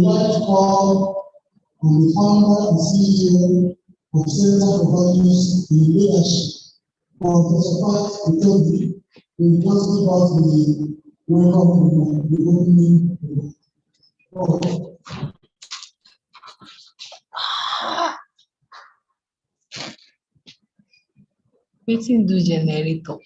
like to call on the founder and CEO of Center for Values in Leadership, Professor Pat Itobi, who just give us the welcome, the opening. Wetin do generator?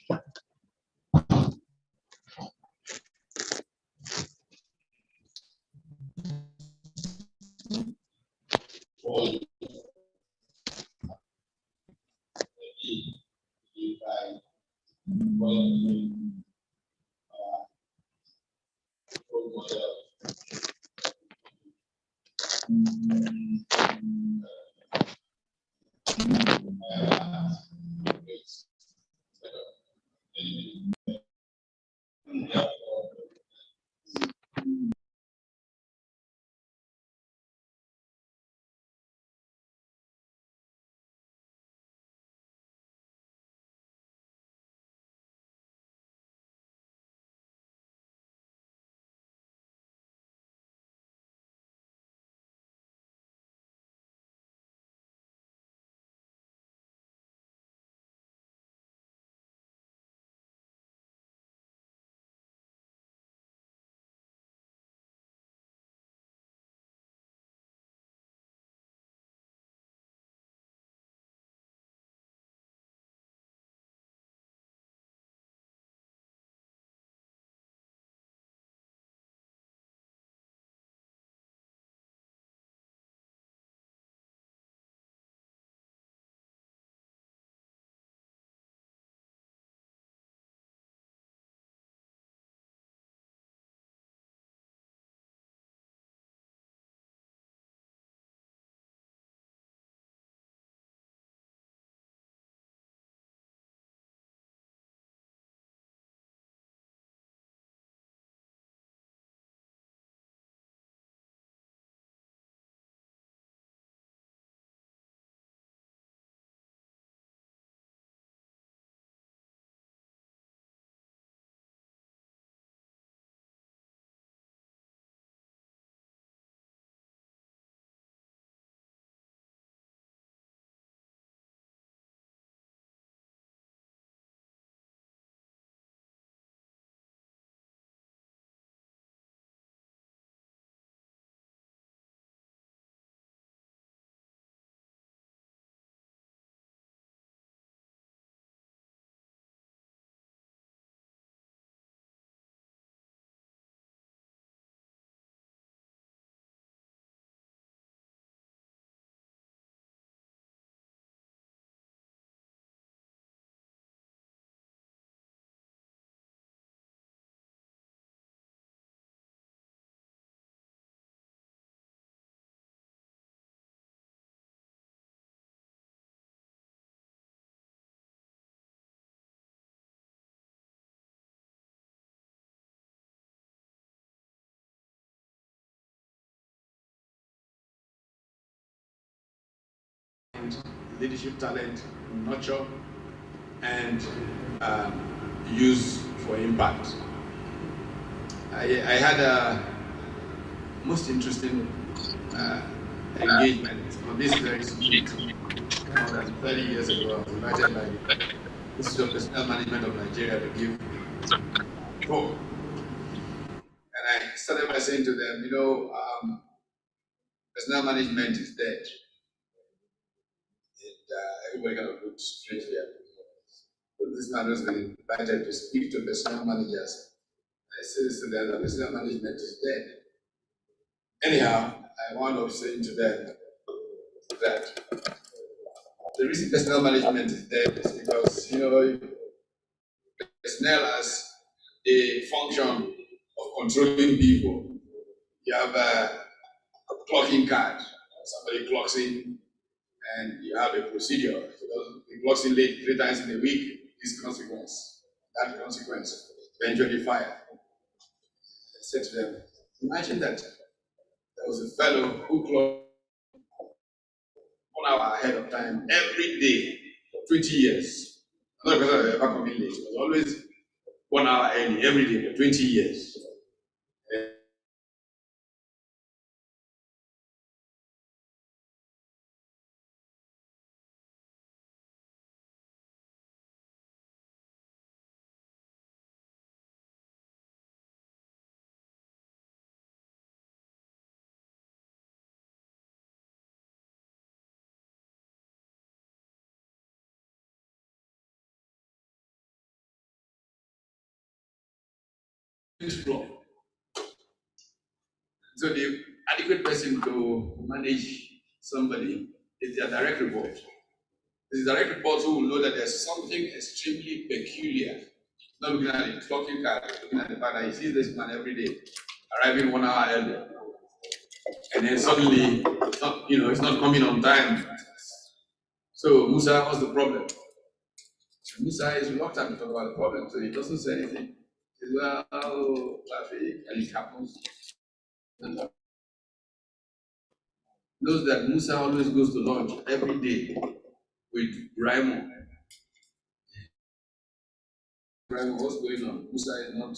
Leadership talent, nurture, and use for impact. I had a most interesting engagement on this very subject more than 30 years ago. I was invited by the Institute of Personnel Management of Nigeria to give talk. And I started by saying to them, personnel management is dead. And everybody kind of looked strangely at me. But this man has been invited to speak to personnel managers. I said to them that personnel management is dead. Anyhow, I wound up saying to them that the reason personnel management is dead is because, personnel as a function of controlling people. You have a clocking card. Somebody clocks in and you have a procedure. If he clocks in late 3 times in a week, this consequence. That consequence, eventually fire. I said to them, imagine that there was a fellow who clocked 1 hour ahead of time every day for 20 years. Not because I ever come in late. It was always 1 hour early every day for 20 years. floor. So the adequate person to manage somebody is their direct report. The direct reports who will know that there's something extremely peculiar. Not looking at it, talking card, looking at the fact that he sees this man every day, arriving 1 hour earlier. And then suddenly, it's not coming on time. So Musa, what's the problem? Musa is reluctant to talk about the problem, so he doesn't say anything. He says, well, traffic, and it happens. And knows that Musa always goes to lunch every day with Raimo. Raimo, what's going on? Musa is not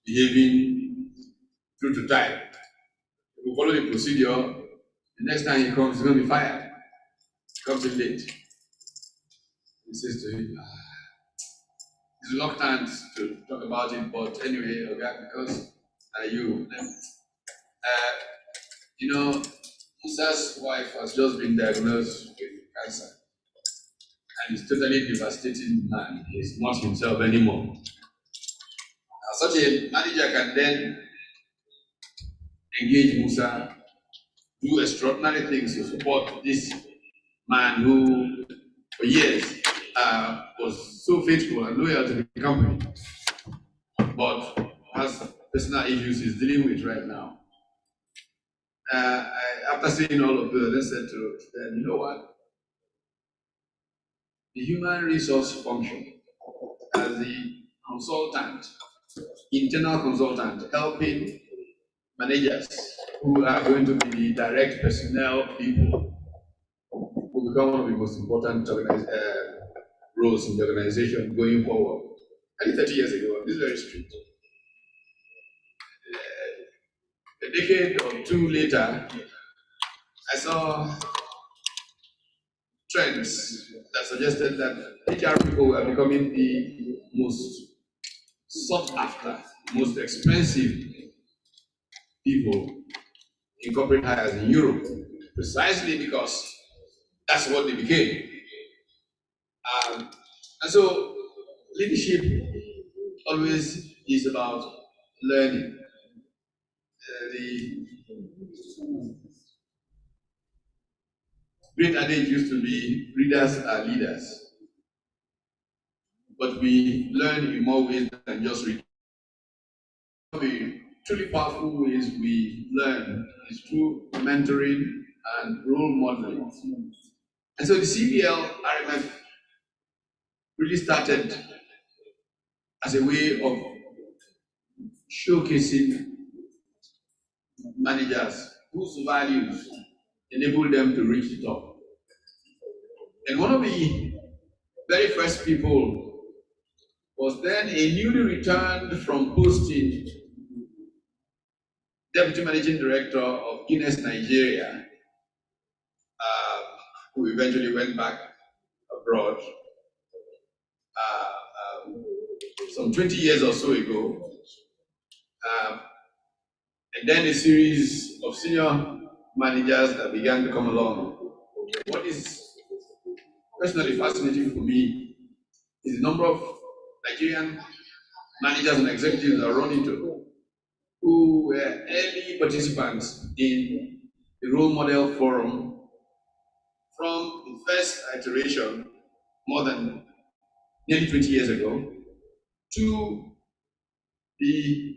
behaving true to time. We follow the procedure. The next time he comes, he's going to be fired. He comes in late. He says to him, he's reluctant to talk about it, but anyway, okay, because Musa's wife has just been diagnosed with cancer. And he's totally devastating man. He's not himself anymore. Now, such a manager can then engage Musa, do extraordinary things to support this man who, for years, was so faithful and loyal to the company, but has personal issues he's dealing with right now. After saying all of this, I said to them, you know what? The human resource function as the consultant, internal consultant, helping managers who are going to be the direct personnel people will become one of the most important roles in the organization going forward. And 30 years ago, this is very strict. A decade or two later, I saw trends that suggested that HR people were becoming the most sought after, most expensive people in corporate hires in Europe, precisely because that's what they became. And so leadership always is about learning. The great adage used to be, readers are leaders. But we learn in more ways than just reading. The truly powerful ways we learn is through mentoring and role modeling. And so the CBL RMF really started as a way of showcasing managers whose values enable them to reach the top. And one of the very first people was then a newly returned from posting Deputy Managing Director of Guinness Nigeria, who eventually went back abroad some 20 years or so ago. And then a series of senior managers that began to come along. What is personally fascinating for me is the number of Nigerian managers and executives I run into who were early participants in the role model forum from the first iteration more than nearly 20 years ago to the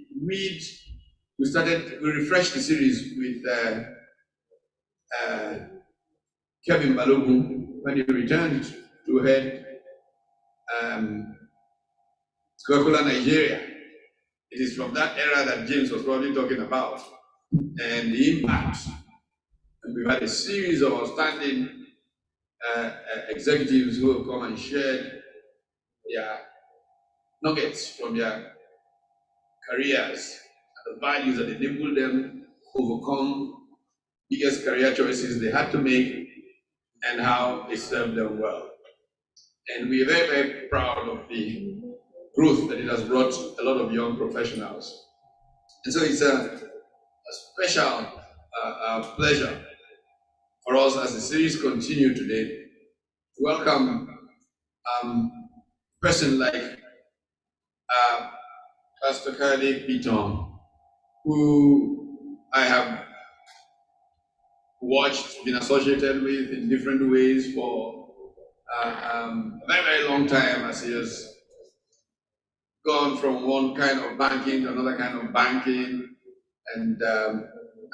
we refreshed the series with Kevin Balogun when he returned to head Coca-Cola Nigeria. It is from that era that James was probably talking about, and the impact. And we've had a series of outstanding executives who have come and shared their nuggets from their careers and the values that enabled them to overcome biggest career choices they had to make and how they served them well. And we are very, very proud of the growth that it has brought a lot of young professionals. And so it's a special pleasure for us as the series continue today to welcome a person like Pastor Khalid Piton, who I have watched, been associated with in different ways for a very, very long time, as he has gone from one kind of banking to another kind of banking. And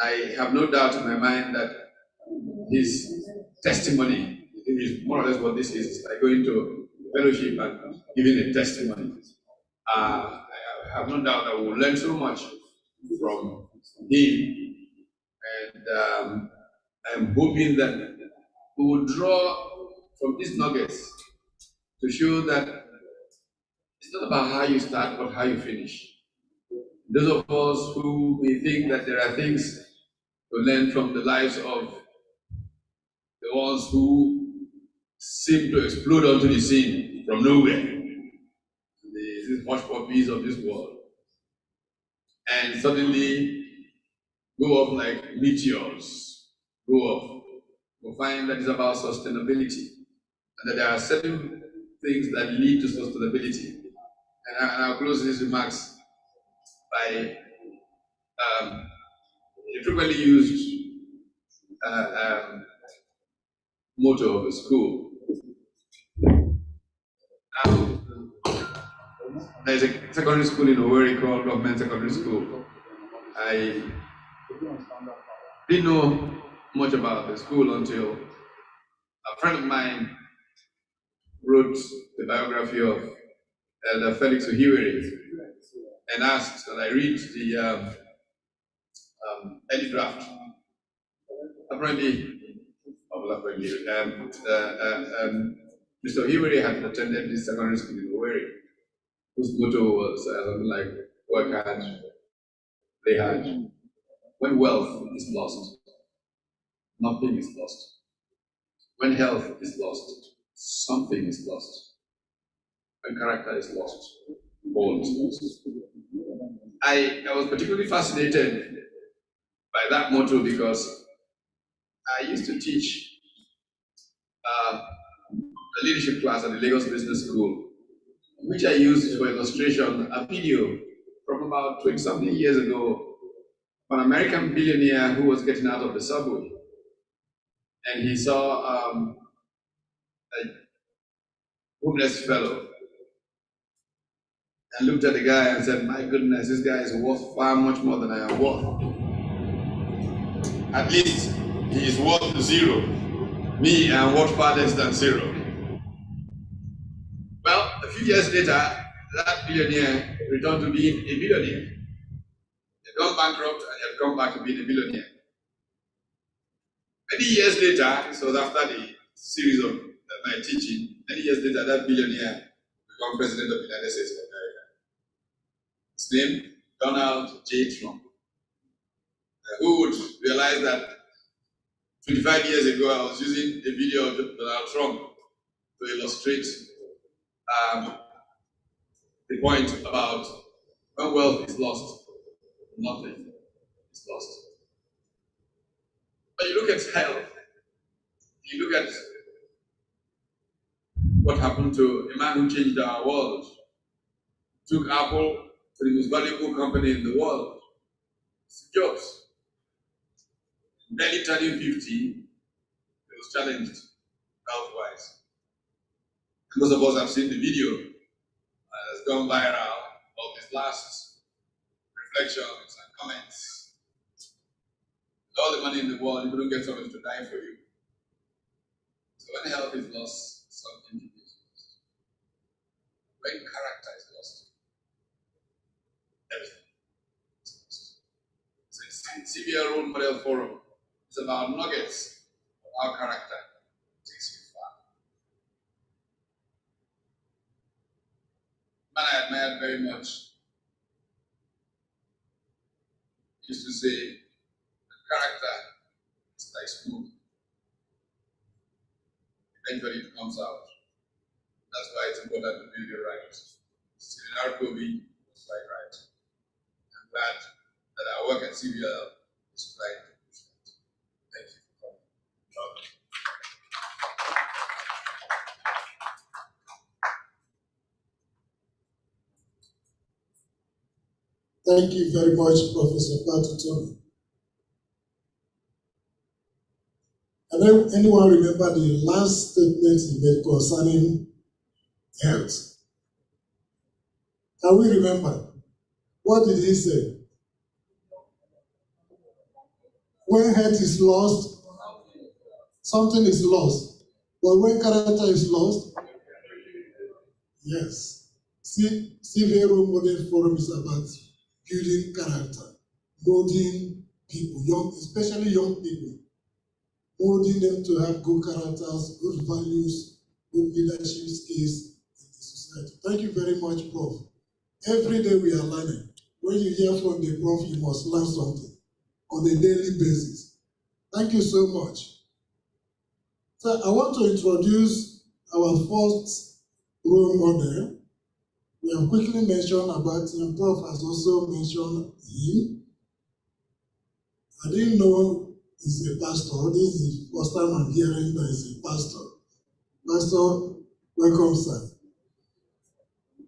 I have no doubt in my mind that his testimony is more or less what this is. Like going to fellowship and giving a testimony. I have no doubt that we'll learn so much from him. And I'm hoping that we will draw from these nuggets to show that it's not about how you start, but how you finish. Those of us who may think that there are things to learn from the lives of the ones who seem to explode onto the scene from nowhere, these hush puppies of this world, and suddenly go off like meteors, go off. We'll find that it's about sustainability, and that there are certain things that lead to sustainability. And I'll close these remarks by the frequently used motto of a school. There's a secondary school in Owerri called Government Secondary School. I didn't know much about the school until a friend of mine wrote the biography of Elder Felix Ohiwere and asked that I read the early draft. Apparently, Mr. Ohiwere had attended this secondary school in Owerri, whose motto was something like work hard, play hard. When wealth is lost, nothing is lost. When health is lost, something is lost. When character is lost, all is lost. I was particularly fascinated by that motto because I used to teach a leadership class at the Lagos Business School, which I used for illustration a video from about 20-something years ago of an American billionaire who was getting out of the subway. And he saw a homeless fellow and looked at the guy and said, "My goodness, this guy is worth far much more than I am worth. At least he is worth zero. Me, I am worth far less than zero." Well, a few years later, that billionaire returned to being a billionaire. He had gone bankrupt and he had come back to being a billionaire. Many years later, this was after the series of my teaching, many years later, that billionaire became president of the United States of America. His name, Donald J. Trump. Who would realize that 25 years ago, I was using a video of Donald Trump to illustrate the point about when wealth is lost, nothing is lost. But you look at health, you look at what happened to a man who changed our world, took Apple to the most valuable company in the world, Steve Jobs. Barely turning 50, he was challenged health-wise. Most of us have seen the video that's gone viral of his last reflections and comments. With all the money in the world, you couldn't get somebody to die for you. So when health is lost, something is lost. When character is lost, everything is lost. So it's CBL Role Model Forum. It's about nuggets of our character takes you far. Man I admired very much used to say, character is like smoke. Eventually it comes out. That's why it's important to build your right. Stephen R. Covey was quite right. I'm glad that our work at CBL is right. Thank you for coming. Thank you very much, Professor Patuton. And anyone remember the last statement he made concerning health? Can we remember? What did he say? When health is lost, something is lost. But when character is lost, yes. CV Role Model Forum is about building character, molding people, young, especially young people, molding them to have good characters, good values, good leadership skills in the society. Thank you very much, Prof. Every day we are learning. When you hear from the Prof, you must learn something on a daily basis. Thank you so much. So I want to introduce our first role model. We have quickly mentioned about him. Prof has also mentioned him. I didn't know he's a pastor. This is the first time I'm hearing that he's a pastor. Pastor, welcome, sir.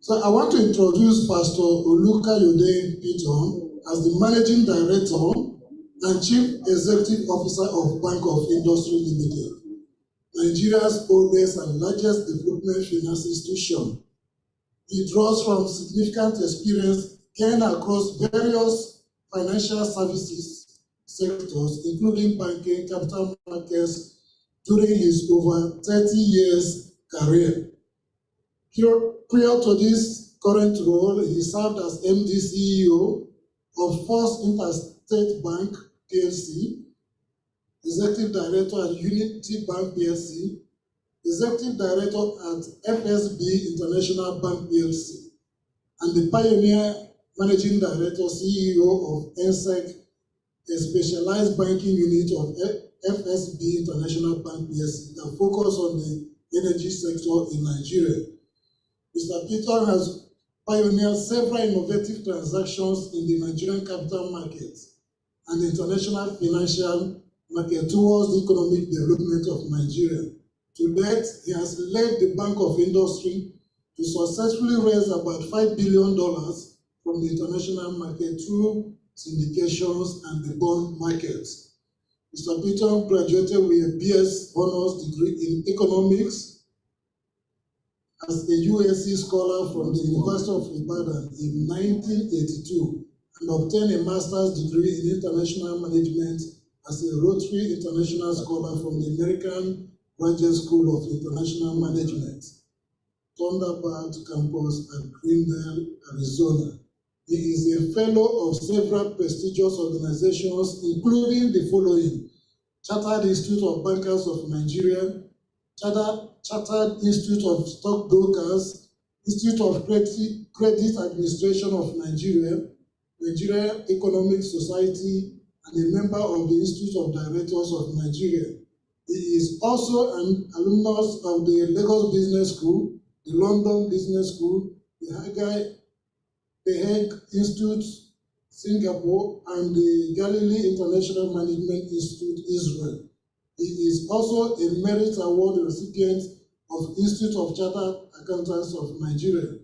So I want to introduce Pastor Oluka Yode Piton as the Managing Director and Chief Executive Officer of Bank of Industry Limited, Nigeria's oldest and largest development finance institution. He draws from significant experience gained across various financial services sectors, including banking, capital markets, during his over 30 years career. Prior to this current role, he served as MD CEO of First Interstate Bank PLC, Executive Director at Unity Bank PLC, Executive Director at FSB International Bank PLC, and the pioneer Managing Director CEO of NSEC, a specialized banking unit of FSB International Bank PLC that focus on the energy sector in Nigeria. Mr. Peter has pioneered several innovative transactions in the Nigerian capital market and the international financial market towards the economic development of Nigeria. To date, he has led the Bank of Industry to successfully raise about $5 billion from the international market through syndications and the bond market. Mr. Peter graduated with a BS honors degree in economics as a USC scholar from the University of Ibadan in 1982 and obtained a master's degree in international management as a Rotary International Scholar from the American Graduate School of International Management, Thunderbird campus at Greendale, Arizona. He is a fellow of several prestigious organizations, including the following: Chartered Institute of Bankers of Nigeria, Chartered Institute of Stockbrokers, Institute of Credit Administration of Nigeria, Nigeria Economic Society, and a member of the Institute of Directors of Nigeria. He is also an alumnus of the Lagos Business School, the London Business School, the Hague Institute, Singapore, and the Galilee International Management Institute, Israel. He is also a Merit Award recipient of Institute of Chartered Accountants of Nigeria.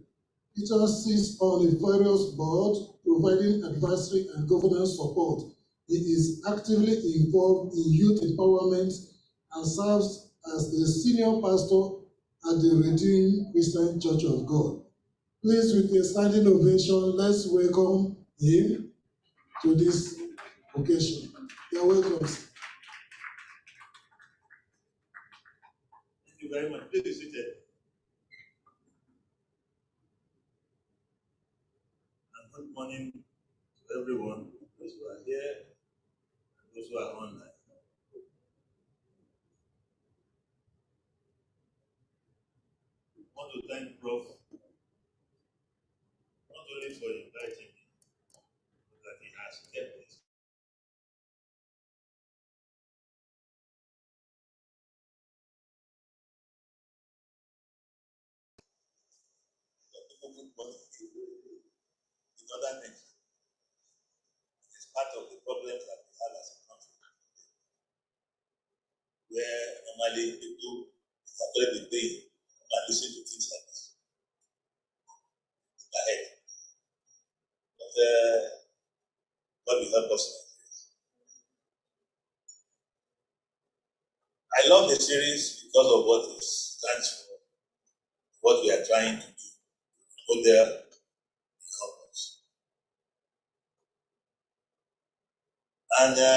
Peter sits on a various boards providing advisory and governance support. He is actively involved in youth empowerment and serves as a senior pastor at the Redeemed Christian Church of God. Please, with a standing ovation, let's welcome him to this occasion. You're welcome. Thank you very much. Please be seated. And good morning to everyone, those who are here and those who are online. I want to thank Prof. not only for inviting me, but that he has kept this. People put money in other things. It's part of the problems that we have as a country, where normally people are going to be paying and listen to things like this. Ahead. God will help us. I love the series because of what it stands for, what we are trying to do, model, help us. And the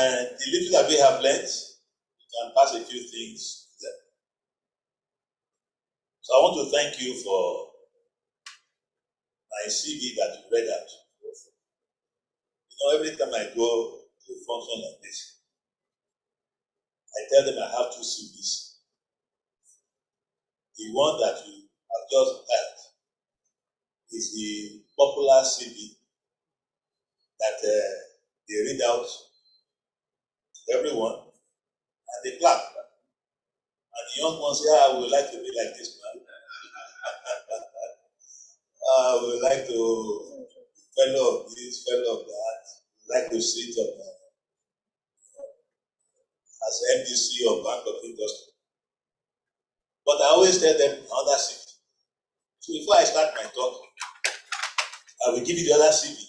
little that we have learned, we can pass a few things to them. So I want to thank you for my CV that you read out. Every time I go to a function like this, I tell them I have two CVs. The one that you have just heard is the popular CV that they read out to everyone, and they clap. And the young ones say, I would like to be like this man. I would like to fellow of this, fellow of that. Like to sit on as MDC of Bank of Industry. But I always tell them another CV. So before I start my talk, I will give you the other CV,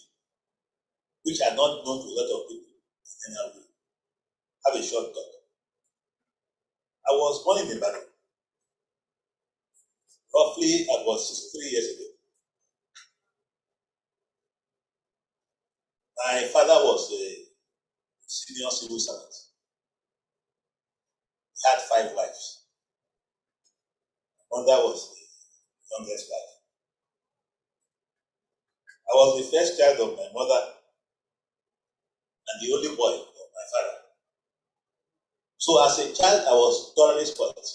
which are not known to a lot of people, and then I will have a short talk. I was born in Ibadan, roughly about 63 years ago. My father was a senior civil servant. He had 5 wives. My mother was the youngest wife. I was the first child of my mother and the only boy of my father. So as a child, I was thoroughly spoiled.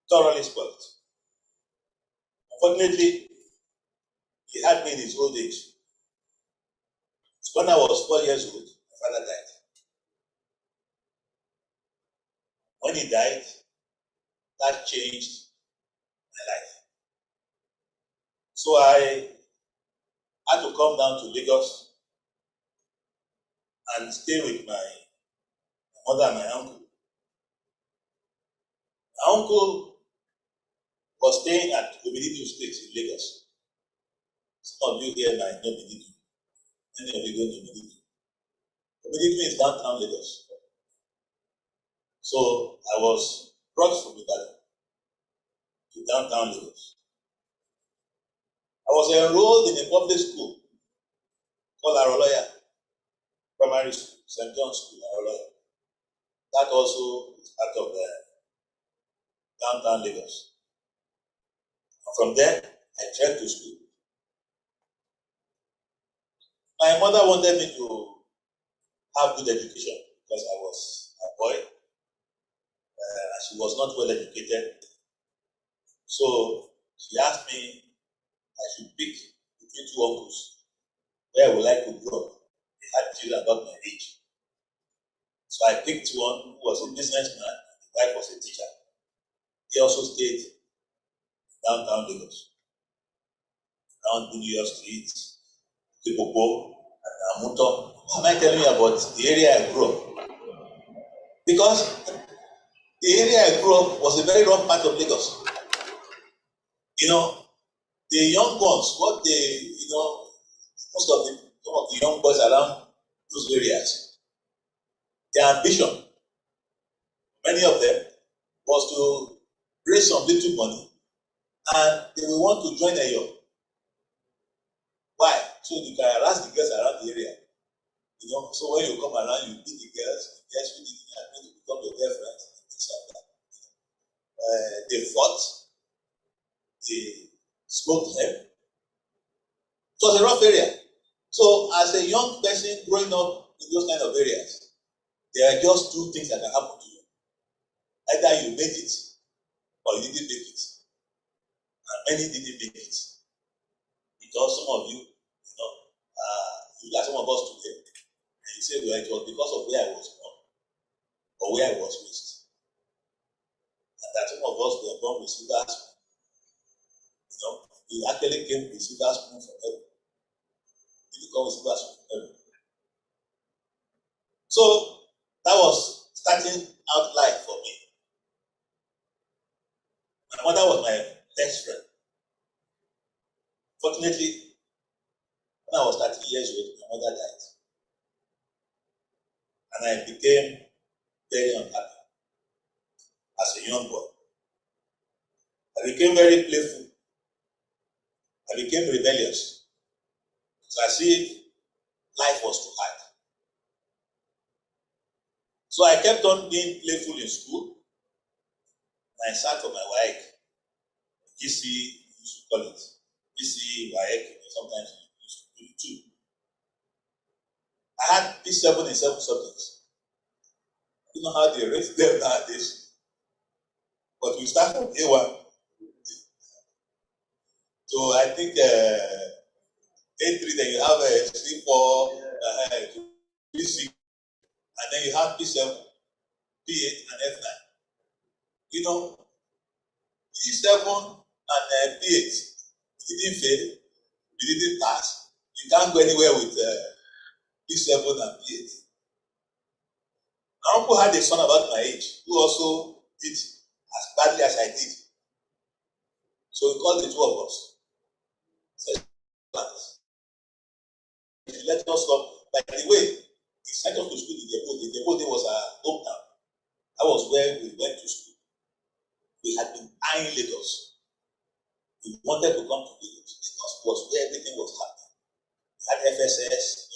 Thoroughly spoiled. Unfortunately, he had me in his old age. So when I was 4 years old, my father died. When he died, that changed my life. So I had to come down to Lagos and stay with my mother and my uncle. My uncle was staying at Obedidu State in Lagos. Some of you here might know Obedidu. Many of you don't know Obedidu. Obedidu is downtown Lagos. So I was brought from Ibadan to downtown Lagos. I was enrolled in a public school called Aroloya Primary School, St. John's School, Aroloya. That also is part of downtown Lagos. And from there, I trekked to school. My mother wanted me to have good education because I was a boy and she was not well educated. So she asked me I should pick between 2 uncles where I would like to grow up. They had children about my age. So I picked one who was a businessman, the wife was a teacher. He also stayed in downtown Lagos, around New York Street, Kipopo, and Amuto. Am I telling you about the area I grew up? Because the area I grew up was a very rough part of Lagos. The young ones, most of some of the young boys around those areas, their ambition, many of them, was to raise some little money and they will want to join a young. Why? So you can harass the girls around the area. So when you come around, you beat the girls will need to become your girlfriends, things like that. They fought, they smoked them. It was a rough area. So as a young person growing up in those kind of areas, there are just 2 things that can happen to you. Either you made it or you didn't make it. And many didn't make it. Because some of you, like some of us today, and you say, well, it was because of where I was born or where I was raised. And that some of us were born with silver spoon. We actually came with silver spoon from heaven. We didn't come with silver spoon from heaven. So that was starting out life for me. My mother was my best friend. Fortunately, When I was 30 years old, my mother died. And I became very unhappy as a young boy. I became very playful. I became rebellious. It's as if life was too hard. So I kept on being playful in school. And I sat for my WAEC. GC, you used to call it. GC, WAEC, sometimes you used to do it too. I had P7 in 7 subjects. You know how they rate them nowadays. But we start from A1. So I think A3, then you have a C4, P6, and then you have P7, P8, and F9. You know, P7 and P8, you didn't fail, you didn't pass. You can't go anywhere with P7 and P8. My uncle had a son about my age who also did as badly as I did. So he called the two of us. Said, let us stop. By the way, he sent us to school in Djibouti. Djibouti was our hometown. That was where we went to school. We had been eyeing Lagos. We wanted to come to Lagos. Lagos was where everything was happening. We had FSS.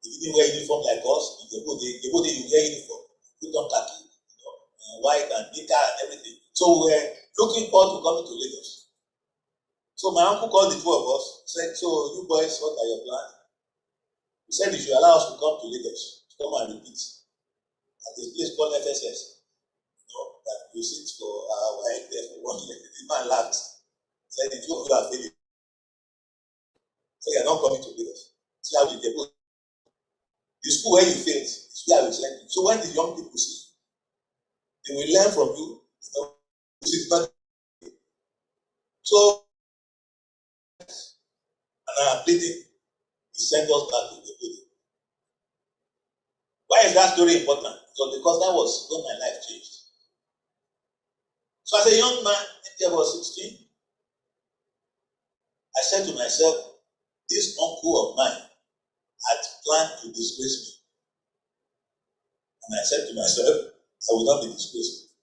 They didn't wear uniform like us. In Djibouti, you wear uniform. Put on khaki, white and nika and everything. So we were looking forward to coming to Lagos. So my uncle called the two of us, said, so you boys, what are your plans? He said he should allow us to come to Lagos, to come and repeat at a place called FSS. That we sit for our work there for 1 year. The man laughed. Said the two of you are failing. So you are not coming to Lagos. See how we get. The school where you failed is where I will send you. So when the young people see, they will learn from you. This is not. So, and I am pleading, he sent us back to the building. Why is that story important? Because that was when my life changed. So as a young man, I was 16, I said to myself, this uncle of mine had planned to disgrace me. And I said to myself, I will not be disgraced.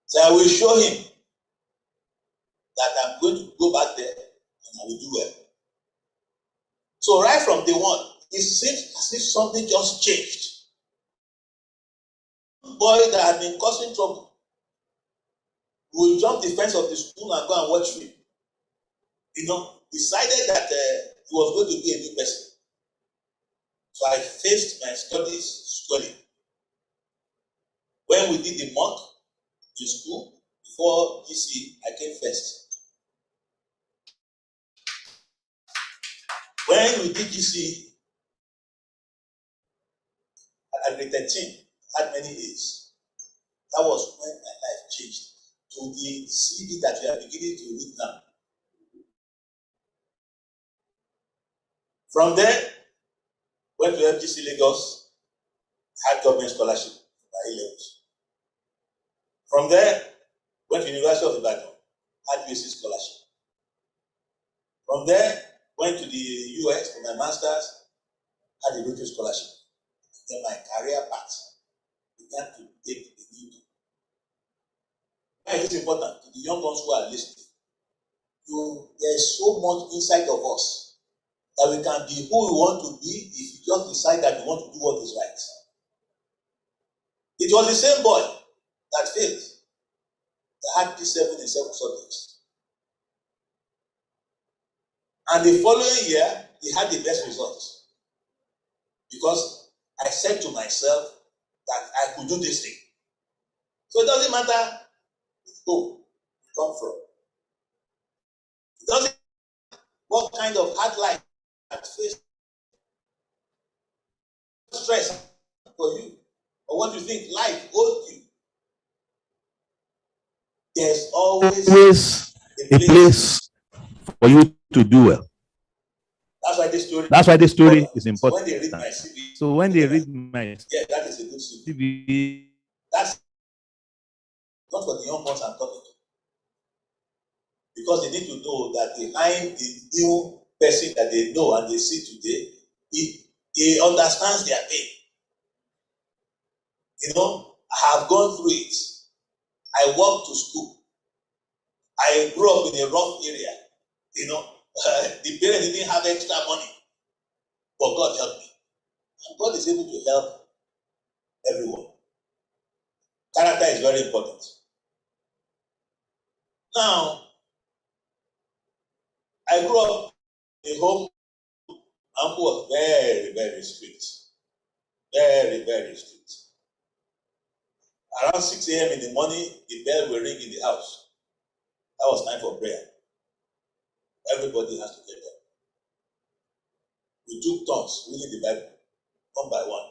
So I will show him that I'm going to go back there and I will do well. So right from day one, it seems as if something just changed. Boy that had been causing trouble will jump the fence of the school and go and watch film. Decided that he was going to be a new person. So I faced my studies squarely. When we did the mock in school, before GC, I came first. When we did GC, at grade 13, I had many A's. That was when my life changed to the CV that we are beginning to read now. From there, went to FGC Lagos, had government scholarship for A-levels. From there, went to University of Ibadan, had USC scholarship. From there, went to the US for my master's, had a Rotary scholarship. Then my career path began to take a new turn. Why is it important to the young ones who are listening? There's so much inside of us that we can be who we want to be if you just decide that you want to do what is right. It was the same boy that failed, that had P7 in 7 subjects. And the following year, he had the best results. Because I said to myself that I could do this thing. So it doesn't matter who you come from. It doesn't matter what kind of hard life that face stress for you, or what you think life owes you. There's always a place for you to do well. That's why this story is important. So when they read my CV, yeah, that is a good CV. That's not for the young ones I'm talking to. Because they need to know that behind the new person that they know and they see today, he understands their pain. You know, I have gone through it. I walked to school. I grew up in a rough area. You know, the parents didn't have extra money, but God helped me. And God is able to help everyone. Character is very important. Now, I grew up in a home. Uncle was very, very strict. Very, very strict. Around 6 a.m. in the morning, the bell will ring in the house. That was time for prayer. Everybody has to get up. We took turns reading the Bible, one by one.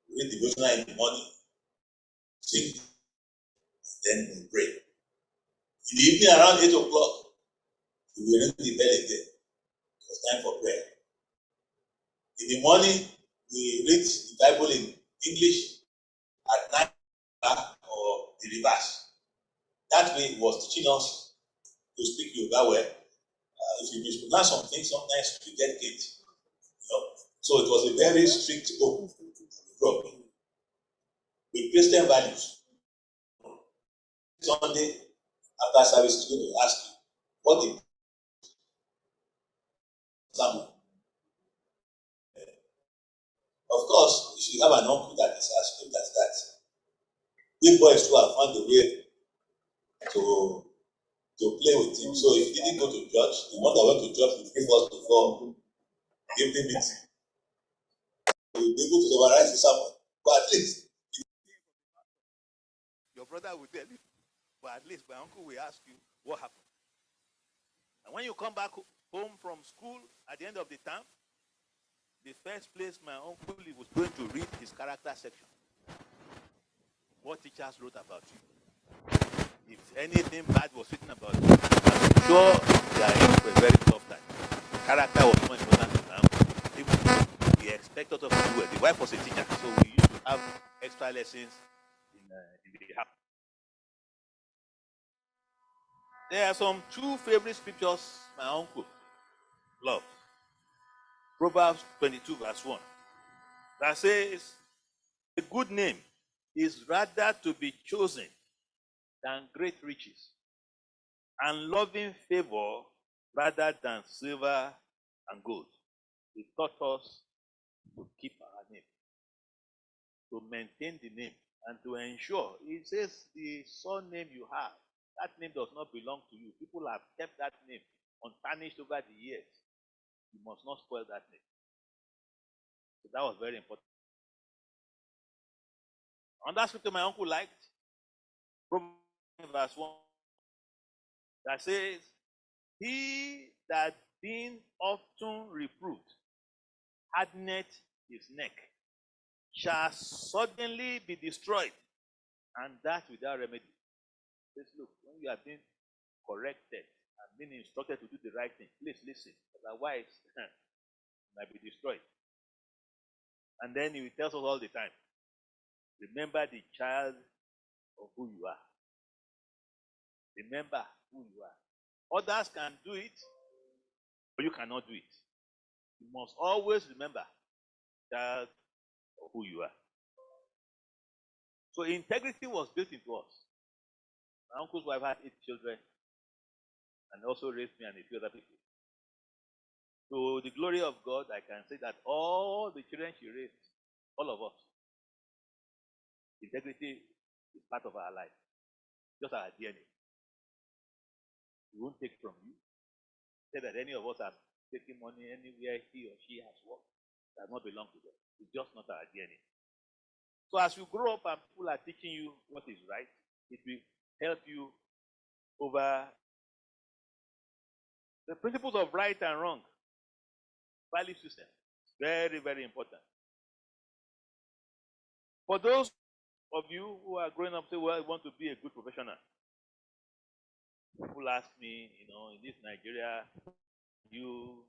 We read devotional in the morning, sing, then we pray. In the evening, around 8 o'clock, we will ring the bell again. It was time for prayer. In the morning, we read the Bible in English. At night, or the reverse. That way, it was teaching us to speak Yoruba well. If you mispronounce something, sometimes you get it. You know? So it was a very strict home with Christian values. Sunday, after service, is going to ask you what the sermon. Of course, if you have an uncle that is as strict as that, big boys too have found a way to play with him. So if he didn't go to church, the one that went to church will bring us before the evening meeting. We'll be able to summarize the sermon. But at least your brother will tell you. But at least my uncle will ask you what happened. And when you come back home from school at the end of the term, the first place my uncle was going to read his character section. What teachers wrote about you. If anything bad was written about you, I'm sure they are in for a very tough time. Character was more important to them. He expected us to do it. The wife was a teacher, so we used to have extra lessons in the house. There are some two favorite scriptures my uncle loved. Proverbs 22 verse 1. That says, a good name is rather to be chosen than great riches, and loving favor rather than silver and gold. He taught us to keep our name, to maintain the name, and to ensure. It says the surname you have, that name does not belong to you. People have kept that name untarnished over the years. You must not spoil that name. So that was very important. And that's what my uncle liked. Proverbs verse 1 that says, he that being often reproved hardeneth his neck shall suddenly be destroyed, and that without remedy. Says, look, when you are being corrected and being instructed to do the right thing, please listen, otherwise you might be destroyed. And then he tells us all the time, remember the child of who you are. Remember who you are. Others can do it, but you cannot do it. You must always remember that of who you are. So integrity was built into us. My uncle's wife had 8 children and also raised me and a few other people. To the glory of God, I can say that all the children she raised, all of us, integrity is part of our life, just our DNA. We won't take from you. Say that any of us are taking money anywhere he or she has worked. It does not belong to them. It's just not our DNA. So as you grow up and people are teaching you what is right, it will help you over the principles of right and wrong. Value system. Very, very important. For those of you who are growing up, say, well, I want to be a good professional. People ask me, in this Nigeria, you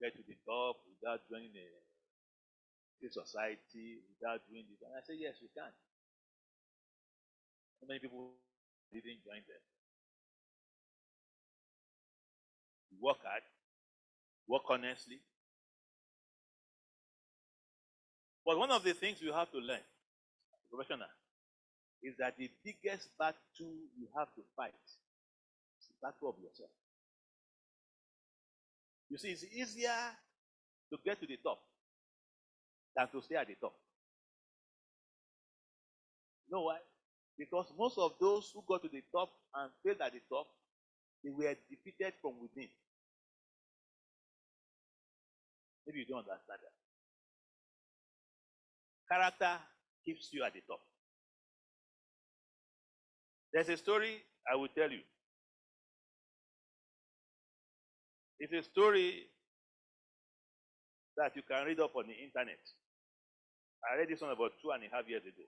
get to the top without joining a society, without doing this. And I say, yes, you can. How many people didn't join them? You work hard, work honestly. But one of the things you have to learn, professional, is that the biggest battle you have to fight is the battle of yourself. You see, it's easier to get to the top than to stay at the top. You know why? Because most of those who got to the top and failed at the top, they were defeated from within. Maybe you don't understand that. Character keeps you at the top. There's a story I will tell you. It's a story that you can read up on the internet. I read this one about 2.5 years ago.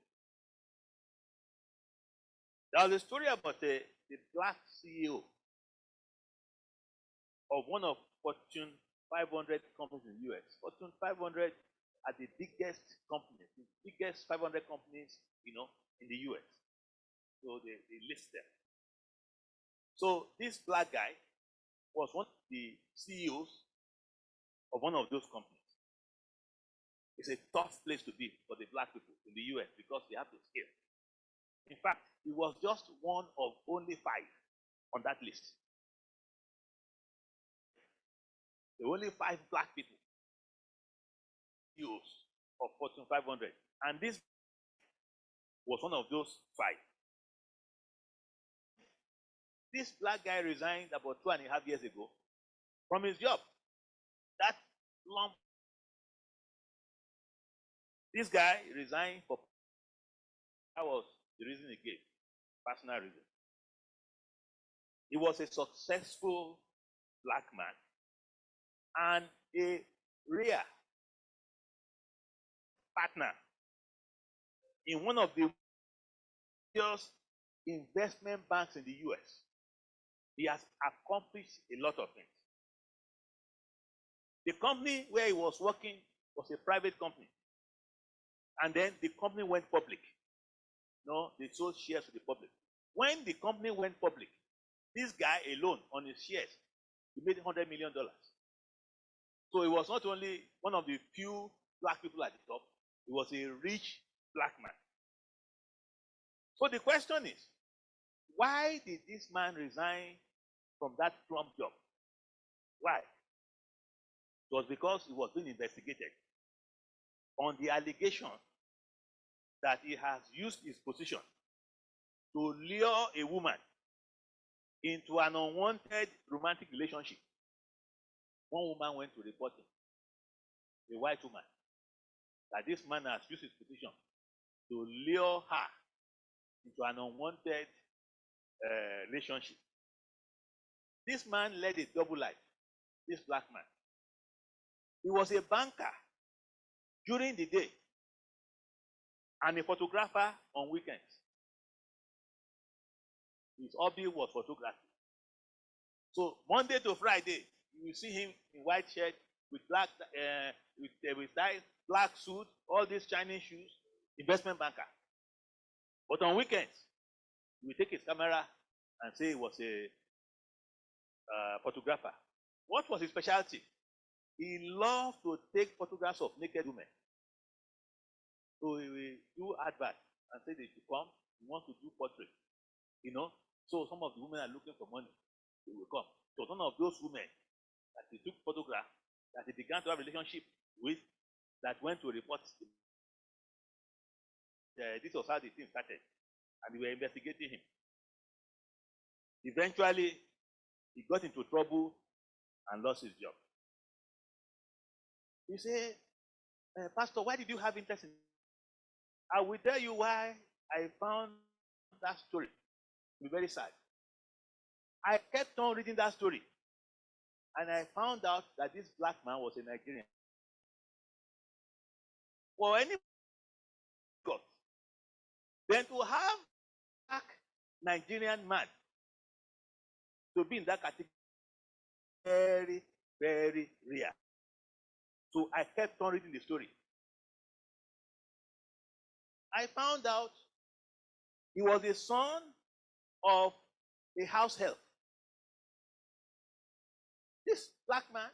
There was a story about the black CEO of one of Fortune 500 companies in the US. Fortune 500 are the biggest companies, the biggest 500 companies, in the US. So they list them. So this black guy was one of the CEOs of one of those companies. It's a tough place to be for the black people in the US because they have to scale. In fact, he was just one of only 5 on that list. There were only 5 black people, CEOs of Fortune 500. And this was one of those 5. This black guy resigned about 2.5 years ago from his job. That lump. This guy resigned for. That was the reason he gave. Personal reason. He was a successful black man and a rare partner in one of the biggest investment banks in the US. He has accomplished a lot of things. The company where he was working was a private company. And then the company went public. No, they sold shares to the public. When the company went public, this guy alone on his shares, he made $100 million. So he was not only one of the few black people at the top, he was a rich black man. So the question is, why did this man resign from that plum job? Why? It was because he was being investigated on the allegation that he has used his position to lure a woman into an unwanted romantic relationship. One woman went to report him, a white woman, that this man has used his position to lure her into an unwanted relationship. This man led a double life, this black man. He was a banker during the day and a photographer on weekends. His hobby was photography. So Monday to Friday, you will see him in white shirt with black with tie, black suit, all these Chinese shoes, investment banker. But on weekends, he will take his camera and say he was a photographer. What was his specialty? He loved to take photographs of naked women. So he will do advert and say they should come. He wants to do portrait. So some of the women are looking for money. They will come. So one of those women that he took photograph, that he began to have a relationship with, that went to report. This was how the thing started. And they were investigating him. Eventually, he got into trouble and lost his job. You say, Pastor, why did you have interest in? I will tell you why I found that story to be very sad. I kept on reading that story, and I found out that this black man was a Nigerian. For any God, then to have a black Nigerian man to be in that category, very, very rare. So I kept on reading the story. I found out he was the son of a house help. This black man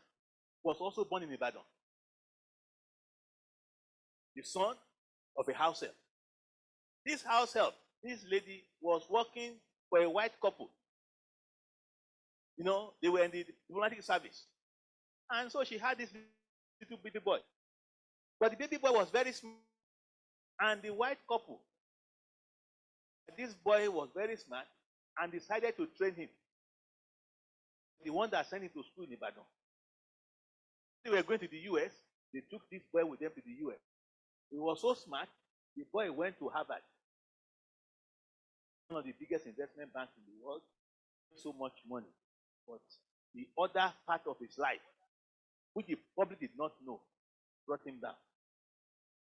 was also born in Ibadan. The son of a house help. This house help, this lady was working for a white couple. They were in the diplomatic service. And so she had this little baby boy. But the baby boy was very smart. And the white couple, this boy was very smart and decided to train him. The one that sent him to school in Ibadan. They were going to the US. They took this boy with them to the US. He was so smart, the boy went to Harvard, one of the biggest investment banks in the world, so much money. But the other part of his life, which he probably did not know, brought him down.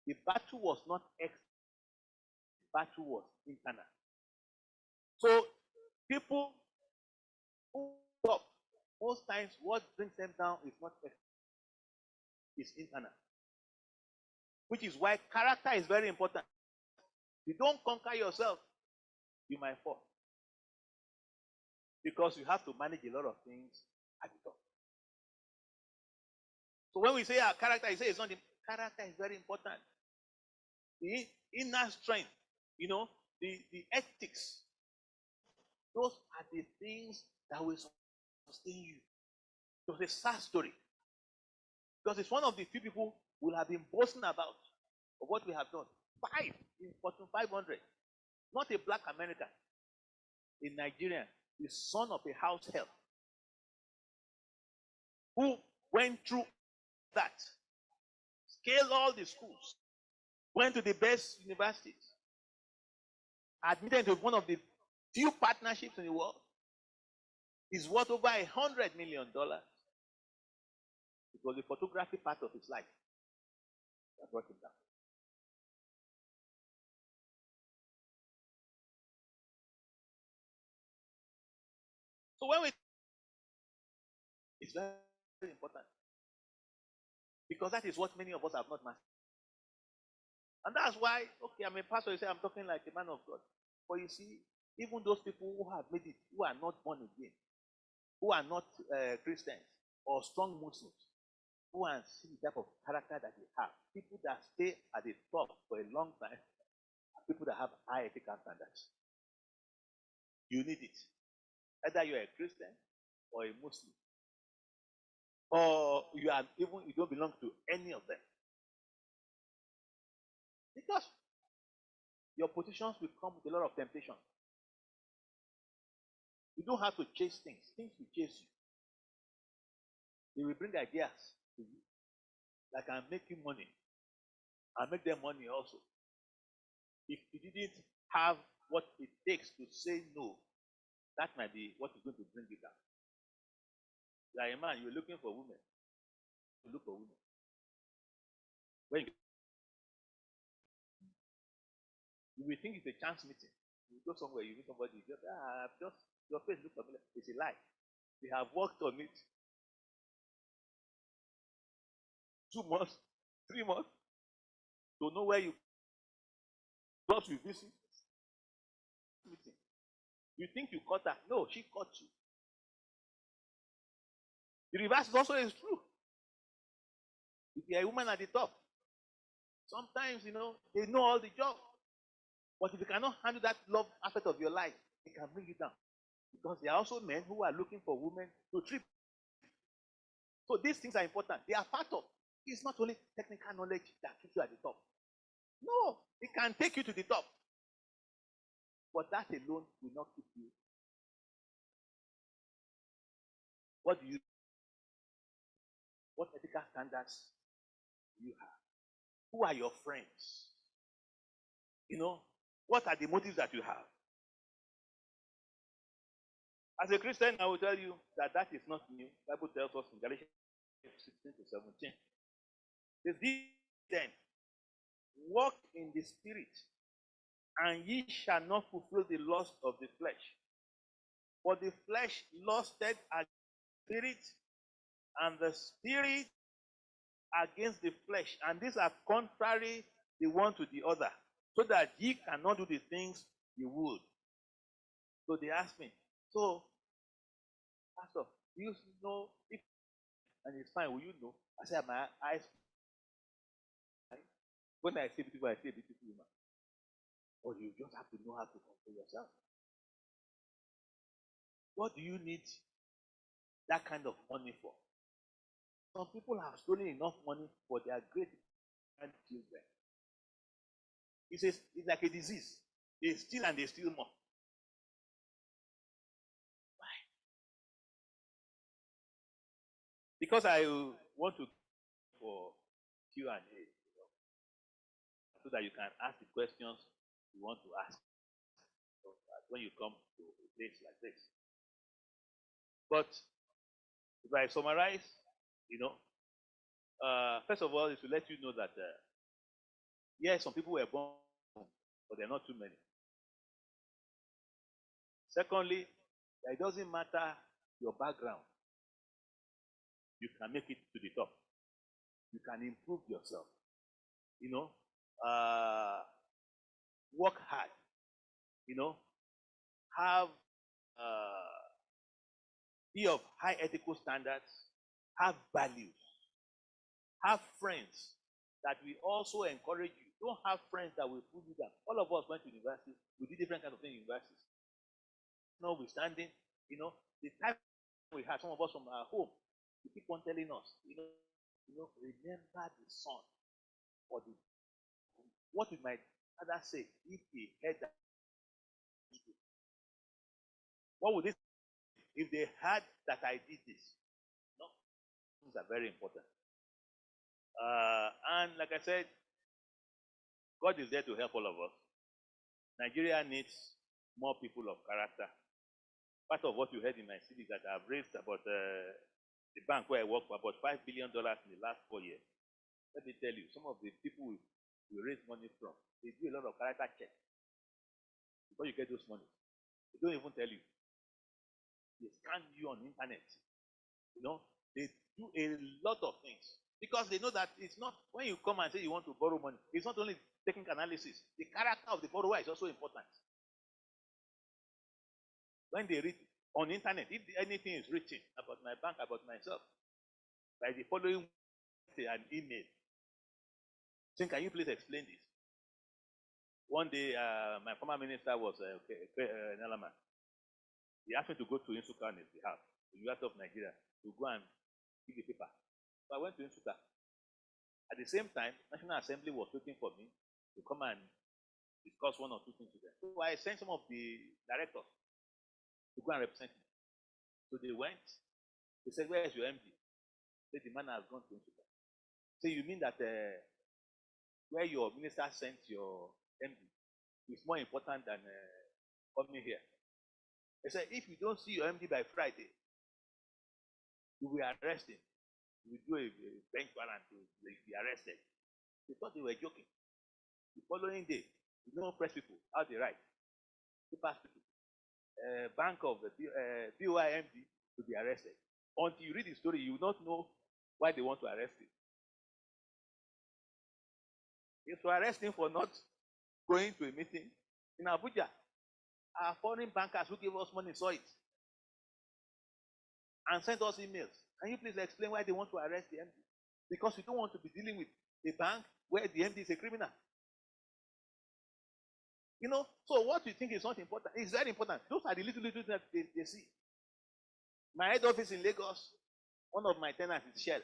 The battle was not external, the battle was internal. So people who stop, most times what brings them down is not external, it's internal. Which is why character is very important. If you don't conquer yourself, you might fall. Because you have to manage a lot of things at the top. So when we say our character, you say it's not the character is very important. The inner strength, the ethics, those are the things that will sustain you. It was a sad story. Because it's one of the few people who will have been boasting about of what we have done. 5 in Fortune 500. Not a black American. In Nigeria, the son of a house help who went through that, scaled all the schools, went to the best universities, admitted to one of the few partnerships in the world, is worth over $100 million. It was the photography part of his life that brought him down. So it's very, very important. Because that is what many of us have not mastered. And that's why, okay, I'm a pastor, you say I'm talking like a man of God. But you see, even those people who have made it, who are not born again, who are not Christians or strong Muslims, who are see the type of character that they have, people that stay at the top for a long time, are people that have high ethical standards. You need it. Either you're a Christian or a Muslim, or you don't belong to any of them. Because your positions will come with a lot of temptation. You don't have to chase things. Things will chase you. They will bring ideas to you that can make you money and make them money also. If you didn't have what it takes to say no, that might be what is going to bring you down. Like a man, you're looking for women. You look for women. When you will think it's a chance meeting. You go somewhere, you meet somebody, you just your face looks familiar. It's a lie. We have worked on it. 2 months, 3 months, to know where you got to visit. Meeting. You think you caught her? No, she caught you. The reverse is also true. If you're a woman at the top, sometimes they know all the job. But if you cannot handle that love aspect of your life, it can bring you down. Because there are also men who are looking for women to trip. So these things are important. They are part of. It's not only technical knowledge that keeps you at the top. No, it can take you to the top. But that alone will not keep you. What ethical standards do you have? Who are your friends? What are the motives that you have? As a Christian, I will tell you that is not new. The Bible tells us in Galatians 16 to 17. It says, then, walk in the Spirit, and ye shall not fulfill the lust of the flesh. For the flesh lusted against the Spirit, and the Spirit against the flesh. And these are contrary the one to the other, so that ye cannot do the things you would. So they asked me, so, Pastor, you know, if and it's fine. Will you know? I said, my eyes. When I say beautiful, I say beautiful woman. Or you just have to know how to control yourself. What do you need that kind of money for? Some people have stolen enough money for their great grandchildren. It's like a disease. They steal and they steal more. Why? Because I want to for Q&A, so that you can ask the questions you want to ask when you come to a place like this. But if I summarize, first of all, is to let you know that yes, some people were born, but they're not too many. Secondly, it doesn't matter your background. You can make it to the top. You can improve yourself. Work hard. Have be of high ethical standards. Have values. Have friends that will also encourage you. Don't have friends that will pull you down. All of us went to universities. We did different kinds of things in universities. Notwithstanding, the time we had, some of us from our home, they keep on telling us, remember the son or the. What would my father say if he heard that? What would they say if they heard that I did this? No, things are very important. And like I said, God is there to help all of us. Nigeria needs more people of character. Part of what you heard in my city that I've raised about the bank where I work for about $5 billion in the last 4 years. Let me tell you, some of the people we raise money from, they do a lot of character checks before you get those money. They don't even tell you. They scan you on the internet. They do a lot of things because they know that it's not when you come and say you want to borrow money, it's not only technical analysis. The character of the borrower is also important. When they read on the internet, if anything is written about my bank, about myself, by the following an email, saying, can you please explain this? One day, my former minister was Nalama. He asked me to go to Nsukka on his behalf, the University of Nigeria, to go and give the paper. So I went to Nsukka. At the same time, National Assembly was waiting for me to come and discuss one or two things with them. So I sent some of the directors to go and represent me. So they went. They said, where is your MD? They said, the man has gone to Nsukka. So you mean that where your minister sent your MD is more important than coming here? They said, if you don't see your MD by Friday, you will arrest him. You will do a bench warrant to be arrested. They thought they were joking. The following day, press people, how they write. They pass people. Bank of the BOIMD to be arrested. Until you read the story, you will not know why they want to arrest him. If to arrest him for not going to a meeting in Abuja, our foreign bankers who gave us money saw it and sent us emails. Can you please explain why they want to arrest the MD? Because we don't want to be dealing with a bank where the MD is a criminal. So what you think is not important is very important. Those are the little things that they see. My head office in Lagos, one of my tenants is Shell,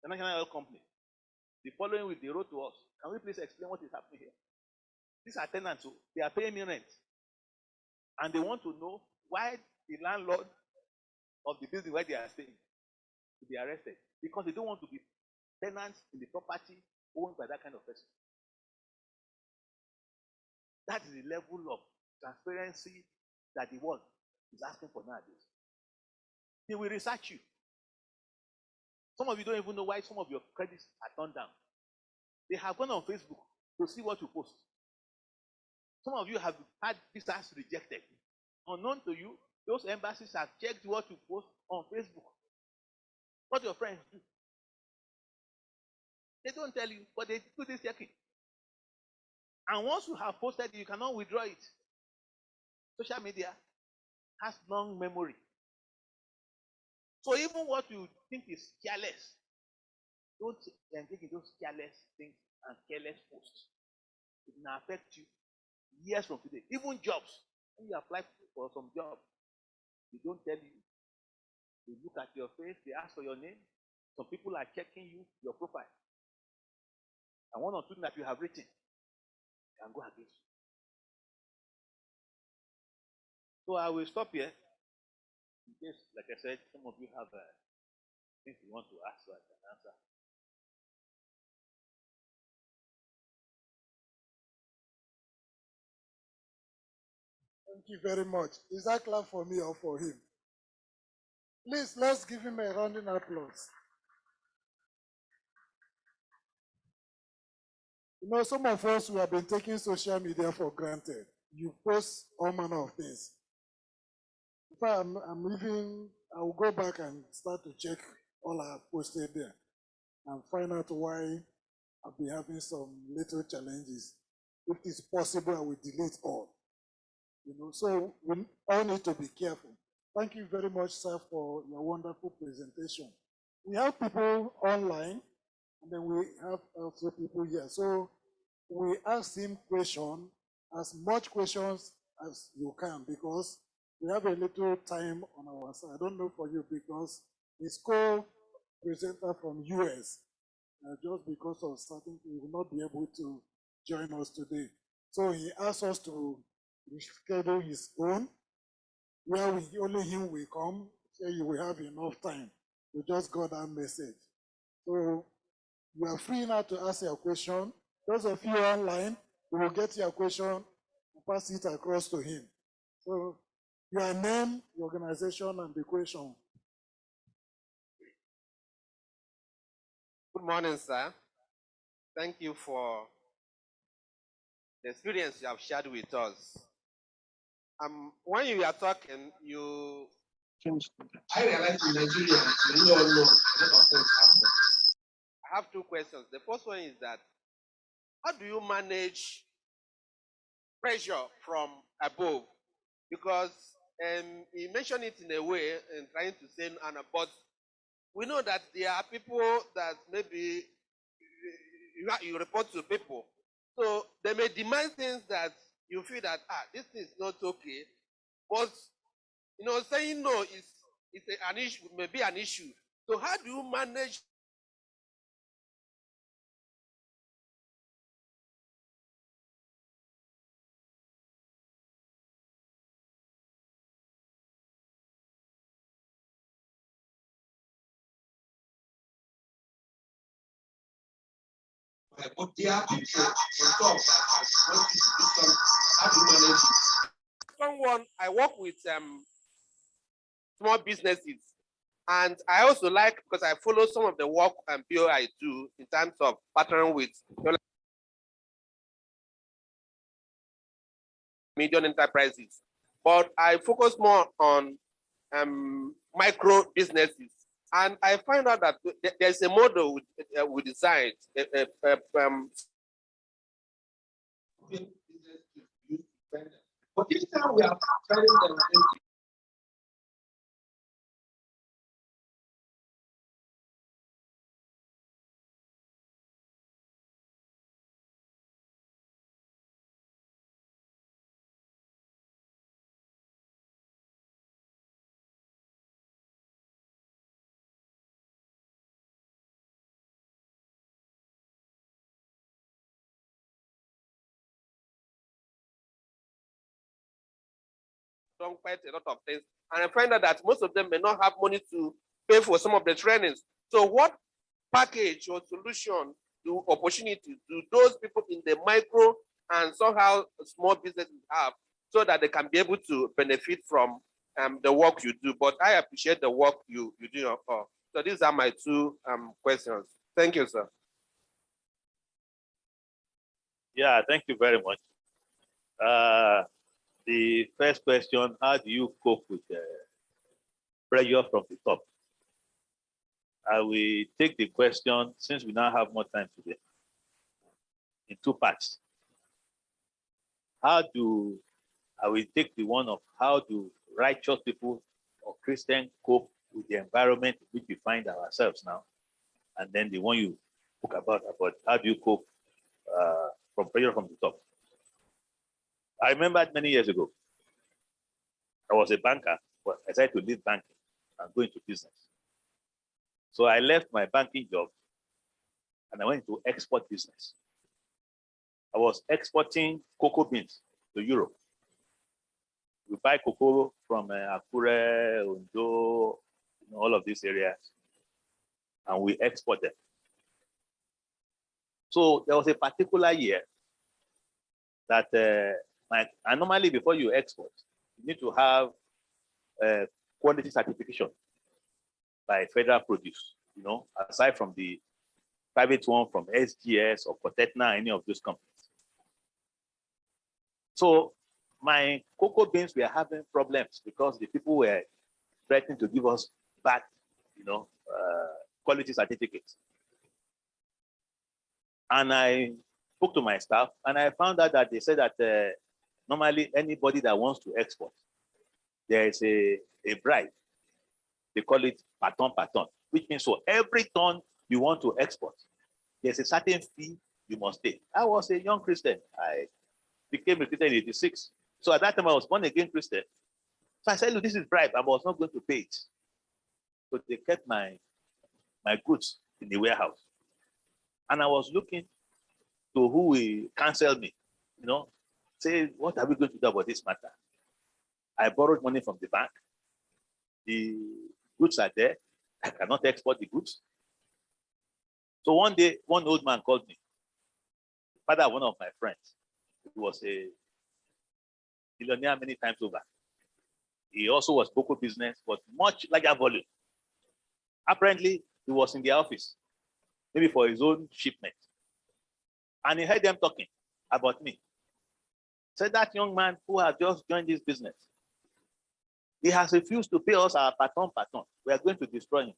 the national oil company. The following week, they wrote to us, can we please explain what is happening here? These are tenants, so they are paying me rent. And they want to know why the landlord of the building where they are staying to be arrested. Because they don't want to be tenants in the property owned by that kind of person. That is the level of transparency that the world is asking for nowadays. They will research you. Some of you don't even know why some of your credits are turned down. They have gone on Facebook to see what you post. Some of you have had visas rejected. Unknown to you, those embassies have checked what you post on Facebook. What your friends do. They don't tell you, but they do this checking. And once you have posted, you cannot withdraw it. Social media has long memory. So even what you think is careless, don't engage in those careless things and careless posts. It will affect you years from today. Even jobs. When you apply for some job, they don't tell you. They look at your face, they ask for your name. Some people are checking you, your profile. And one or two that you have written can go against you. So I will stop here. In case, like I said, some of you have things you want to ask, so I can answer. Thank you very much. Is that clap for me or for him? Please, let's give him a rounding applause. You know, some of us, we have been taking social media for granted. You post all manner of things. In fact, I will go back and start to check all I have posted there and find out why I've been having some little challenges. If it's possible, I will delete all. You know, so we all need to be careful. Thank you very much, sir, for your wonderful presentation. We have people online, and then we have also people here. So we ask him questions, as much questions as you can, because we have a little time on our side. I don't know for you, because he's co-presenter from US. Just because of something, he will not be able to join us today. So he asked us to reschedule his own, where only him will come, so you will have enough time. We just got that message. So you are free now to ask your question. Those of you online, we will get your question and pass it across to him. So your name, your organization, and the question. Good morning, sir. Thank you for the experience you have shared with us. When you are talking, I realize in Nigeria, we all know a lot of things happen. I have two questions. The first one is that, how do you manage pressure from above? Because he mentioned it in a way and trying to say, but we know that there are people that maybe you report to people. So they may demand things that you feel that, this is not okay. But, saying no is an issue, may be an issue. So how do you manage but there are people on top that want you to do something. How do you manage it? Someone, I work with small businesses, and I also like, because I follow some of the work and BOI do in terms of partnering with medium enterprises, but I focus more on micro businesses. And I find out that there's a model we designed. But this time we are telling them. Done quite a lot of things, and I find out that most of them may not have money to pay for some of the trainings. So what package or solution opportunity do those people in the micro and somehow small businesses have, so that they can be able to benefit from the work you do? But I appreciate the work you do. So these are my two questions. Thank you, sir. Yeah, thank you very much. The first question, how do you cope with pressure from the top? I will take the question, since we now have more time today, in two parts. I will take the one of how do righteous people or Christians cope with the environment in which we find ourselves now, and then the one you spoke about how do you cope from pressure from the top. I remember many years ago, I was a banker, but I decided to leave banking and go into business. So I left my banking job and I went into export business. I was exporting cocoa beans to Europe. We buy cocoa from Akure, Ondo, all of these areas, and we export them. So there was a particular year that and normally before you export, you need to have quality certification by Federal Produce, aside from the private one from SGS or Cotetna, any of those companies. So my cocoa beans were having problems because the people were threatening to give us bad, quality certificates. And I spoke to my staff and I found out that they said that normally anybody that wants to export, there is a bribe. They call it paton, which means for every ton you want to export, there's a certain fee you must pay. I was a young Christian. I became a Christian in 86. So at that time I was born again Christian. So I said, look, this is bribe. I was not going to pay it. So they kept my goods in the warehouse. And I was looking to who will cancel me, say, what are we going to do about this matter? I borrowed money from the bank. The goods are there. I cannot export the goods. So one day, one old man called me, father of one of my friends. He was a billionaire many times over. He also was cocoa business, but much larger volume. Apparently, he was in the office, maybe for his own shipment. And he heard them talking about me. Said that young man who has just joined this business, he has refused to pay us our paton. We are going to destroy him.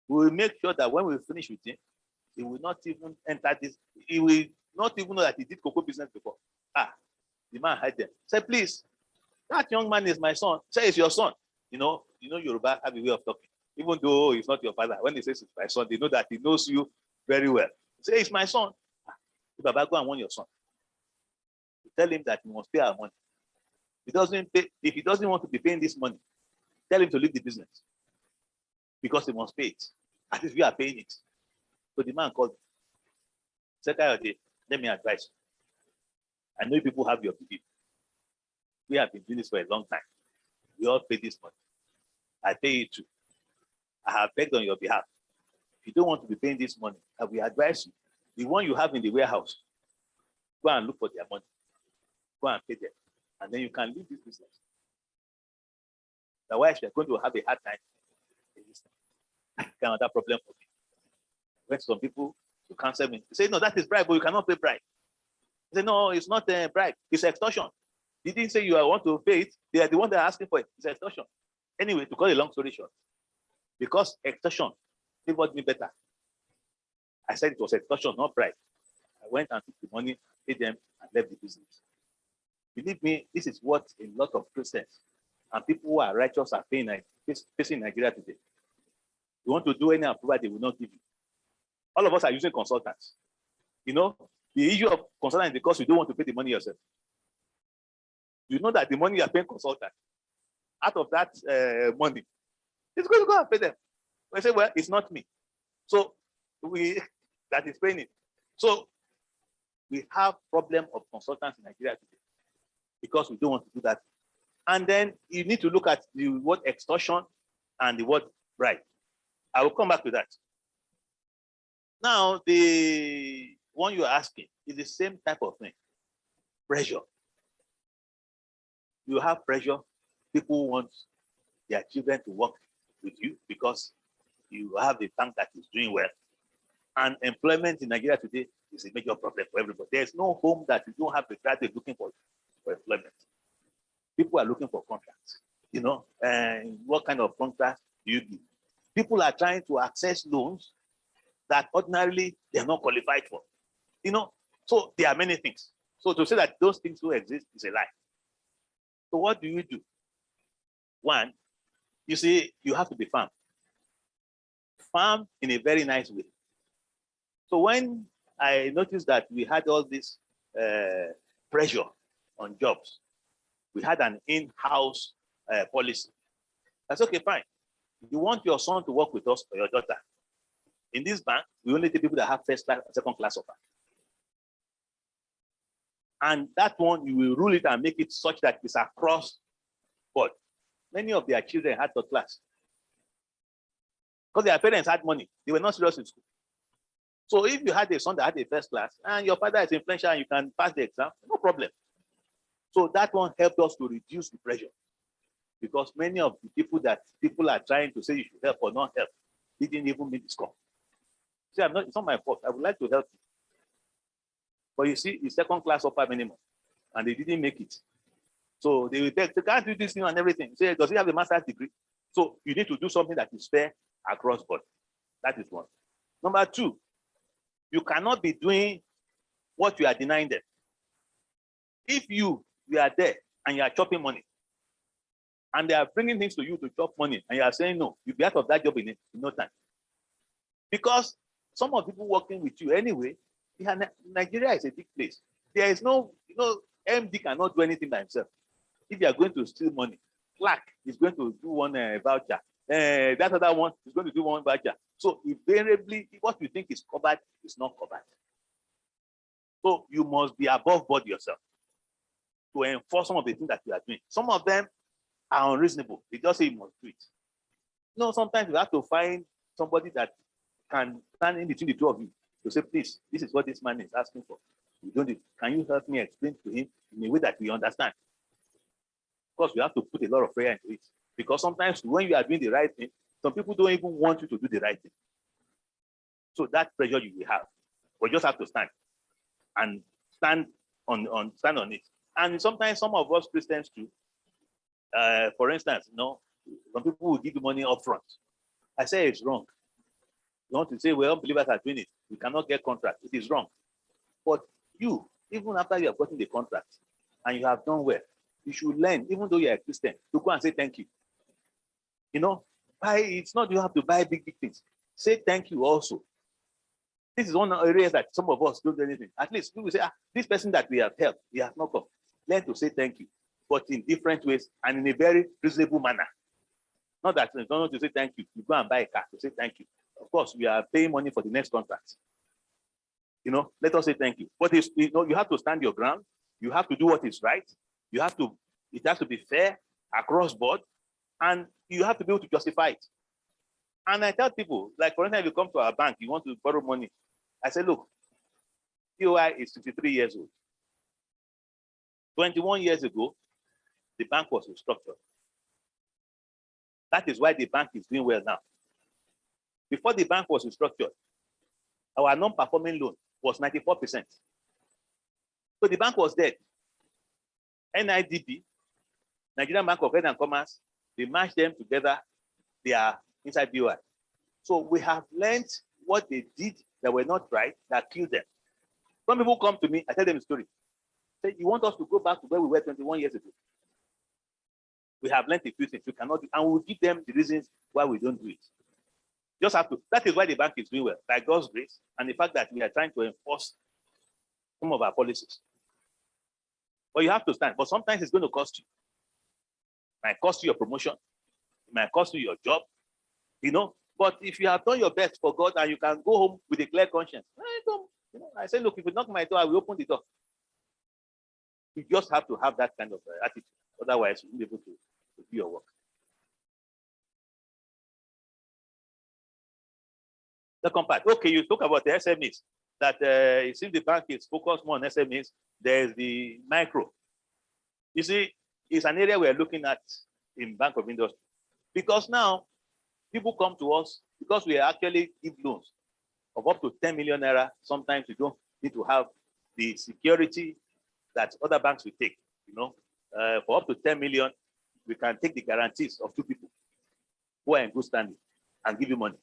We will make sure that when we finish with him, he will not even enter this. He will not even know that he did cocoa business before. The man heard them. Said, please, that young man is my son. Say it's your son. Yoruba have a way of talking. Even though he's not your father, when he says it's my son, they know that he knows you very well. Say it's my son. Baba, go and warn your son. Tell him that he must pay our money. If he doesn't want to be paying this money, tell him to leave the business. Because he must pay it. At least we are paying it. So the man called me. Said, let me advise you. I know people have your belief. We have been doing this for a long time. We all pay this money. I pay it too. I have begged on your behalf. If you don't want to be paying this money, I will advise you. The one you have in the warehouse, go and look for their money. Go and pay them. And then you can leave this business. Otherwise, you're going to have a hard time in this kind of that problem for me. I went to some people to cancel me. They say, no, that is bribe, but you cannot pay bribe. They say, no, it's not a bribe, it's extortion. They didn't say you want to pay it, they are the one that are asking for it. It's extortion. Anyway, to cut a long story short, because extortion favored me better. I said it was extortion, not bribe. I went and took the money, paid them, and left the business. Believe me, this is what a lot of Christians and people who are righteous are facing Nigeria today. You want to do any approval, they will not give you. All of us are using consultants. The issue of consultant is because you don't want to pay the money yourself. You know that the money you are paying consultant, out of that money, it's going to go and pay them. We say, well, it's not me. So that is paying it. So we have problem of consultants in Nigeria today because we don't want to do that. And then you need to look at the word extortion and the word bribe. I will come back to that. Now, the one you are asking is the same type of thing. Pressure. You have pressure. People want their children to work with you because you have a bank that is doing well. And employment in Nigeria today is a major problem for everybody. There's no home that you don't have a graduate looking for employment. People are looking for contracts. And what kind of contracts do you give? People are trying to access loans that ordinarily they are not qualified for. So there are many things. So to say that those things don't exist is a lie. So what do? One, you need to You see, you have to be firm. Firm in a very nice way. So when I noticed that we had all this pressure on jobs, we had an in-house policy. That's okay, fine. You want your son to work with us or your daughter. In this bank, we only take people that have first class and second class offer. And that one, you will rule it and make it such that it's across board. Many of their children had third class. Because their parents had money. They were not serious in school. So if you had a son that had a first class and your father is influential and you can pass the exam, no problem. So that one helped us to reduce the pressure. Because many of the people that people are trying to say you should help or not help didn't even meet the score. See, it's not my fault. I would like to help you. But you see, it's second class upper minimum, and they didn't make it. So they will take, they can't do this thing and everything. Say, does he have a master's degree? So you need to do something that is fair across board. That is one. Number two, you cannot be doing what you are denying them. If you are there and you are chopping money, and they are bringing things to you to chop money, and you are saying no, you'll be out of that job in no time. Because some of the people working with you anyway, Nigeria is a big place. There is no, MD cannot do anything by himself. If you are going to steal money, Clark is going to do one voucher. That other one is going to do one voucher. So invariably, what you think is covered is not covered. So you must be above board yourself to enforce some of the things that you are doing. Some of them are unreasonable. They just say you must do it. Sometimes you have to find somebody that can stand in between the two of you to say, please, this is what this man is asking for. Can you help me explain to him in a way that we understand? Of course, we have to put a lot of prayer into it. Because sometimes when you are doing the right thing, some people don't even want you to do the right thing. So that pressure you will have. But you just have to stand and stand on it. And sometimes some of us Christians too, for instance, some people will give you money up front. I say it's wrong. You want to say, well, unbelievers are doing it. We cannot get contract. It is wrong. But you, even after you have gotten the contract and you have done well, you should learn, even though you're a Christian, to go and say thank you. It's not you have to buy big things. Say thank you also. This is one area that some of us don't do anything. At least we will say, this person that we have helped, he has not come. Learn to say thank you, but in different ways and in a very reasonable manner. Not that you don't want to say thank you. You go and buy a car to say thank you. Of course, we are paying money for the next contract. Let us say thank you. But you have to stand your ground. You have to do what is right. It has to be fair across board, and you have to be able to justify it. And I tell people, like for instance, if you come to our bank, you want to borrow money. I say, look, POI is 53 years old. 21 years ago, the bank was restructured. That is why the bank is doing well now. Before the bank was restructured, our non-performing loan was 94%. So the bank was dead. NIDB, Nigerian Bank of Trade and Commerce, they matched them together. They are inside BOI. So we have learned what they did that were not right, that killed them. Some people come to me, I tell them a story. Say, you want us to go back to where we were 21 years ago? We have learned a few things we cannot do, and we'll give them the reasons why we don't do it. Just have to. That is why the bank is doing well, by God's grace, and the fact that we are trying to enforce some of our policies. But you have to stand. But sometimes it's going to cost you. It might cost you your promotion. It might cost you your job. But if you have done your best for God and you can go home with a clear conscience, I say, look, if you knock my door, I will open the door. You just have to have that kind of attitude. Otherwise, you won't be able to do your work. Second part. Okay, you talk about the SMEs. That it seems the bank is focused more on SMEs. There's the micro. You see, it's an area we're looking at in Bank of Industry. Because now, people come to us because we actually give loans of up to 10 million naira. Sometimes you don't need to have the security that other banks will take. For up to 10 million, we can take the guarantees of two people who are in good standing and give you money.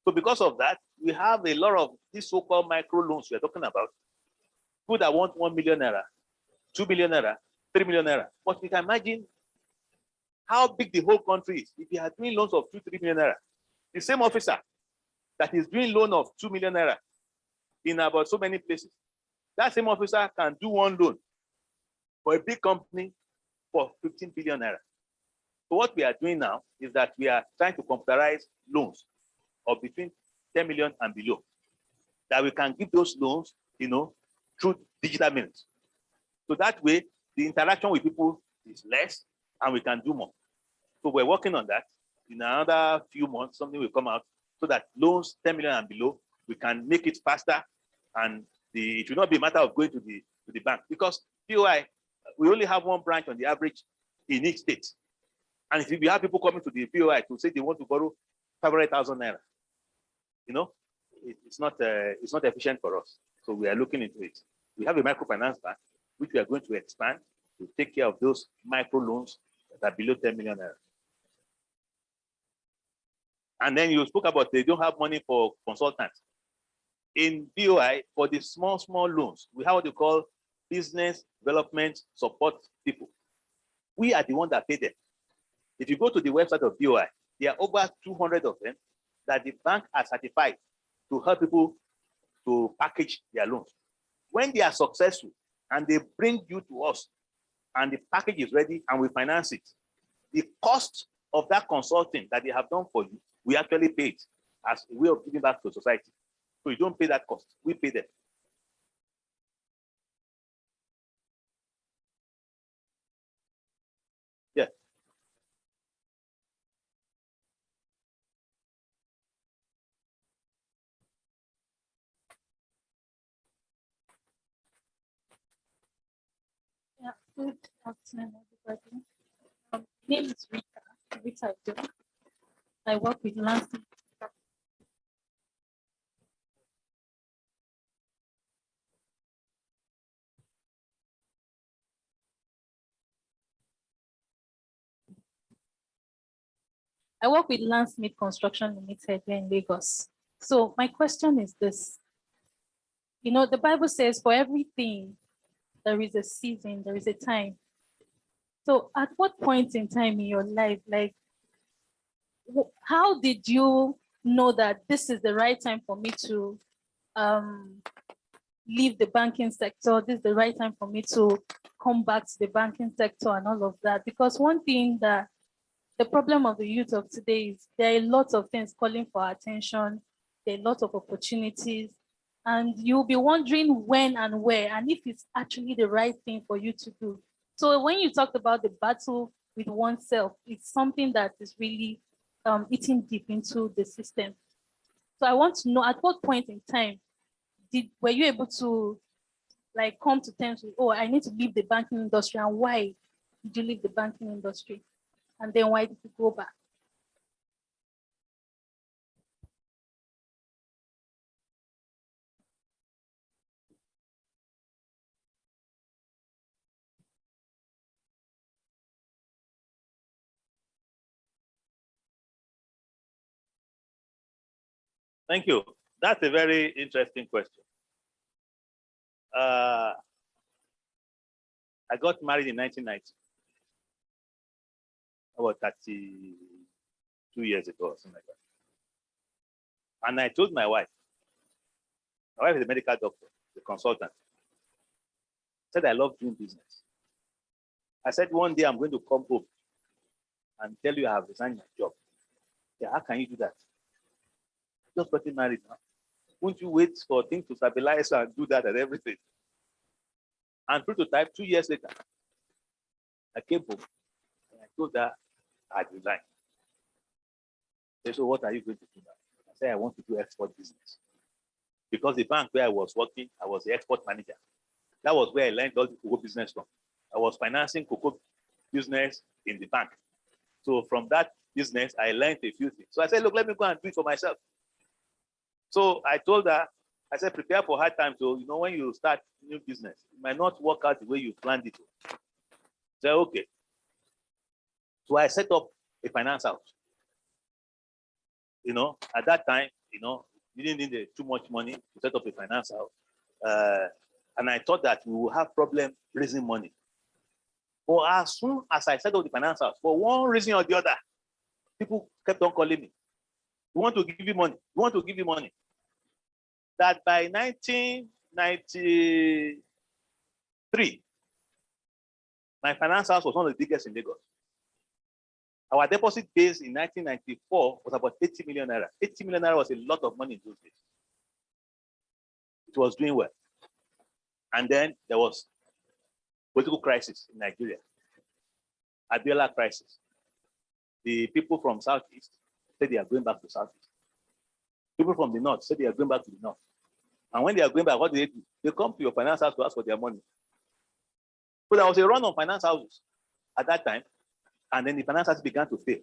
So because of that, we have a lot of these so-called micro loans we're talking about. People that want 1 million naira, 2 million naira, 3 million naira. But we can imagine how big the whole country is. If you are doing loans of 2-3 million naira, the same officer that is doing loan of 2 million naira in about so many places, that same officer can do one loan for a big company for 15 billion naira. So what we are doing now is that we are trying to computerize loans of between 10 million and below, that we can give those loans, through digital means. So that way, the interaction with people is less and we can do more. So we're working on that. In another few months, something will come out so that loans 10 million and below, we can make it faster, and it will not be a matter of going to the bank, because POI, we only have one branch on the average in each state. And if we have people coming to the POI to say they want to borrow 500,000 naira, it's not efficient for us. So we are looking into it. We have a microfinance bank, which we are going to expand to take care of those micro loans that are below 10 million naira. And then you spoke about they don't have money for consultants. In BOI, for the small loans, we have what they call business development support people. We are the ones that pay them. If you go to the website of BOI, there are over 200 of them that the bank has certified to help people to package their loans. When they are successful and they bring you to us and the package is ready and we finance it, the cost of that consulting that they have done for you, we actually pay it as a way of giving back to society. So you don't pay that cost, we pay them. Yeah. Yeah, good afternoon, everybody. My name is Rita Joe. I work with Lansing. I work with Landsmith Construction Limited here in Lagos. So my question is this. The Bible says for everything, there is a season, there is a time. So at what point in time in your life, how did you know that this is the right time for me to leave the banking sector? This is the right time for me to come back to the banking sector and all of that? Because one thing that the problem of the youth of today is there are lots of things calling for attention. There are lots of opportunities, and you'll be wondering when and where, and if it's actually the right thing for you to do. So when you talked about the battle with oneself, it's something that is really eating deep into the system. So I want to know, at what point in time were you able to come to terms with, oh, I need to leave the banking industry, and why did you leave the banking industry? And then why did you go back? Thank you. That's a very interesting question. I got married in 1990, about 32 years ago or something like that. And I told my wife is a medical doctor, a consultant. I said, I love doing business. I said, one day I'm going to come home and tell you I have resigned my job. Yeah, how can you do that? Just getting married now. Won't you wait for things to stabilize and do that and everything? And prototype 2 years later, I came home and I told her I'd resigned. So what are you going to do now? I said, I want to do export business. Because the bank where I was working, I was the export manager. That was where I learned all the cocoa business from. I was financing cocoa business in the bank. So from that business, I learned a few things. So I said, look, let me go and do it for myself. So I told her, I said, prepare for hard times. So, when you start new business, it might not work out the way you planned it to. I said, okay. So I set up a finance house. At that time, you didn't need too much money to set up a finance house. And I thought that we will have problem raising money. But as soon as I set up the finance house, for one reason or the other, people kept on calling me. We want to give you money. We want to give you money. That by 1993, my finance house was one of the biggest in Lagos. Our deposit base in 1994 was about 80 million naira. 80 million naira was a lot of money in those days. It was doing well. And then there was political crisis in Nigeria, Abiola crisis. The people from Southeast said they are going back to Southeast. People from the North said they are going back to the North. And when they are going back, what do? They come to your finance house to ask for their money. So there was a run on finance houses at that time, and then the finance houses began to fail.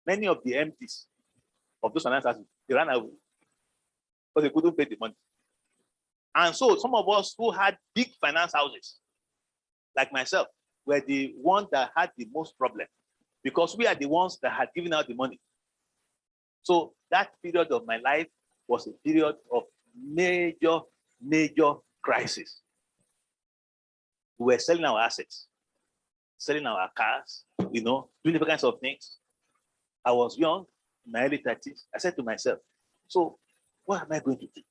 Many of the MPs of those finance houses, they ran away because they couldn't pay the money. And so some of us who had big finance houses, like myself, were the ones that had the most problem because we are the ones that had given out the money. So that period of my life was a period of major crisis. We were selling our assets, selling our cars, doing different kinds of things. I was young, in my early 30s. I said to myself, so what am I going to do with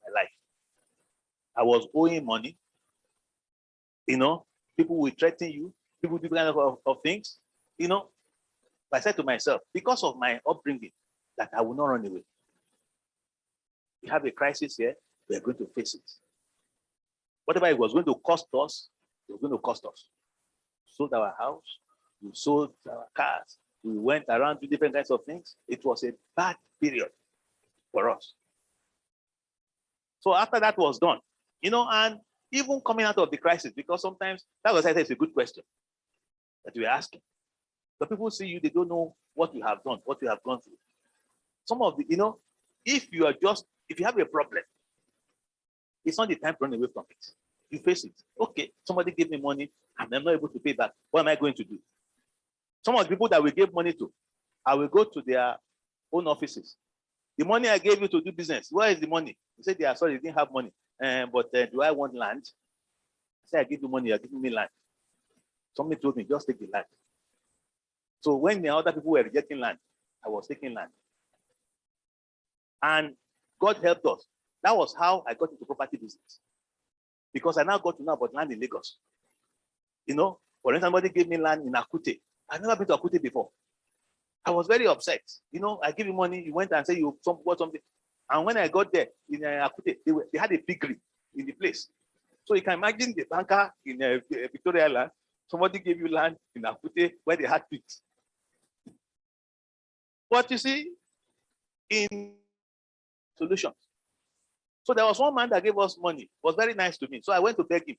my life? I was owing money. People will threaten you. People do kind of things. I said to myself, because of my upbringing, that I will not run away. We have a crisis here. We are going to face it. Whatever it was going to cost us, it was going to cost us. We sold our house. We sold our cars. We went around to different kinds of things. It was a bad period for us. So after that was done, and even coming out of the crisis, because sometimes that was, I said, it's a good question that we're asking. But people see you, they don't know what you have done, what you have gone through. Some of the, if you have a problem, it's not the time to run away from it. You face it. Okay, somebody gave me money and I'm not able to pay back. What am I going to do? Some of the people that we gave money to, I will go to their own offices. The money I gave you to do business, where is the money? They said they are sorry, they didn't have money. But do I want land? I said, I give you money, you're giving me land. Somebody told me, just take the land. So when the other people were rejecting land, I was taking land. And God helped us. That was how I got into property business. Because I now got to know about land in Lagos. For instance, somebody gave me land in Akute. I've never been to Akute before. I was very upset. I give you money, you went and said you bought something. And when I got there in Akute, they had a piggery in the place. So you can imagine the banker in Victoria Island, somebody gave you land in Akute where they had pigs. But you see, in solutions. So there was one man that gave us money, was very nice to me. So I went to beg him.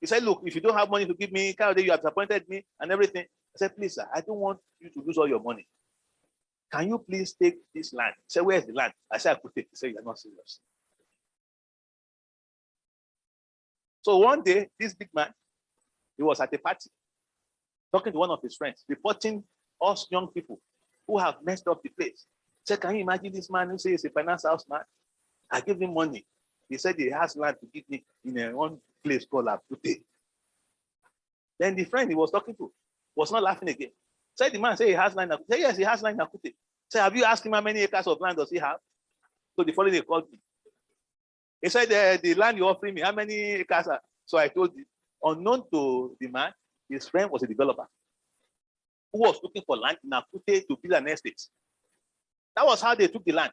He said, look, if you don't have money to give me, you have disappointed me and everything. I said, please, sir, I don't want you to lose all your money. Can you please take this land? He said, where's the land? I said, I could take it. He said, you're not serious. So one day, this big man, he was at a party, talking to one of his friends, reporting us young people who have messed up the place. He said, can you imagine this man who says he's a finance house man? I gave him money. He said he has land to give me in one place called Akute. Then the friend he was talking to was not laughing again. Said the man said he has land. Said yes, he has land in Akute. Said, have you asked him how many acres of land does he have? So the following day called me. He said the land you're offering me, how many acres are? So I told him, unknown to the man, his friend was a developer who was looking for land in Akute to build an estate. That was how they took the land.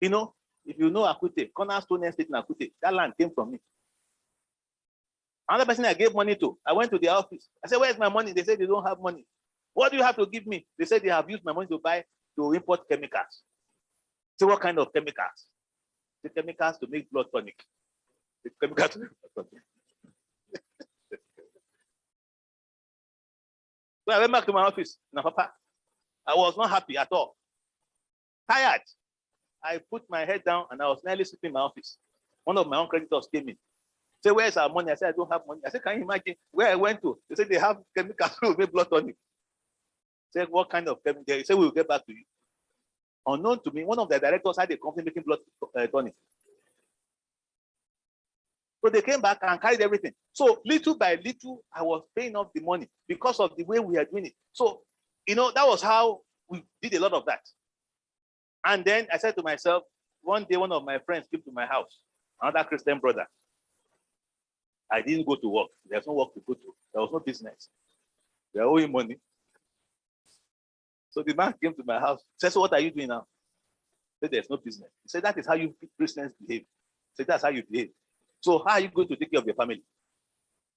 If you know Akute, Cornerstone Estate in Akute, that land came from me. Another person I gave money to, I went to their office. I said, where's my money? They said they don't have money. What do you have to give me? They said they have used my money to import chemicals. So what kind of chemicals? The chemicals to make blood tonic. The chemicals to make blood tonic. So I went back to my office. Now, Papa, I was not happy at all. Tired. I put my head down and I was nearly sleeping in my office. One of my own creditors came in. Said, where's our money? I said, I don't have money. I said, can you imagine where I went to? They said they have chemicals to make blood tonic. I said, what kind of chemical? They said, we'll get back to you. Unknown to me, one of the directors had a company making blood tonic. So they came back and carried everything. So little by little, I was paying off the money because of the way we are doing it. So, that was how we did a lot of that. And then I said to myself, one day, one of my friends came to my house, another Christian brother. I didn't go to work. There's no work to go to. There was no business. They are owing money. So the man came to my house, said, so what are you doing now? I said, there's no business. He said, that is how you Christians behave. I said, that's how you behave. So how are you going to take care of your family?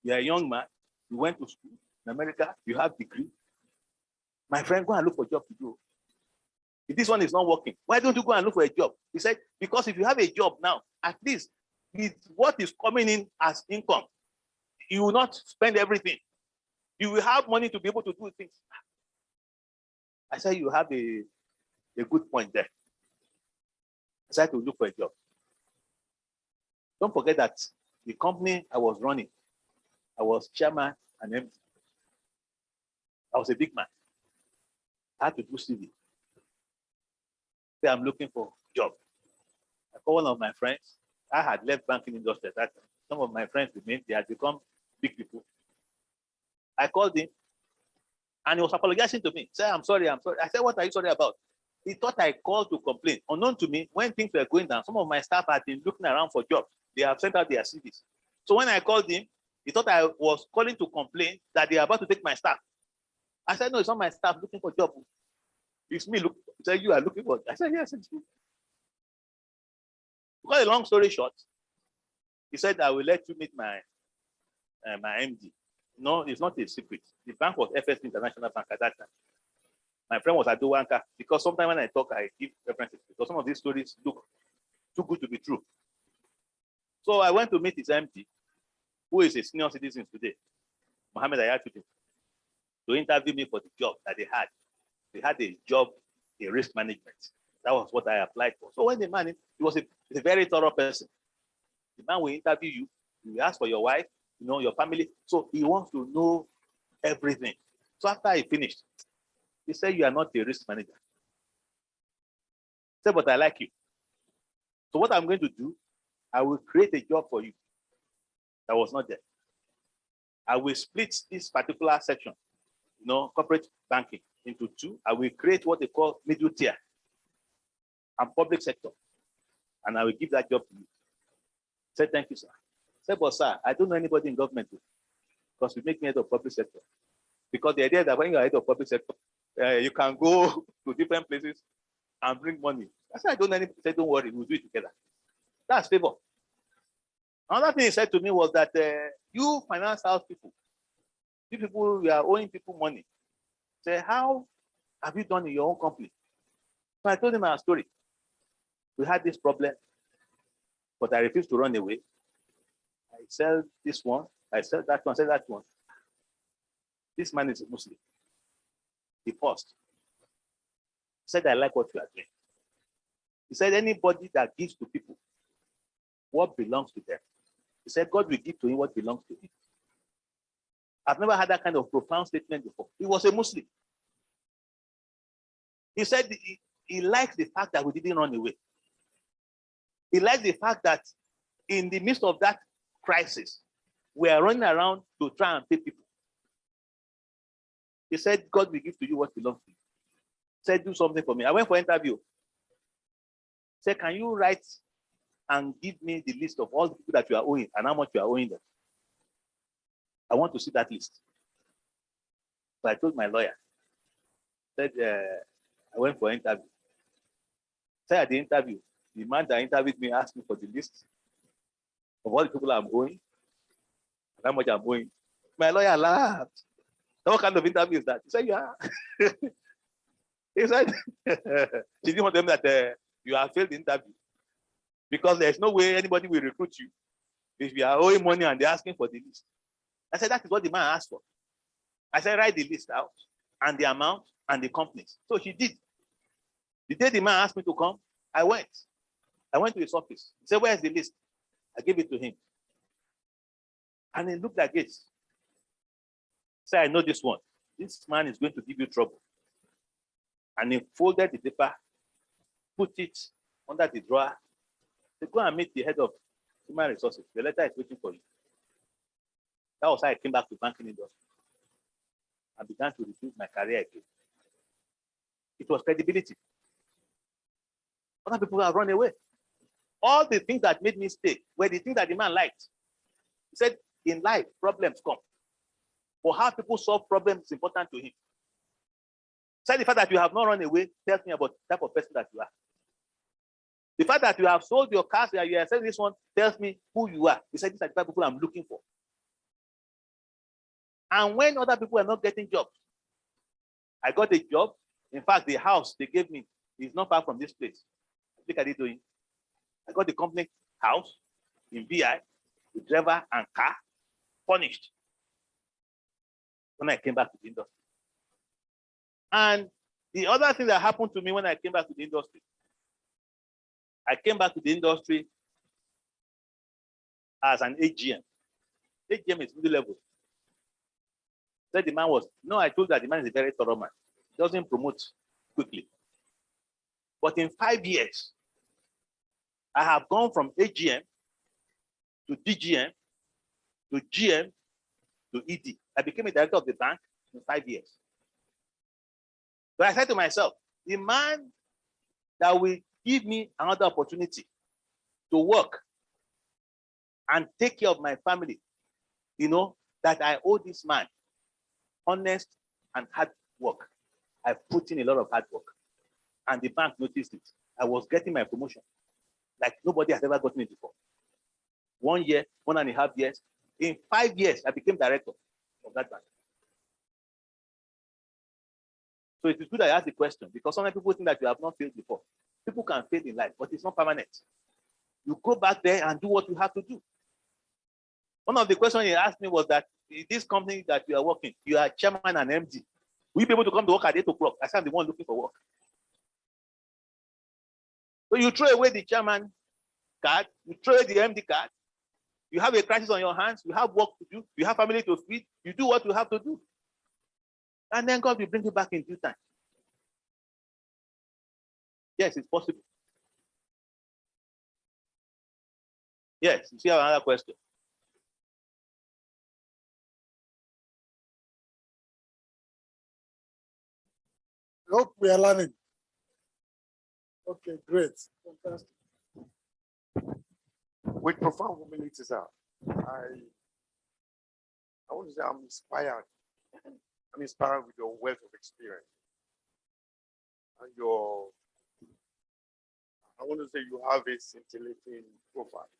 You're a young man. You went to school in America. You have degree. My friend, go and look for a job to do. If this one is not working, why don't you go and look for a job? He said, because if you have a job now, at least with what is coming in as income, you will not spend everything. You will have money to be able to do things. I said, you have a good point there. I said to look for a job. Don't forget that the company I was running, I was chairman and MD. I was a big man. I had to do CV. Say I'm looking for a job. I called one of my friends. I had left banking industry at that time. Some of my friends remained. They had become big people. I called him, and he was apologizing to me. Say, I'm sorry, I'm sorry. I said, what are you sorry about? He thought I called to complain. Unknown to me, when things were going down, some of my staff had been looking around for jobs. They have sent out their CVs. So when I called him, he thought I was calling to complain that they are about to take my staff. I said, no, it's not my staff looking for a job. It's me. Look, he said, you are looking for it. I said, yes, it's me. To cut a long story short, he said, I will let you meet my MD. No, it's not a secret. The bank was FSB International Bank at that time. My friend was Ado Wanka, because sometimes when I talk, I give references because some of these stories look too good to be true. So I went to meet his MD, who is a senior citizen today, Mohammed Ayatollah, to interview me for the job that they had. They had a job, a risk management. That was what I applied for. So when the man, he was a very thorough person. The man will interview you, he will ask for your wife, your family. So he wants to know everything. So after I finished, he said, you are not a risk manager. I said, but I like you. So what I'm going to do, I will create a job for you that was not there. I will split this particular section, corporate banking, into two. I will create what they call middle tier and public sector. And I will give that job to you. I said, thank you, sir. I said, but sir, I don't know anybody in government because we make me head of public sector. Because the idea that when you're head of public sector, you can go to different places and bring money. I said, I don't know anybody. He said, don't worry, we'll do it together. That's favor. Another thing he said to me was that you finance house people. You people, you are owing people money. Say, how have you done in your own company? So I told him our story. We had this problem, but I refused to run away. I sell this one, I sell that one, I sell that one. This man is a Muslim. He paused. He said, I like what you are doing. He said, anybody that gives to people what belongs to them, he said, God will give to him what belongs to him. I've never had that kind of profound statement before. He was a Muslim. He said he liked the fact that we didn't run away. He liked the fact that in the midst of that crisis, we are running around to try and pay people. He said, God will give to you what belongs to you. He said, do something for me. I went for an interview. He said, can you write and give me the list of all the people that you are owing and how much you are owing them? I want to see that list. So I told my lawyer, said, I went for an interview. Said at the interview, the man that interviewed me asked me for the list of all the people I'm owing and how much I'm owing. My lawyer laughed. What kind of interview is that? He said, yeah. He said, she didn't want them that you have failed the interview because there's no way anybody will recruit you if you are owing money and they're asking for the list. I said, that is what the man asked for. I said, write the list out and the amount and the companies. So she did. The day the man asked me to come, I went. I went to his office. He said, where's the list? I gave it to him. And he looked like this. Say, I know this one. This man is going to give you trouble. And he folded the paper, put it under the drawer. They go and meet the head of Human resources. The letter is waiting for you. That was how I came back to banking industry. I began to rebuild my career again. It was credibility. Other people have run away. All the things that made me stay were the things that the man liked. He said, in life, problems come. But how people solve problems is important to him. So the fact that you have not run away tells me about the type of person that you are. The fact that you have sold your cars, that you are selling this one, tells me who you are. He said, these are the type of people I'm looking for. And when other people are not getting jobs, I got a job. In fact, the house they gave me is not far from this place. Look at it doing. I got the company house in BI, with driver and car, furnished. When I came back to the industry. And the other thing that happened to me when I came back to the industry, I came back to the industry as an AGM. AGM is middle level. So the man was, no, I told that the man is a very thorough man. He doesn't promote quickly. But in 5 years, I have gone from AGM to DGM to GM to ED. I became a director of the bank in 5 years. But I said to myself, the man that will give me another opportunity to work and take care of my family, you know, that I owe this man honest and hard work. I put in a lot of hard work. And the bank noticed it. I was getting my promotion like nobody has ever gotten it before. 1 year, 1.5 years. In 5 years, I became director of that bank. So it is good I ask the question, because some people think that you have not failed before. People can fail in life, but it's not permanent. You go back there and do what you have to do. One of the questions he asked me was that in this company that you are working, you are chairman and MD. Will you be able to come to work at 8 o'clock? I said, I'm the one looking for work. So you throw away the chairman card, you throw away the MD card, you have a crisis on your hands, you have work to do, you have family to feed, you do what you have to do. And then God will bring you back in due time. Yes, it's possible. Yes, you see another question. I hope we are learning. Okay, great. Fantastic. With profound humility, sir, I want to say I'm inspired. I'm inspired with your wealth of experience and your, I want to say you have a scintillating profile.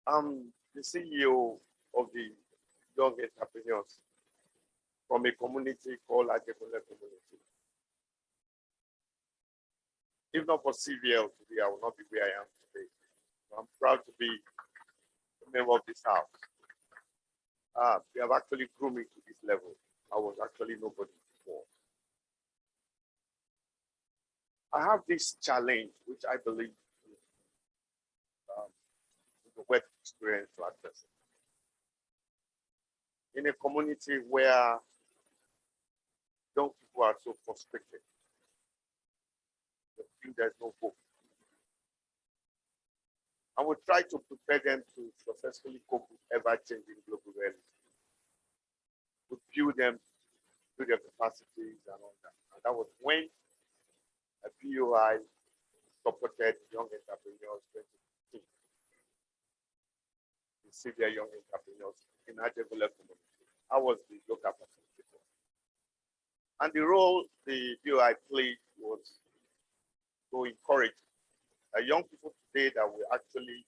I'm the CEO of the Young Entrepreneurs from a community called Ajebole Community. If not for CVL today, I will not be where I am today. So I'm proud to be a member of this house. We have actually grown me to this level. I was actually nobody before. I have this challenge, which I believe is the work experience to address it. In a community where young people are so frustrated, they feel there's no hope. I will try to prepare them to successfully cope with ever-changing global reality. To build them to their capacities and all that. And that was when a POI supported Young Entrepreneurs 2015. The Severe Young Entrepreneurs in Ajebole Community. I was the local facilitator. And the role the POI played was to encourage young people today that we actually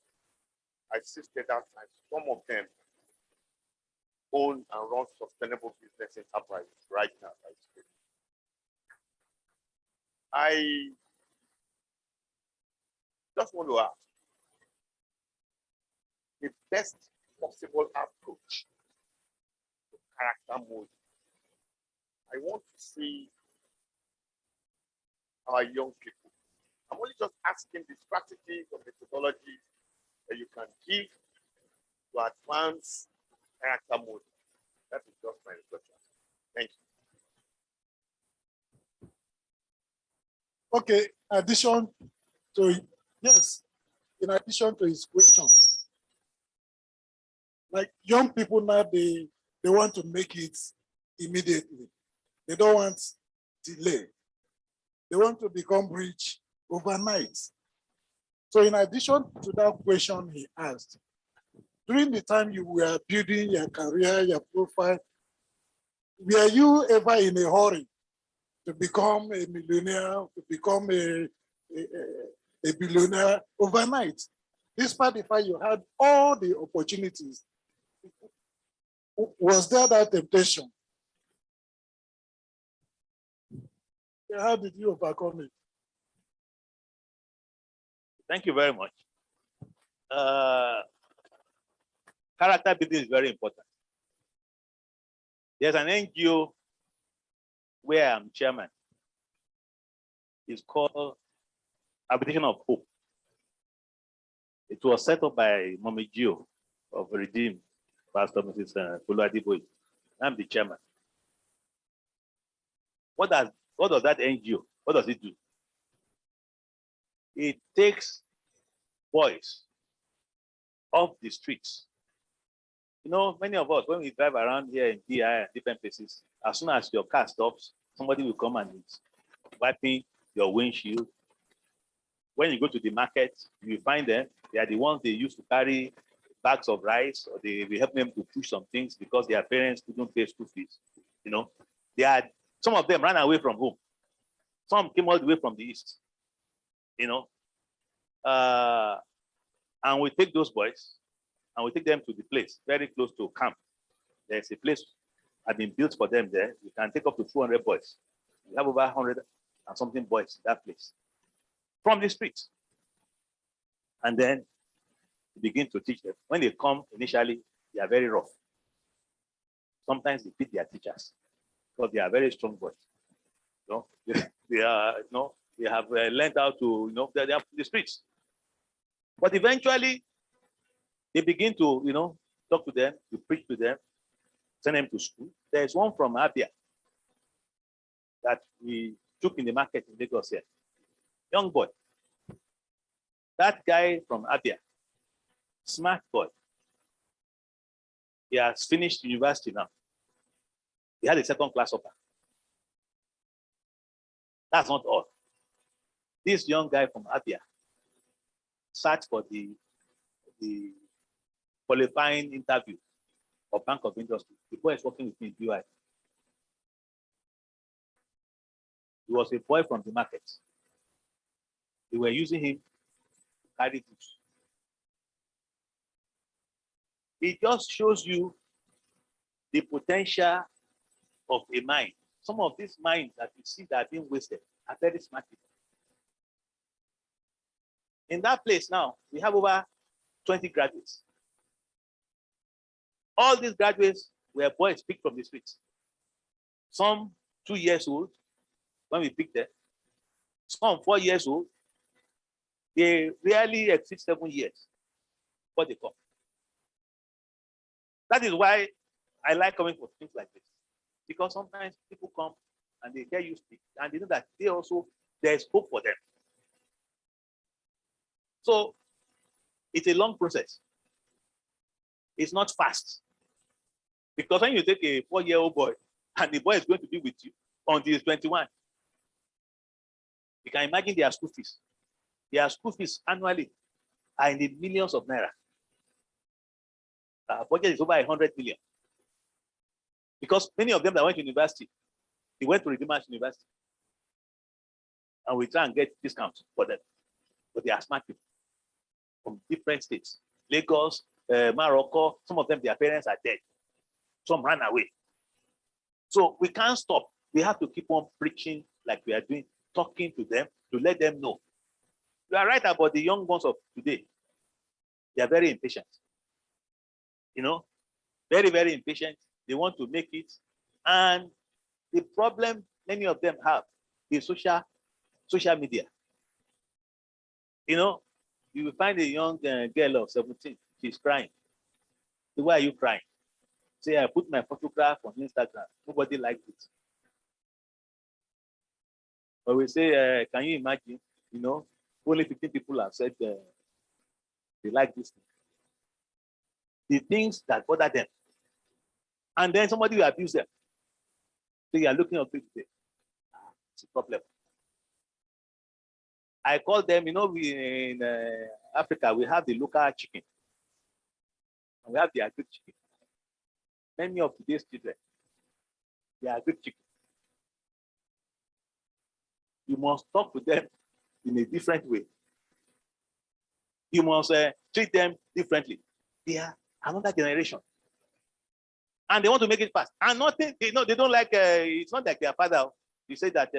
assisted at times. Some of them own and run sustainable business enterprises right now. I just want to ask the best possible approach to character molding. I want to see our young people. I'm only just asking the strategies or methodologies that you can give to advance character molding. That is just my reflection. Thank you. Okay, addition to, yes, in addition to his question, like young people now, they want to make it immediately. They don't want delay. They want to become rich overnight. So in addition to that question he asked, during the time you were building your career, your profile, were you ever in a hurry to become a millionaire, to become a billionaire overnight? Despite the fact you had all the opportunities, was there that temptation? How did you overcome it? Thank you very much. Character building is very important. There's an NGO where I'm chairman. It's called Habitation of Hope. It was set up by Mommy Gio of Redeem, Pastor Mrs. Puluadiboy. I'm the chairman. What does that NGO, what does it do? It takes boys off the streets. You know, many of us, when we drive around here in DI and different places, as soon as your car stops, somebody will come and it's wiping your windshield. When you go to the market, you find them, they are the ones they used to carry bags of rice, or they will help them to push some things because their parents couldn't pay school fees. You know, some of them ran away from home. Some came all the way from the east. You know, and we take those boys and we take them to the place very close to camp. There's a place has been built for them there. We can take up to 200 boys. We have over 100 and something boys in that place from the streets. And then we begin to teach them. When they come initially, they are very rough. Sometimes they beat their teachers because they are very strong boys. You know, they are, you know, they have learned how to, you know, they are in the streets. But eventually, they begin to, you know, talk to them, to preach to them, send them to school. There's one from Abia that we took in the market in Lagos here. Young boy. That guy from Abia, smart boy. He has finished university now. He had a second class offer. That's not all. This young guy from Abia sat for the qualifying interview of Bank of Industry. The boy is working with me in UI. He was a boy from the market. They were using him to carry goods. It just shows you the potential of a mind. Some of these minds that you see that are being wasted are very smart people. In that place now, we have over 20 graduates. All these graduates were boys picked from the streets. Some 2 years old when we picked them. Some 4 years old. They rarely exceed 7 years before they come. That is why I like coming for things like this. Because sometimes people come and they hear you speak and they know that there's hope for them. So it's a long process. It's not fast. Because when you take a 4-year-old boy and the boy is going to be with you until he's 21, you can imagine their school fees. Their school fees annually are in the millions of naira. Budget is over 100 million. Because many of them that went to university, they went to Redeemers University. And we try and get discounts for them. But they are smart people from different states. Lagos, Morocco, some of them, their parents are dead. Some ran away. So we can't stop. We have to keep on preaching like we are doing, talking to them to let them know. You are right about the young ones of today. They are very impatient. You know, very, very impatient. They want to make it. And the problem many of them have is social media. You know, you will find a young girl of 17, she's crying. So why are you crying? Say, I put my photograph on Instagram. Nobody liked it. But we say, can you imagine, you know, only 15 people have said They like this thing. The things that bother them. And then somebody will abuse them. So you are looking at it today. It's a problem. I call them, we in Africa, we have the local chicken. And we have the agric chicken. Many of today's children, they are agric chicken. You must talk to them in a different way. You must treat them differently. They are another generation. And they want to make it fast. And nothing, they don't like, it's not like their father. You say that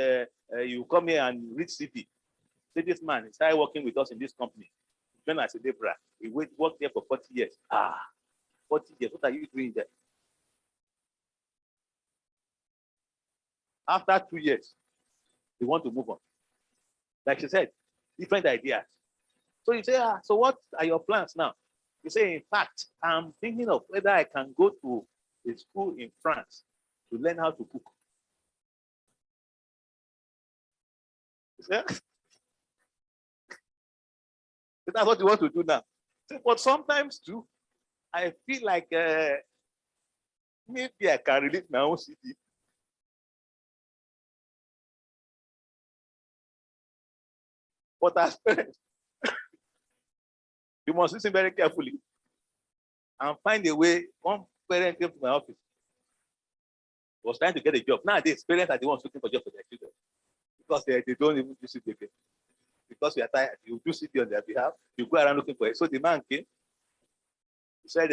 you come here and read CV. Say this man, he started working with us in this company. When I said, Debra, he worked there for 40 years. 40 years, what are you doing there? After 2 years, they want to move on. Like she said, different ideas. So you say, so what are your plans now? You say, in fact, I'm thinking of whether I can go to a school in France to learn how to cook. You say, that's what you want to do now. But sometimes too, I feel like maybe I can relate my own city. But as parents, you must listen very carefully and find a way. One parent came to my office, was trying to get a job. Nowadays, parents are the ones looking for jobs for their children because they don't even do it again. Because we are tired, you do city on their behalf, you go around looking for it. So the man came, he said,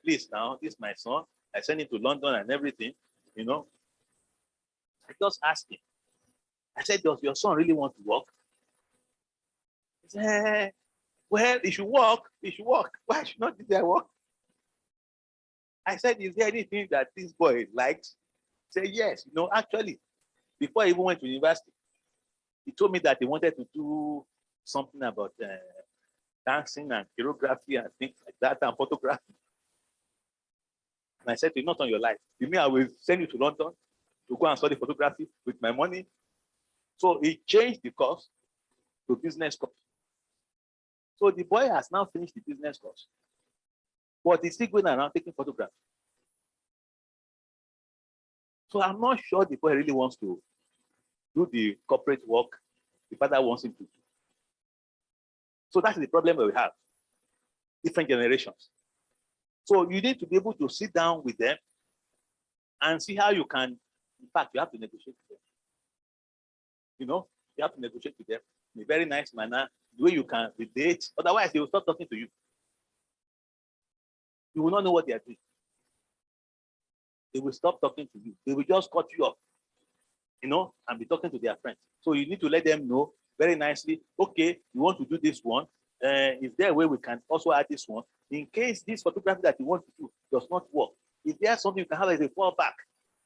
please now, this is my son. I sent him to London and everything, I just asked him. I said, does your son really want to work? He said, well, he should work. He should work. Why should not do their work? I said, is there anything that this boy likes? He said, yes. Actually, before I even went to university, he told me that he wanted to do something about dancing and choreography and things like that and photography. And I said to him, not on your life. You mean I will send you to London to go and study photography with my money? So he changed the course to business course. So the boy has now finished the business course, but he's still going around taking photographs. So I'm not sure the boy really wants to do the corporate work the father wants him to do. So that's the problem that we have. Different generations. So you need to be able to sit down with them and see how you can, in fact, you have to negotiate with them. You have to negotiate with them in a very nice manner, the way you can relate. Otherwise, they will stop talking to you. You will not know what they are doing. They will stop talking to you. They will just cut you off, and be talking to their friends. So you need to let them know very nicely, okay, you want to do this one. Is there a way we can also add this one? In case this photography that you want to do does not work, if there's something you can have as a fallback,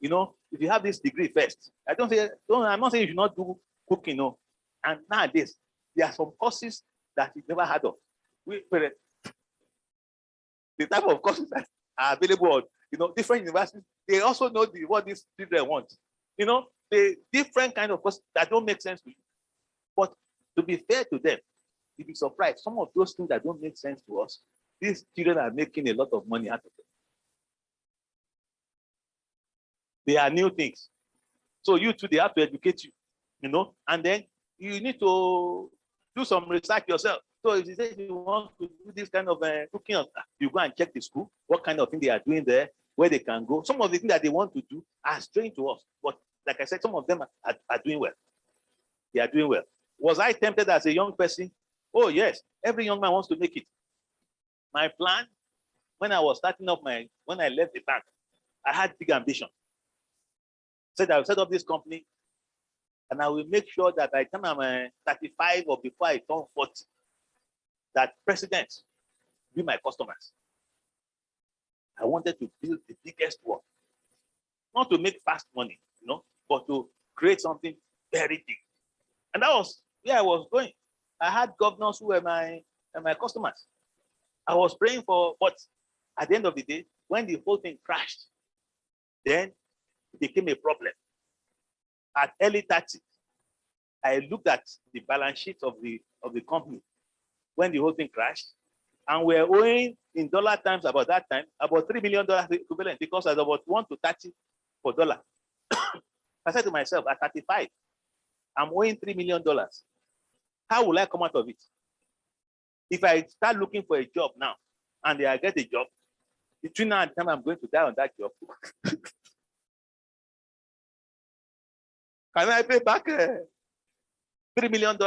if you have this degree first. I'm not saying you should not do cooking, And nowadays, there are some courses that you've never heard of. The type of courses that are available on, different universities, they also know what these children want. The different kind of courses that don't make sense to you. But to be fair to them, you'll be surprised. Some of those things that don't make sense to us, these children are making a lot of money out of them. They are new things. So you too, they have to educate you, and then you need to do some research yourself. So if you say you want to do this kind of cooking, you go and check the school, what kind of thing they are doing there, where they can go. Some of the things that they want to do are strange to us. But like I said, some of them are doing well. They are doing well. Was I tempted as a young person? Oh, yes. Every young man wants to make it. My plan, when I was starting up when I left the bank, I had big ambition. Said I will set up this company and I will make sure that by the time I'm 35 or before I turn 40, that presidents be my customers. I wanted to build the biggest one. Not to make fast money, but to create something very big. And that was where I was going. I had governors who were my customers. I was praying for, but at the end of the day, when the whole thing crashed, then it became a problem. At early 30s, I looked at the balance sheet of the company when the whole thing crashed, And we're owing in dollar terms about that time, about $3 million equivalent, because at about 1 to 30 for dollar. I said to myself, at 35, I'm owing $3 million. How will I come out of it? If I start looking for a job now, and I get a job, between now and the time I'm going to die on that job, can I pay back $3 million?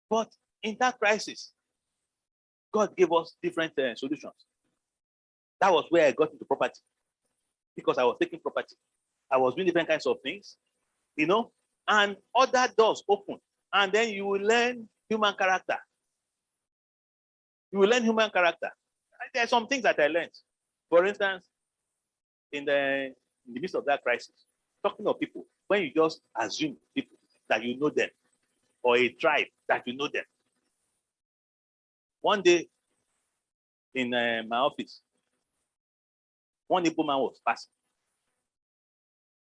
But in that crisis, God gave us different solutions. That was where I got into property, because I was taking property. I was doing different kinds of things, you know, and other doors open. And then you will learn human character. You will learn human character. There are some things that I learned. For instance, in the midst of that crisis, talking of people, when you just assume people that you know them, or a tribe that you know them. One day in my office, one Igbo man was passing.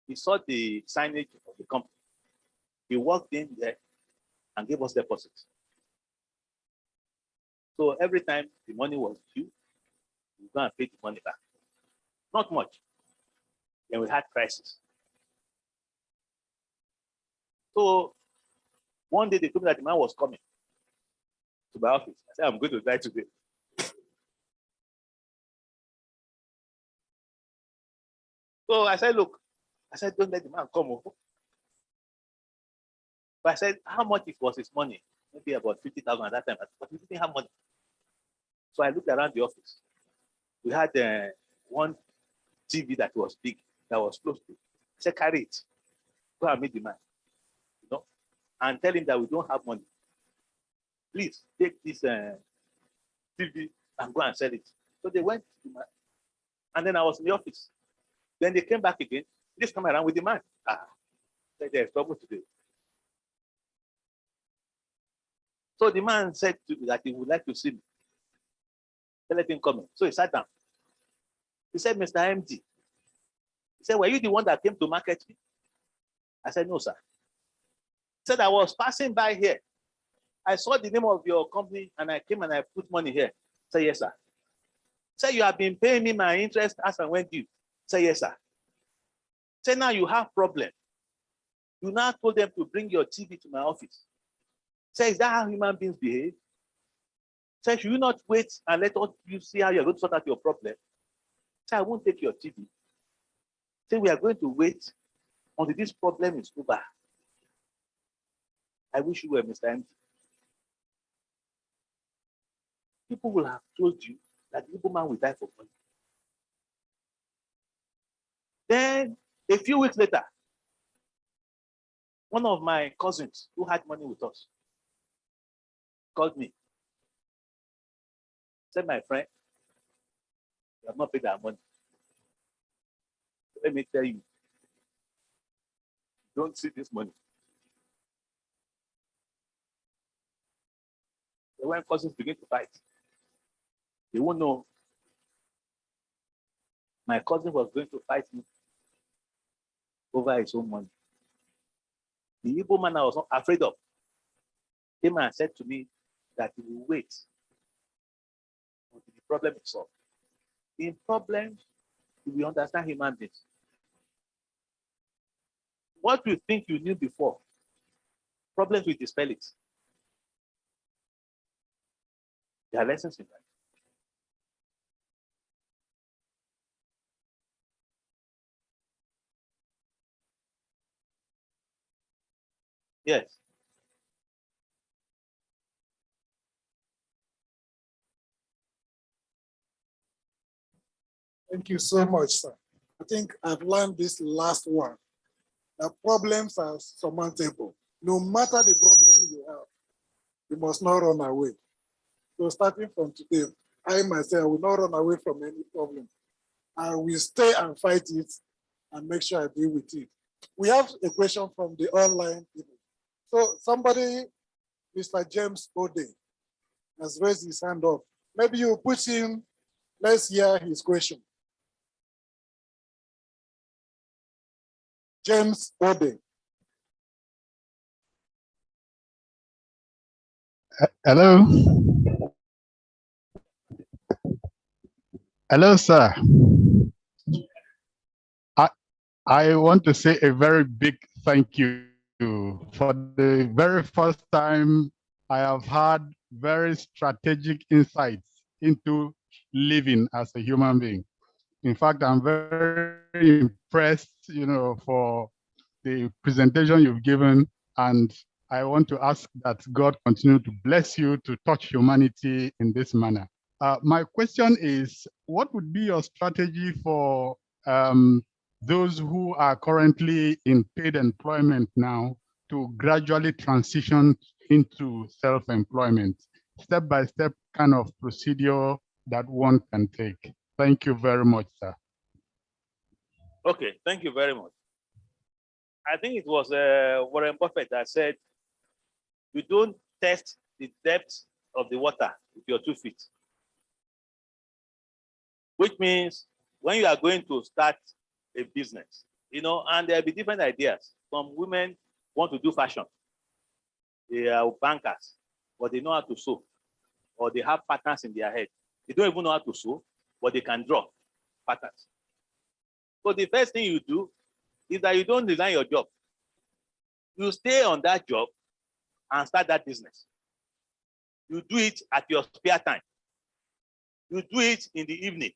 He saw the signage of the company. He walked in there and gave us deposits. So every time the money was due, we go and pay the money back. Not much. Then we had crisis. So one day they told me that the man was coming to my office. I said, I'm going to die today. So I said, look, don't let the man come over. But I said, how much it was his money? Maybe about 50,000 at that time, but we didn't have money. So I looked around the office. We had one TV that was big, that was close to it. I said, carry it. Go and meet the man, you know, and tell him that we don't have money. Please take this TV and go and sell it. So they went to the man. And then I was in the office. Then they came back again. This time around with the man. There's trouble today. So the man said to me that he would like to see me. So let him come in. So he sat down. He said, Mr. MD. He said, were you the one that came to market me? I said, no, sir. He said, I was passing by here. I saw the name of your company and I came and I put money here. Say, yes, sir. Say, you have been paying me my interest as and when due. Say, yes, sir. Say, now you have problem. You now told them to bring your TV to my office. Say, is that how human beings behave? Say, should you not wait and let you see how you're going to sort out your problem? Say, I won't take your TV. Say, we are going to wait until this problem is over. I wish you were Mr. MD. People will have told you that the Igbo man will die for money. Then, a few weeks later, one of my cousins who had money with us called me. Said, my friend, you have not paid our money. Let me tell you, don't see this money. When cousins begin to fight, they won't know. My cousin was going to fight me over his own money. The Igbo man I was not afraid of came and said to me that he will wait until the problem is solved. In problems, we understand human beings. What you think you knew before, problems will dispel it. There are lessons in that. Yes. Thank you so much, sir. I think I've learned this last one. The problems are surmountable. No matter the problem you have, you must not run away. So starting from today, I myself will not run away from any problem. I will stay and fight it and make sure I deal with it. We have a question from the online people. So somebody, Mr. James Ode, has raised his hand up. Maybe you put him, let's hear his question. James Ode. Hello. Hello, sir. I want to say a very big thank you. For the very first time, I have had very strategic insights into living as a human being. In fact, I'm very impressed, for the presentation you've given, and I want to ask that God continue to bless you to touch humanity in this manner. My question is, what would be your strategy for those who are currently in paid employment now to gradually transition into self-employment? Step-by-step kind of procedure that one can take. Thank you very much, sir. Okay, thank you very much. I think it was Warren Buffett that said, you don't test the depth of the water with your 2 feet. Which means when you are going to start a business, and there'll be different ideas. Some women want to do fashion. They are bankers, but they know how to sew, or they have patterns in their head. They don't even know how to sew, but they can draw patterns. So the first thing you do is that you don't resign your job. You stay on that job and start that business. You do it at your spare time. You do it in the evening.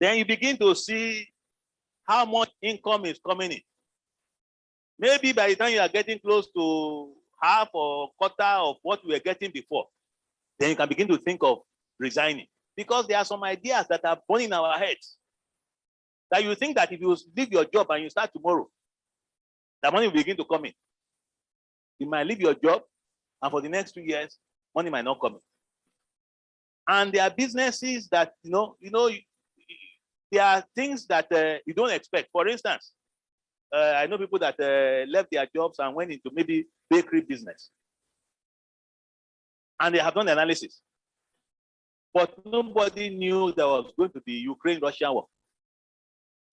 Then you begin to see how much income is coming in. Maybe by the time you are getting close to half or quarter of what we were getting before, then you can begin to think of resigning. Because there are some ideas that are born in our heads that you think that if you leave your job and you start tomorrow, the money will begin to come in. You might leave your job, and for the next 2 years, money might not come in. And there are businesses that, there are things that you don't expect. For instance, I know people that left their jobs and went into maybe bakery business. And they have done the analysis. But nobody knew there was going to be Ukraine-Russia war.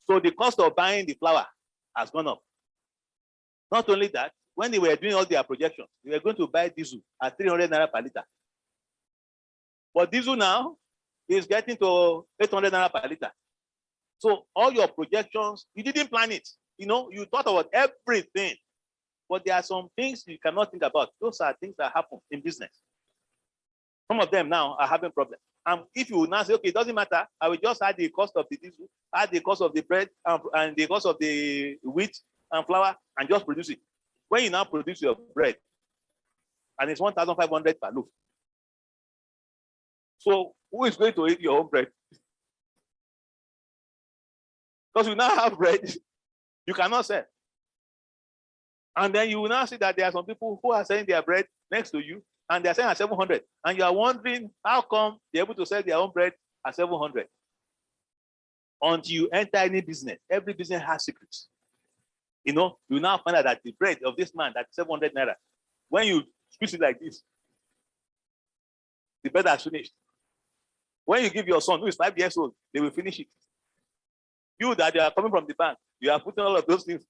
So the cost of buying the flour has gone up. Not only that, when they were doing all their projections, they were going to buy diesel at 300 naira per liter. But diesel now is getting to 800 naira per liter. So all your projections, you didn't plan it. You thought about everything. But there are some things you cannot think about. Those are things that happen in business. Some of them now are having problems. And if you now say, okay, it doesn't matter, I will just add the cost of the diesel, add the cost of the bread, and the cost of the wheat and flour, and just produce it. When you now produce your bread, and it's 1,500 per loaf. So who is going to eat your own bread? Because you now have bread, you cannot sell. And then you will now see that there are some people who are selling their bread next to you, and they're selling at 700. And you are wondering how come they're able to sell their own bread at 700. Until you enter any business, every business has secrets. You now find out that the bread of this man, that's 700 naira. When you squeeze it like this, the bread has finished. When you give your son, who is 5 years old, they will finish it. You that you are coming from the bank, you are putting all of those things,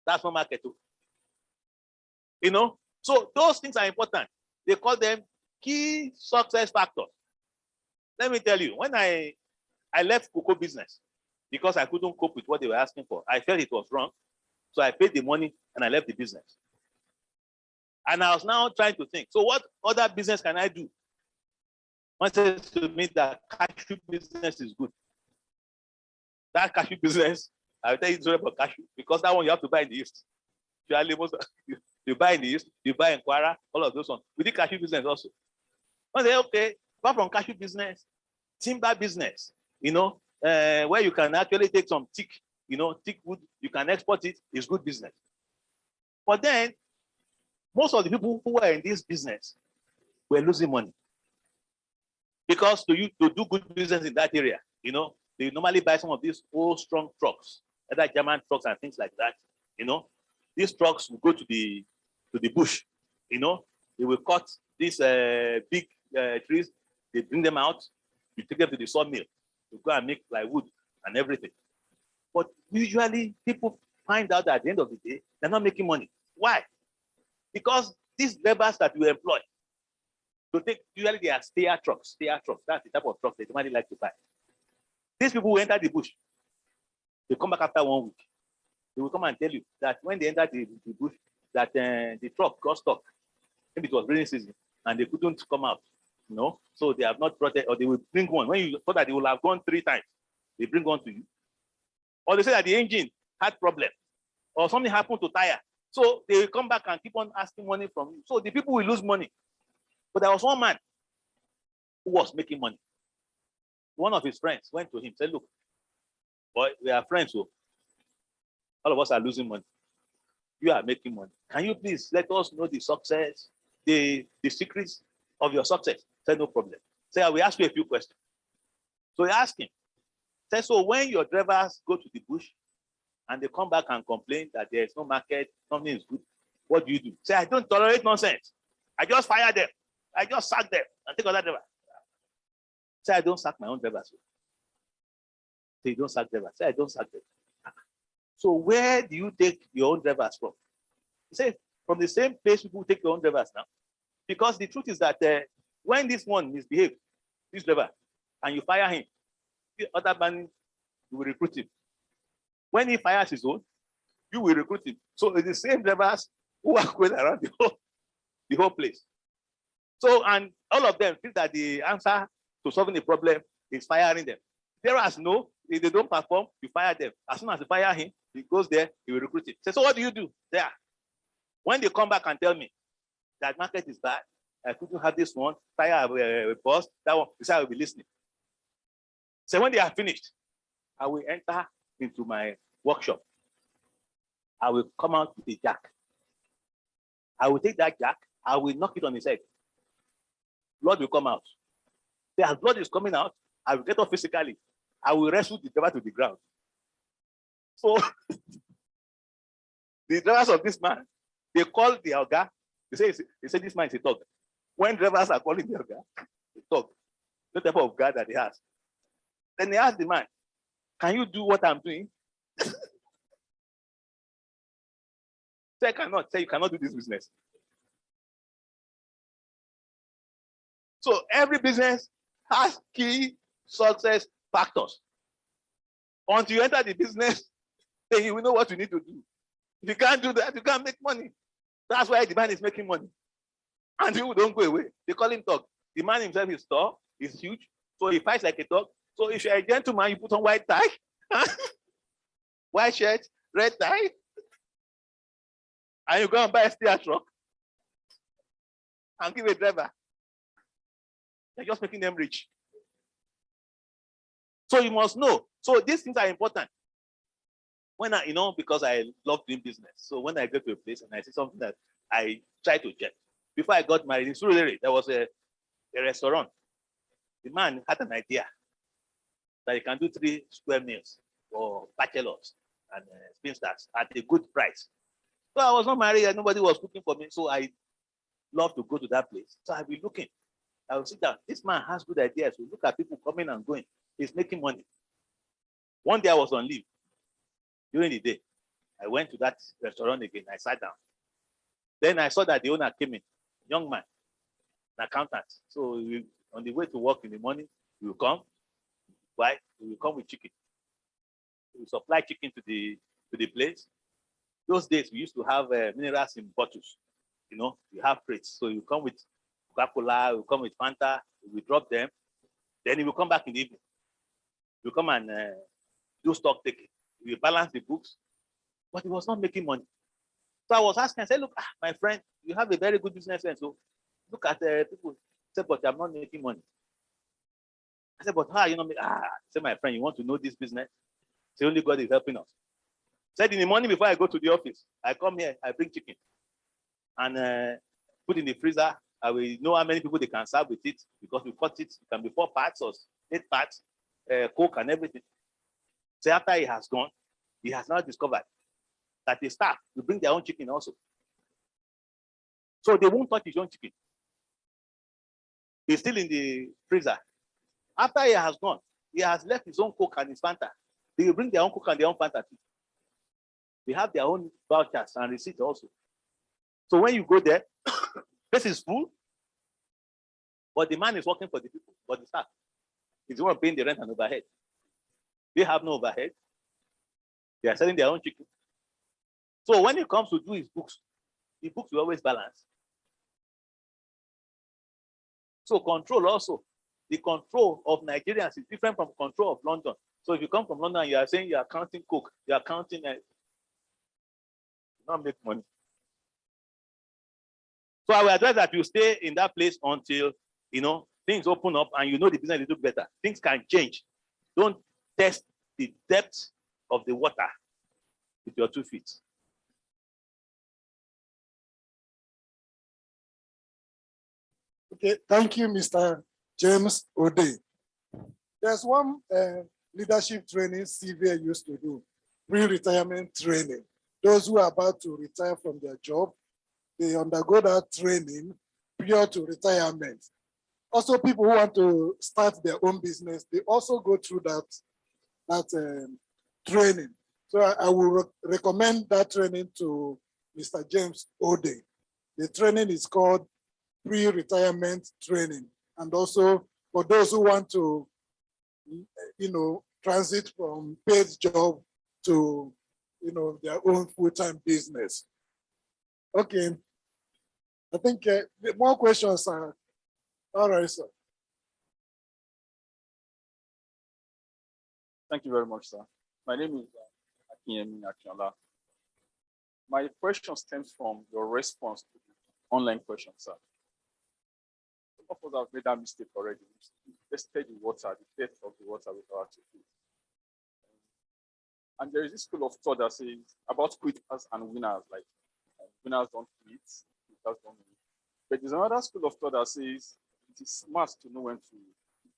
that's not market too. So those things are important. They call them key success factors. Let me tell you, when I left cocoa business because I couldn't cope with what they were asking for, I felt it was wrong. So I paid the money and I left the business. And I was now trying to think, so what other business can I do? One said to me that cashew business is good. That cashew business, I'll tell you the story about cashew, because that one you have to buy in the East. You buy in the East, you buy in Kwara, all of those ones. We did cashew business also. I say, okay, apart from cashew business, timber business, where you can actually take some thick wood, you can export it, is good business. But then, most of the people who were in this business were losing money. Because to do good business in that area, they normally buy some of these old strong trucks, either German trucks and things like that. These trucks will go to the bush. They will cut these big trees. They bring them out. You take them to the sawmill to go and make plywood and everything. But usually people find out that at the end of the day, they're not making money. Why? Because these drivers that you employ, to take, usually they are stayer trucks. That's the type of truck they normally like to buy. These people who enter the bush, they come back after 1 week. They will come and tell you that when they enter the bush, that the truck got stuck. Maybe it was rainy season and they couldn't come out. So they have not brought it, or they will bring one. When you thought that they will have gone 3 times, they bring one to you. Or they say that the engine had problem, or something happened to tire. So they will come back and keep on asking money from you. So the people will lose money. But there was one man who was making money. One of his friends went to him, said, look, boy, we are friends, so all of us are losing money. You are making money. Can you please let us know the success, the secrets of your success? Said, no problem. Say, I will ask you a few questions. So he asked him, said, so when your drivers go to the bush and they come back and complain that there is no market, something is good, what do you do? Say, I don't tolerate nonsense. I just fire them. I just sack them and take other driver. Say, I don't sack my own drivers. Say, you don't sack drivers. Say, I don't sack them. So where do you take your own drivers from? He said, from the same place people take your own drivers now. Because the truth is that when this one misbehaves, this driver, and you fire him, the other man will recruit him. When he fires his own, you will recruit him. So it's the same drivers who are going around the whole place. So, and all of them feel that the answer to solving the problem is firing them. Whereas no, if they don't perform, you fire them. As soon as you fire him, he goes there, he will recruit him. So what do you do there? When they come back and tell me that market is bad, I couldn't have this one, fire a boss, that one, he said, I will be listening. So when they are finished, I will enter into my workshop. I will come out with a jack. I will take that jack, I will knock it on his head. Blood will come out. As blood is coming out, I will get off physically. I will wrestle the driver to the ground. So the drivers of this man, they call the Oga. They say this man is a thug. When drivers are calling the Oga, a thug, the type of guy that he has. Then they ask the man, can you do what I'm doing? Say I cannot. Say you cannot do this business. So every business has key success factors. Until you enter the business, then you will know what you need to do. If you can't do that, you can't make money. That's why the man is making money. And people don't go away. They call him dog. The man himself is tall, he's huge, so he fights like a dog. So if you're a gentleman, you put on white tie, white shirt, red tie, and you go and buy a steer truck and give a driver. They're just making them rich. So you must know. So these things are important. When I, because I love doing business. So when I go to a place and I see something that I try to check. Before I got married in Surulere, there was a restaurant. The man had an idea that he can do 3 square meals for bachelors and spinsters at a good price. So I was not married and nobody was cooking for me. So I love to go to that place. So I'll be looking. I will sit down. This man has good ideas. We look at people coming and going. He's making money. One day I was on leave. During the day, I went to that restaurant again. I sat down. Then I saw that the owner came in, young man, an accountant. So on the way to work in the morning, he will come. Why? He will come with chicken. We supply chicken to the place. Those days we used to have minerals in bottles. You have crates. So you come with Coca-Cola, you come with Fanta, we drop them. Then he will come back in the evening. You come and do stock taking. We balance the books, but he was not making money. So I was asking, I said, look, my friend, you have a very good business. And so look at people. I said, but I'm not making money. I said, but how are you not making? I said, my friend, you want to know this business? Say, only God is helping us. I said, in the morning before I go to the office, I come here, I bring chicken and put in the freezer. I will know how many people they can serve with it because we cut it. It can be 4 parts or 8 parts, Coke and everything. So after he has gone, he has now discovered that the staff will bring their own chicken also. So they won't touch his own chicken. He's still in the freezer. After he has gone, he has left his own Coke and his Fanta. They will bring their own Coke and their own Fanta too. They have their own vouchers and receipts also. So when you go there, This is full, but the man is working for the people, but the staff is the one paying the rent and overhead. They have no overhead. They are selling their own chicken. So when it comes to do his books, the books will always balance. So control also, the control of Nigerians is different from control of London. So if you come from London, you are saying you are counting Coke, you are counting, you not make money. So I will advise that you stay in that place until things open up and the business will do better. Things can change. Don't test the depth of the water with your 2 feet. Okay, thank you, Mr. James Ode. There's one leadership training CVA used to do, pre-retirement training. Those who are about to retire from their job, they undergo that training prior to retirement. Also, people who want to start their own business, they also go through that training. So I will recommend that training to Mr. James Ode. The training is called pre-retirement training. And also for those who want to, transit from paid job to, their own full-time business. Okay. I think more questions are, all right, sir. Thank you very much, sir. My name is Akinyemi Akinola. My question stems from your response to the online question, sir. Some of us have made that mistake already. We tested the water, the depth of the water with our 2 feet. And there is this school of thought that says about quitters and winners, like winners don't quit, quitters don't win. But there's another school of thought that says it is smart to know when to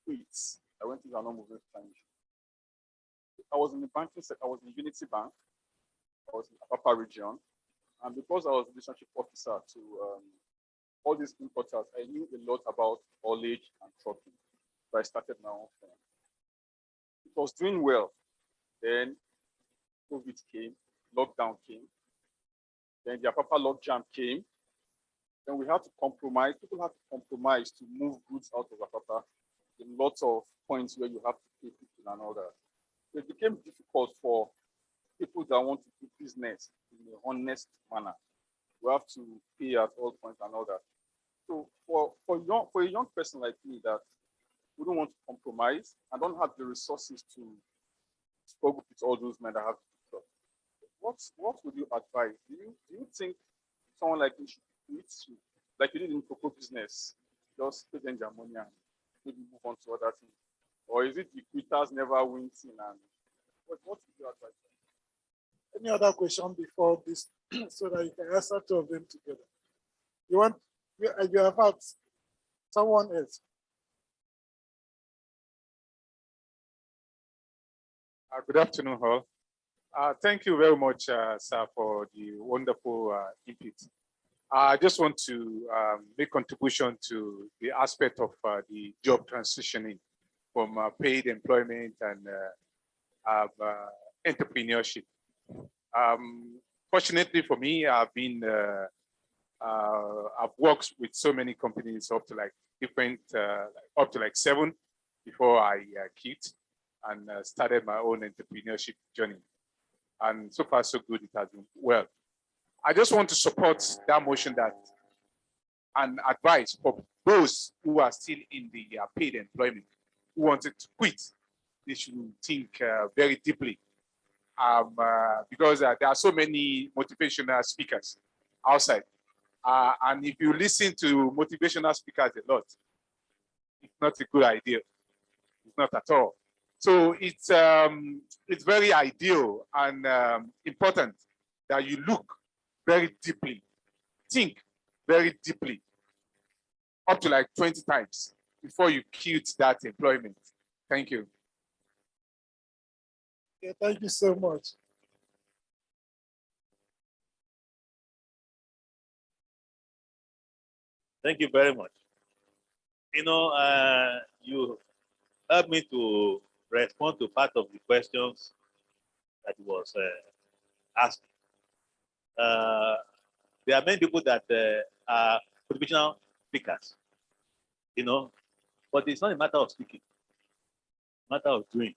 quit, and when things are not moving fine. I was in the banking sector, I was in Unity Bank, I was in Apapa region, and because I was a relationship officer to all these importers, I knew a lot about haulage and trucking. So I started my own firm. It was doing well. Then COVID came, lockdown came. Then the Apapa logjam came. Then we had to compromise. People had to compromise to move goods out of Apapa. In lots of points where you have to pay people and all that. So it became difficult for people that want to do business in a honest manner. We have to pay at all points and all that. So for a young person like me that wouldn't want to compromise and don't have the resources to struggle with all those men that have to do stuff, what would you advise? Do you think someone like me should quit, like you did in cocoa business, just pay them their money and maybe move on to other things? Or is it the quitters never win thing? And what would you advise? Any other question before this so that you can answer 2 of them together? You have asked someone else. Good afternoon, all. Thank you very much, sir, for the wonderful input. I just want to make contribution to the aspect of the job transitioning from paid employment and entrepreneurship. Fortunately for me, I've worked with so many companies up to like different, up to like 7 before I quit and started my own entrepreneurship journey. And so far, so good, it has been well. I just want to support that motion that and advice for those who are still in the paid employment, who wanted to quit. They should think very deeply because there are so many motivational speakers outside. And if you listen to motivational speakers a lot, it's not a good idea. It's not at all. So it's very ideal and important that you look very deeply, think very deeply, up to like 20 times before you quit that employment. Thank you. Yeah, thank you so much. Thank you very much. You helped me to respond to part of the questions that was asked. There are many people that are motivational speakers, but it's not a matter of speaking, it's a matter of doing.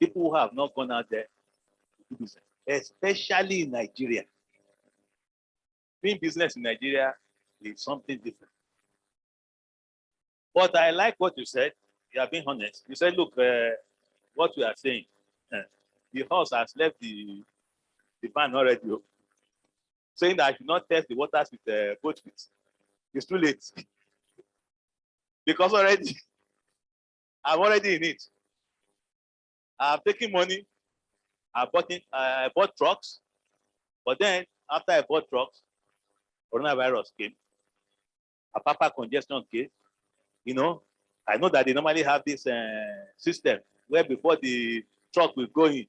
People who have not gone out there to do business, especially in Nigeria. Doing business in Nigeria is something different. But I like what you said. You are being honest. You said, look, what we are saying, the horse has left the barn already, saying that I should not test the waters with both feet. It's too late. Because already, I'm already in it. I've taken money, I bought trucks, but then after I bought trucks, coronavirus came, a papa congestion came. I know that they normally have this system where before the truck will go in,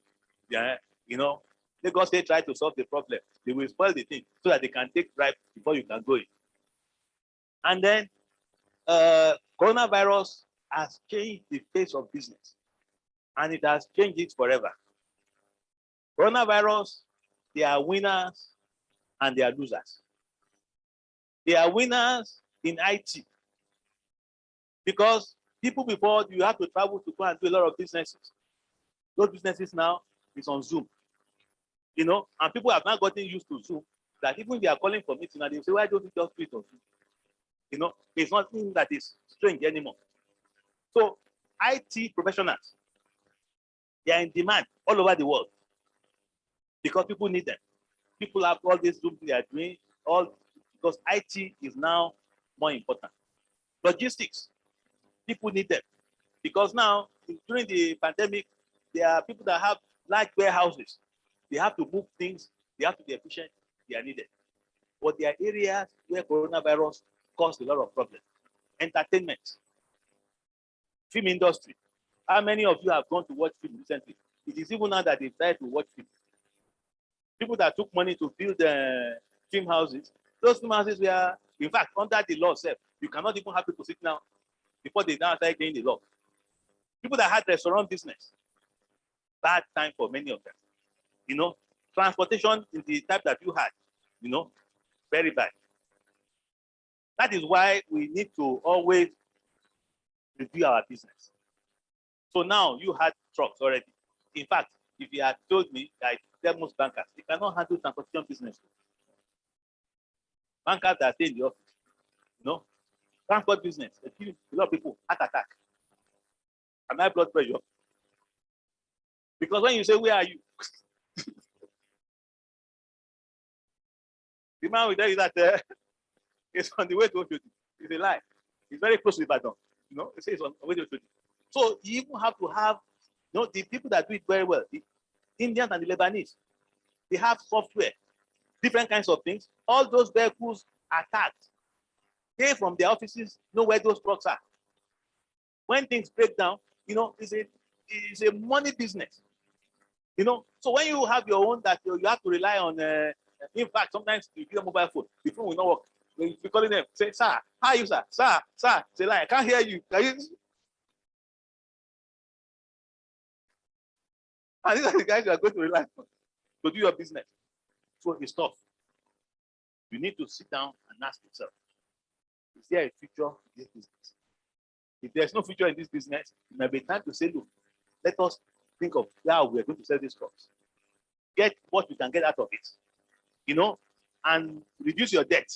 Lagos State try to solve the problem. They will spoil the thing so that they can take bribe before you can go in. And then coronavirus has changed the face of business, and it has changed it forever. Coronavirus, they are winners and they are losers. They are winners in IT because people before, you have to travel to go and do a lot of businesses. Those businesses now is on Zoom, and people have not gotten used to Zoom that even if they are calling for meeting and they say, why don't you just do it on Zoom? It's nothing that is strange anymore. So IT professionals, they are in demand all over the world because people need them. People have all this Zoom they are doing, because IT is now more important. Logistics, people need them because now during the pandemic, there are people that have large warehouses. They have to move things, they have to be efficient, they are needed. But there are areas where coronavirus caused a lot of problems. Entertainment, film industry. How many of you have gone to watch film recently? It is even now that they try to watch film. People that took money to build film houses, those film houses were, in fact, under the law itself, you cannot even have people sit down before they now start getting the law. People that had restaurant business, bad time for many of them. Transportation in the type that you had, very bad. That is why we need to always review our business. So now you had trucks already. In fact, if you had told me that tell most bankers, they cannot handle transportation business. Bankers that stay in the office, transport business, they kill a lot of people, heart attack, and high blood pressure. Because when you say, where are you? The man will tell you that it's on the way to Oshodi. It's a lie. It's very close to Ibadan. It says on the way to Oshodi. So you even have to have, the people that do it very well, the Indians and the Lebanese, they have software, different kinds of things. All those vehicles are tagged. They from their offices know where those trucks are. When things break down, it's a money business. So when you have your own that you have to rely on, in fact, sometimes you get a mobile phone, the phone will not work. When you're calling them, say, sir, how are you, sir? Sir, say, like, I can't hear you. Can you? And these are the guys you are going to rely on to do your business. So it's tough. You need to sit down and ask yourself, is there a future in this business? If there's no future in this business, it may be time to say, look, let us think of how we're going to sell these crops. Get what we can get out of it, and reduce your debt.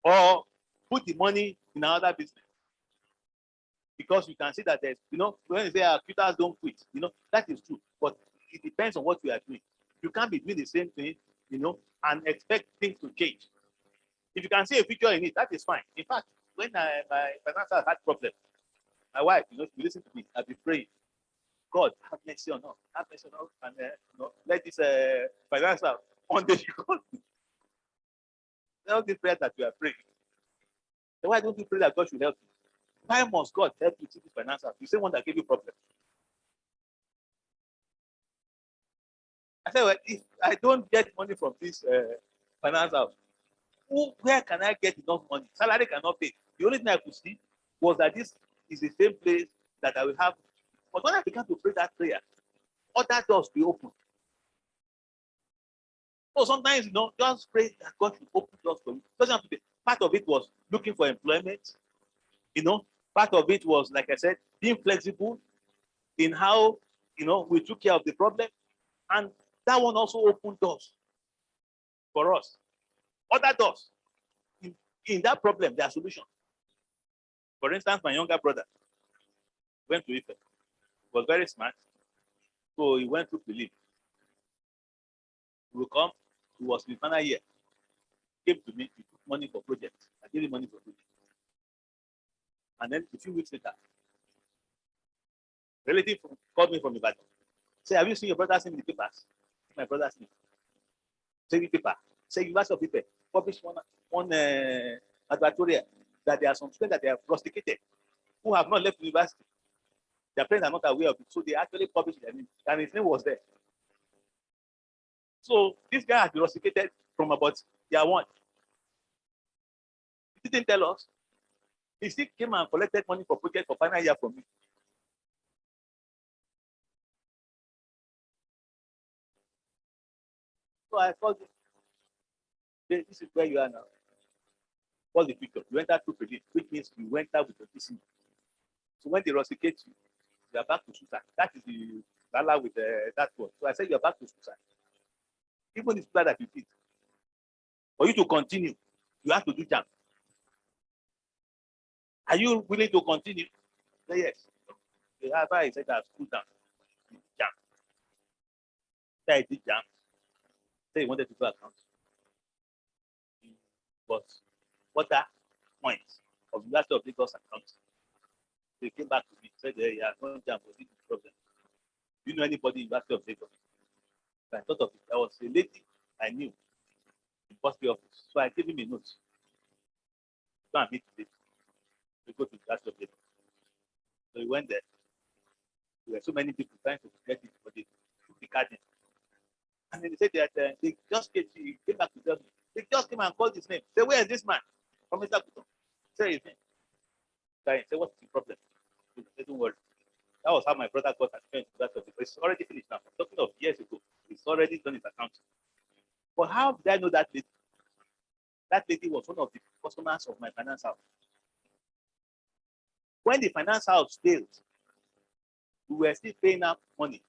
Or put the money in another business. Because you can see that there's, when you say quitters don't quit, that is true. But it depends on what we are doing. You can't be doing the same thing, and expect things to change. If you can see a future in it, that is fine. In fact, when my financial had problems, my wife, you listen to me, I've been praying. God, have mercy on us. Have mercy on us. And let this financial one day you call me. All these prayers that you are praying. Then why don't you pray that God should help you? Why must God help you to this financial? You say one that gave you problem. I said, well, if I don't get money from this finance house, where can I get enough money? Salary cannot pay. The only thing I could see was that this is the same place that I will have. But when I began to pray that prayer, other doors will open. So sometimes, just pray that God should open doors for you. Doesn't have to be. Part of it was looking for employment. Part of it was, like I said, being flexible in how, we took care of the problem. And that one also opened doors for us. Other doors. In that problem, there are solutions. For instance, my younger brother went to Ife. He was very smart. So he went to Philip. He will come. He was in the final year. He came to me, he took money for projects. I gave him money for projects. And then a few weeks later, relative called me from the battle. Say, have you seen your brother in the papers? My brother's name. Say the paper. Say University of Ife published one advertorial that there are some students that they have rusticated who have not left the university. Their parents are not aware of it. So they actually published their name. And his name was there. So this guy has been rusticated from about year one. He didn't tell us. He still came and collected money for project for final year from me. So I called him. This is where you are now. What's the future? You enter through credit, which means you went out with your TC. So when they rusticate you, you are back to suicide. That is the lala with that word. So I said you are back to suicide. Even if it's that you did, for you to continue, you have to do jam. Are you willing to continue? Say yes. The rabbi said that school down. Jam. Say I did jam. Say he wanted to do account. But what that point of the University of Lagos account? They came back to me, said, hey, yeah, no jam, but this is the problem. Do you know anybody in University of Lagos? So I thought of it. There was a lady I knew in post office. So I gave him a note. Go and meet today. We go to the University of Lagos. So we went there. There were so many people trying to get it, but they took the card in. And then they said that they just came back to tell me. They just came and called his name. Say, where is this man? From Mr. Kuto. Say his name. Say, what's the problem? Say, don't worry. That was how my brother got admission to that office. It's already finished now. I'm talking of years ago. He's already done his account. But how did I know that lady? That lady was one of the customers of my finance house. When the finance house failed, we were still paying out money.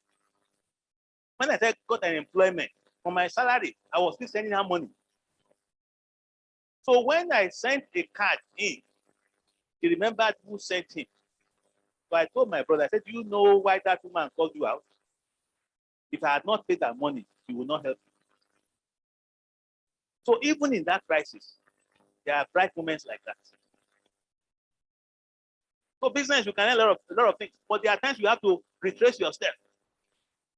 When I said got an employment for my salary, I was still sending her money. So when I sent a card in, he remembered who sent him. So I told my brother, I said, do you know why that woman called you out? If I had not paid that money, he would not help you. So even in that crisis, there are bright moments like that. So business, you can learn a lot of things, but there are times you have to retrace your steps.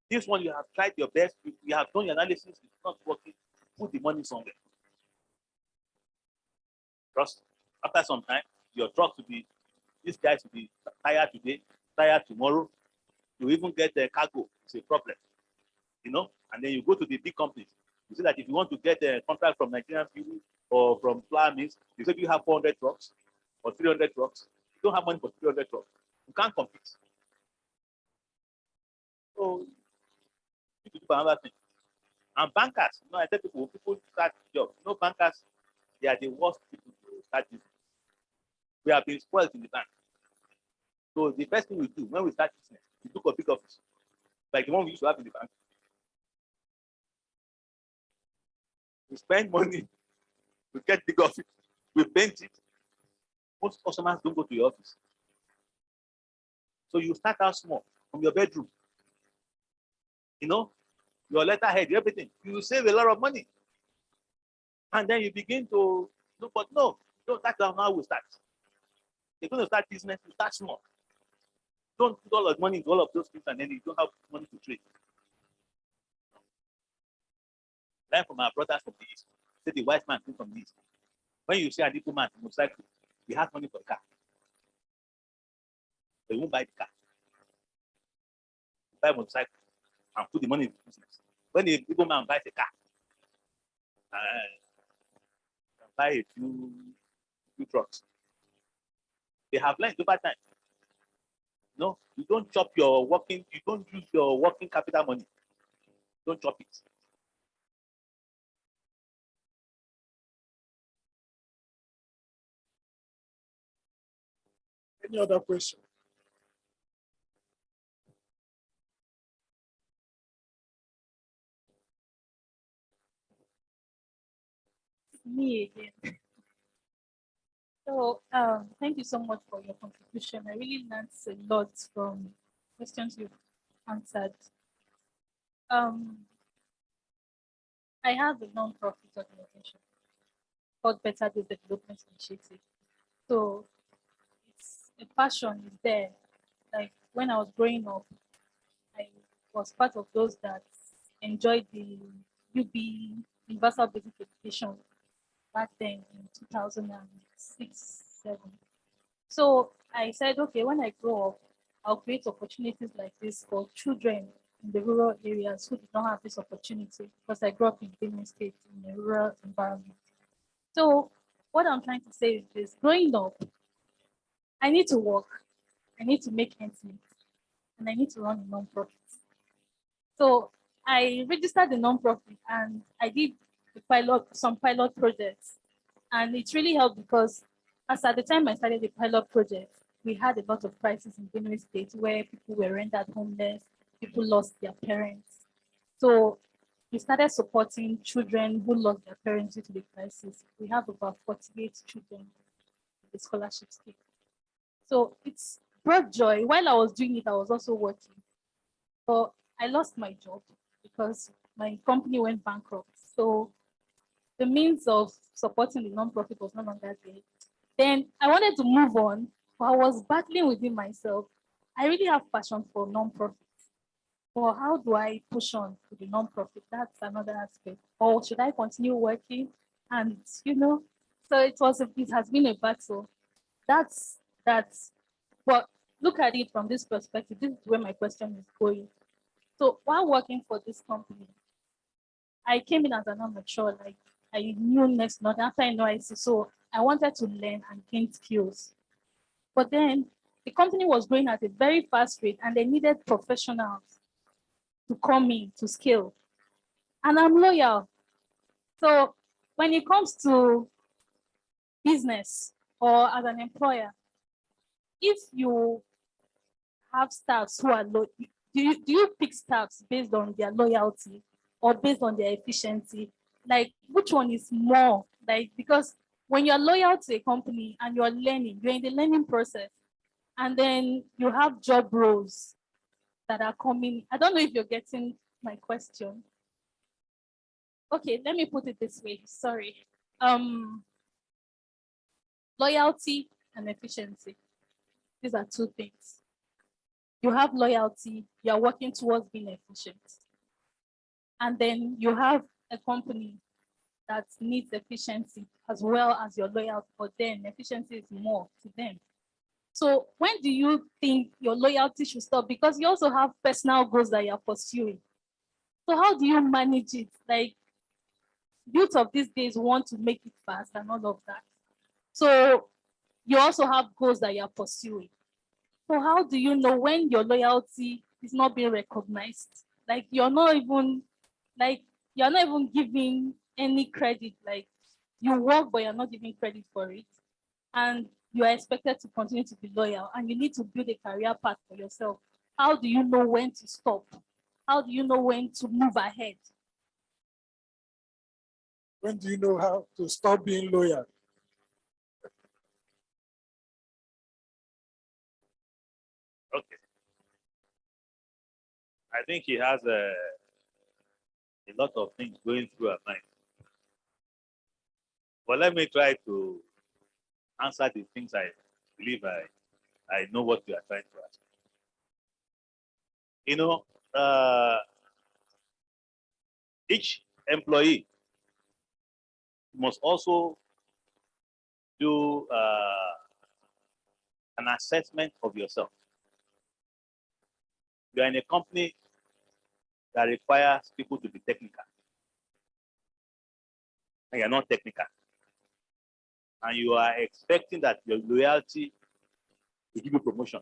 This one, you have tried your best, you have done your analysis, it's not working, put the money somewhere. Trust. After some time, your truck will be, this guy will be tired today, tired tomorrow. You even get a cargo, it's a problem. And then you go to the big companies. You see that if you want to get a contract from Nigerian Fuel or from Flour Mills, you say you have 400 trucks or 300 trucks. You don't have money for 300 trucks. You can't compete. So, you do another thing. And bankers, I tell people start jobs. Bankers, they are the worst people to start business. We have been spoiled in the bank. So the first thing we do when we start business, we look for big office, like the one we used to have in the bank. We spend money, we get big office, we paint it. Most customers don't go to your office. So you start out small from your bedroom. Your letterhead, everything. You save a lot of money. And then you begin to look, but no, that's how we start. You're going to start business, you start small. Don't put all of money into all of those things and then you don't have money to trade. Learn from our brothers from the East. Say the wise man came from the East. When you see an equal man, motorcycle, he has money for a car. But he won't buy the car. He buy a motorcycle and put the money in the business. When the equal man buys a car, buy a few trucks. They have learned over time. No, you don't chop your working, you don't use your working capital money. Don't chop it. Any other question? Me again. So thank you so much for your contribution. I really learned a lot from questions you've answered. I have a non-profit organization called Better Day Development Initiative. So it's a passion is there. Like when I was growing up, I was part of those that enjoyed the UB Universal Basic Education back then in 2006, 7. So I said, okay, when I grow up, I'll create opportunities like this for children in the rural areas who did not have this opportunity because I grew up in Benue State in a rural environment. So what I'm trying to say is this, growing up, I need to work, I need to make ends meet, and I need to run a non-profit. So I registered the non-profit and I did some pilot projects. And it really helped because as at the time I started the pilot project, we had a lot of crises in Benue State where people were rendered homeless, people lost their parents. So we started supporting children who lost their parents due to the crisis. We have about 48 children in the scholarship scheme. So it's brought joy. While I was doing it, I was also working. But I lost my job because my company went bankrupt. So the means of supporting the nonprofit was no longer there. Then I wanted to move on, but I was battling within myself. I really have passion for nonprofits. Well, how do I push on to the nonprofit? That's another aspect. Or should I continue working? And so it has been a battle. That's but look at it from this perspective. This is where my question is going. So while working for this company, I came in as an amateur, like I knew next nothing after NYC, so I wanted to learn and gain skills. But then the company was growing at a very fast rate and they needed professionals to come in to scale. And I'm loyal. So when it comes to business or as an employer, if you have staffs who are loyal, do you pick staffs based on their loyalty or based on their efficiency? Like which one is more? Like, because when you're loyal to a company and you're learning, you're in the learning process, and then you have job roles that are coming. I don't know if you're getting my question. Okay, let me put it this way. Sorry. Loyalty and efficiency. These are two things. You have loyalty, you're working towards being efficient. And then you have a company that needs efficiency as well as your loyalty, but then efficiency is more to them. So when do you think your loyalty should stop? Because you also have personal goals that you're pursuing. So how do you manage it? Like youth of these days want to make it fast and all of that. So you also have goals that you're pursuing. So how do you know when your loyalty is not being recognized? Like you're not even giving any credit. Like you work, but you're not giving credit for it. And you are expected to continue to be loyal and you need to build a career path for yourself. How do you know when to stop? How do you know when to move ahead? When do you know how to stop being loyal? Okay. I think he has a lot of things going through our mind. But let me try to answer the things I believe I know what you are trying to ask. You know, each employee must also do an assessment of yourself. You are in a company that requires people to be technical, and you're not technical. And you are expecting that your loyalty will give you promotion.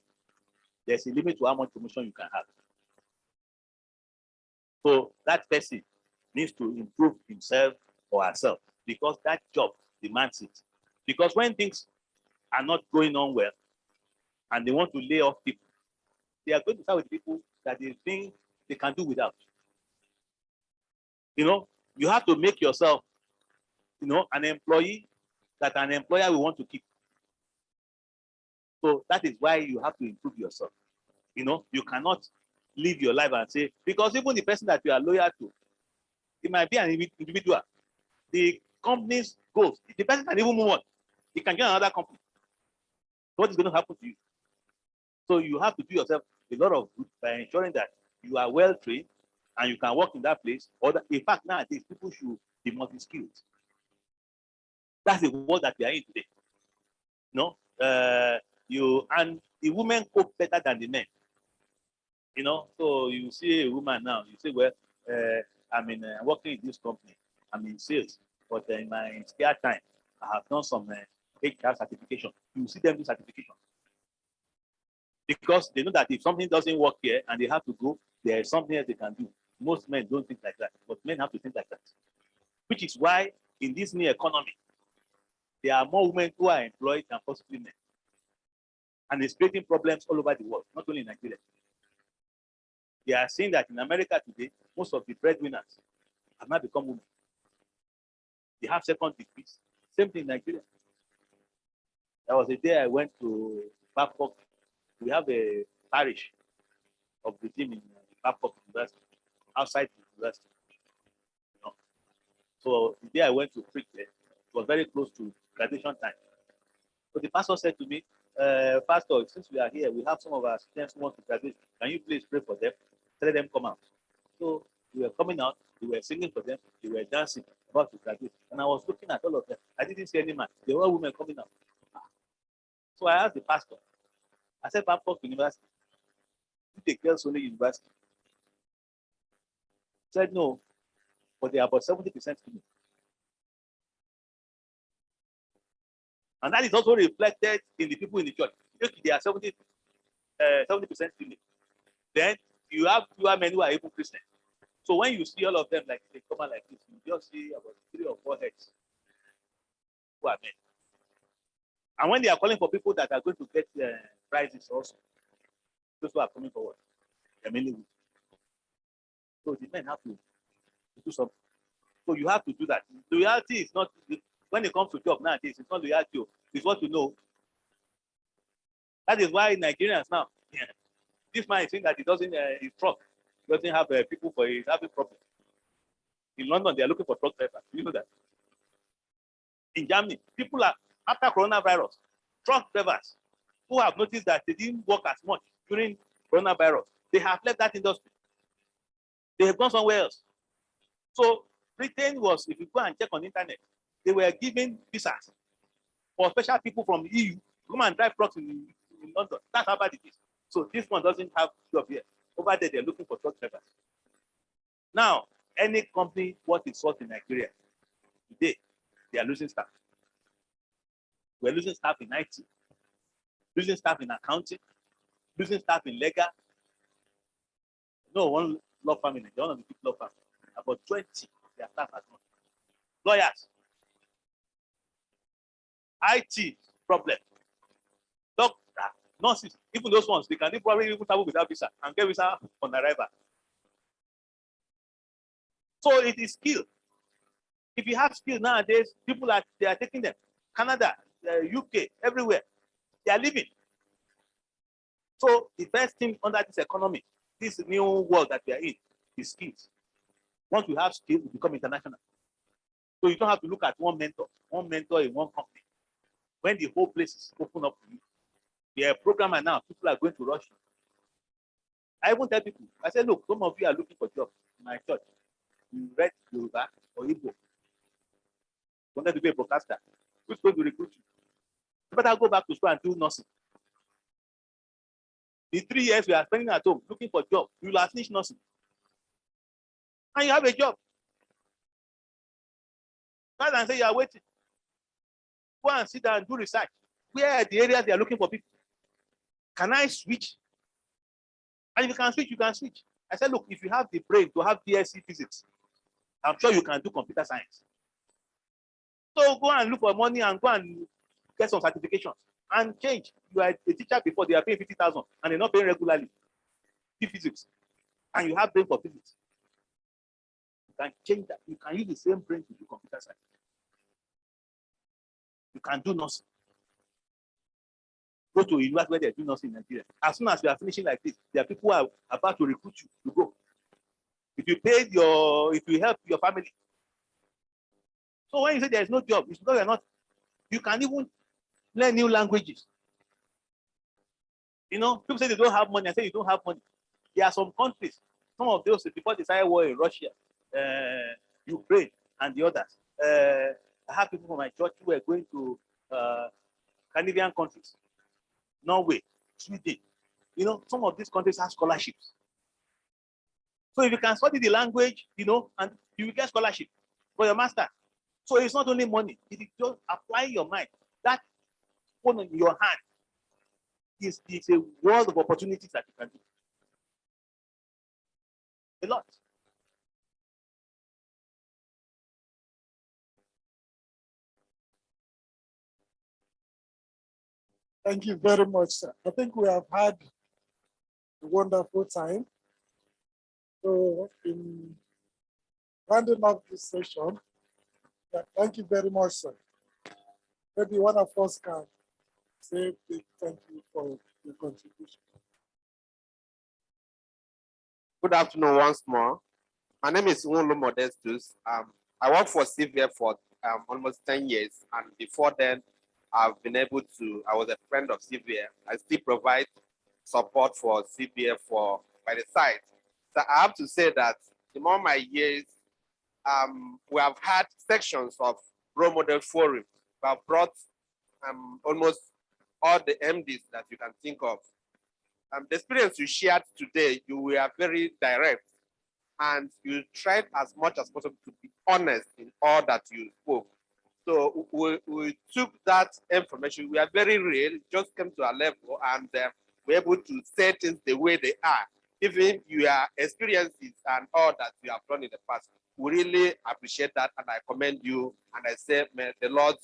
There's a limit to how much promotion you can have. So that person needs to improve himself or herself because that job demands it. Because when things are not going on well, and they want to lay off people, they are going to start with people that they think they can do without. You know, you have to make yourself, you know, an employee that an employer will want to keep. So that is why you have to improve yourself. You know, you cannot live your life and say, because even the person that you are loyal to, it might be an individual. The company's goals, the person can even move on. He can join another company. What is going to happen to you? So you have to do yourself a lot of good by ensuring that you are well trained and you can work in that place. Or that, in fact, nowadays people should be multi-skilled. That's the world that we are in today. No, and the women cope better than the men. You know, so you see a woman now, you say, well, I'm working in this company, I'm in sales, but in my spare time, I have done some HR certification. You see them do certification. Because they know that if something doesn't work here and they have to go, there is something else they can do. Most men don't think like that, but men have to think like that. Which is why in this new economy, there are more women who are employed than possibly men. And it's creating problems all over the world, not only in Nigeria. They are saying that in America today, most of the breadwinners have now become women. They have second degrees. Same thing in Nigeria. There was a day I went to Babcock. We have a parish of the team in Babcock University, outside the university. You know? So the day I went to preach there, it was very close to graduation time. So the pastor said to me, Pastor, since we are here, we have some of our students who want to graduate. Can you please pray for them? Let them come out. So we were coming out, we were singing for them, they were dancing, about to graduate. And I was looking at all of them. I didn't see any man. They were all women coming out. So I asked the pastor, I said, Babcock University, you take girls only university? He said, no, but they are about 70% female. And that is also reflected in the people in the church. If they are 70% female, then you have fewer men who are even Christian. So when you see all of them like they come out like this, you just see about 3 or 4 heads who are men. And when they are calling for people that are going to get prizes also, those who are coming forward, they're mainly women. So the men have to do something. So you have to do that. The reality is not, when it comes to job nowadays, it's not reality, it's what you know. That is why Nigerians now, this man is saying that he doesn't, his truck doesn't have people for his having problems. In London, they are looking for truck drivers. You know that? In Germany, people are, after coronavirus, truck drivers who have noticed that they didn't work as much during coronavirus, they have left that industry. They have gone somewhere else. So Britain was, if you go and check on the internet, they were giving visas for special people from the EU to come and drive trucks in London. That's how bad it is. So this one doesn't have job here. Over there, they're looking for truck drivers. Now, any company worth its salt in Nigeria, today, they are losing staff. We're losing staff in IT, losing staff in accounting, losing staff in legal. No, one law firm in Nigeria, one of the big law firms, about 20 of their staff has gone. Lawyers, IT problem, doctor, nurses, even those ones, they can probably even travel without visa and get visa on arrival. So it is skill. If you have skill nowadays, people are taking them. Canada, UK, everywhere, they are living. So the best thing under this economy, this new world that we are in, is skills. Once you have skills, you become international. So you don't have to look at one mentor in one company. When the whole place is open up to you, they are a programmer now, people are going to rush you. I even tell people, I say, look, some of you are looking for jobs in my church. You read Yoruba or Igbo. You wanted to be a broadcaster. Who's going to recruit you? You better go back to school and do nursing. The 3 years we are spending at home looking for a job, you will have finished nursing. And you have a job. Rather than say you are waiting. Go and sit down and do research. Where are the areas they are looking for people? Can I switch? And if you can switch, you can switch. I said, look, if you have the brain to have BSc physics, I'm sure you can do computer science. So go and look for money and go and get some certifications. and change. You are a teacher before, they are paying 50,000 and they're not paying regularly. Physics, and you have brain for physics. You can change that. You can use the same brain to do computer science. You can do nothing. Go to a university where they do nothing in Nigeria. As soon as you are finishing like this, there are people who are about to recruit you to go. If you help your family. So when you say there is no job, it's because you're not, you can even learn new languages. You know, people say they don't have money. I say you don't have money. There are some countries, some of those before the started war in Russia, Ukraine, and the others. I have people from my church who are going to Scandinavian countries, Norway, Sweden. You know, some of these countries have scholarships. So if you can study the language, you know, and you will get scholarship for your master. So it's not only money, it is just applying your mind. That phone in your hand is a world of opportunities that you can do. A lot. Thank you very much, sir. I think we have had a wonderful time. So in rounding up this session, thank you very much, sir. Maybe one of us can say big thank you for your contribution. Good afternoon once more. My name is Unlo Modestus. I work for CVF for almost 10 years. And before then, I've been able to, I was a friend of CVF. I still provide support for CVF by the side. So I have to say that in all my years, we have had sections of role model forum. We have brought almost all the MDs that you can think of. The experience you shared today, you were very direct and you tried as much as possible to be honest in all that you spoke. So we took that information, we are very real, just came to a level and we're able to say things the way they are. Even your experiences and all that you have done in the past, we really appreciate that and I commend you and I say, may the Lord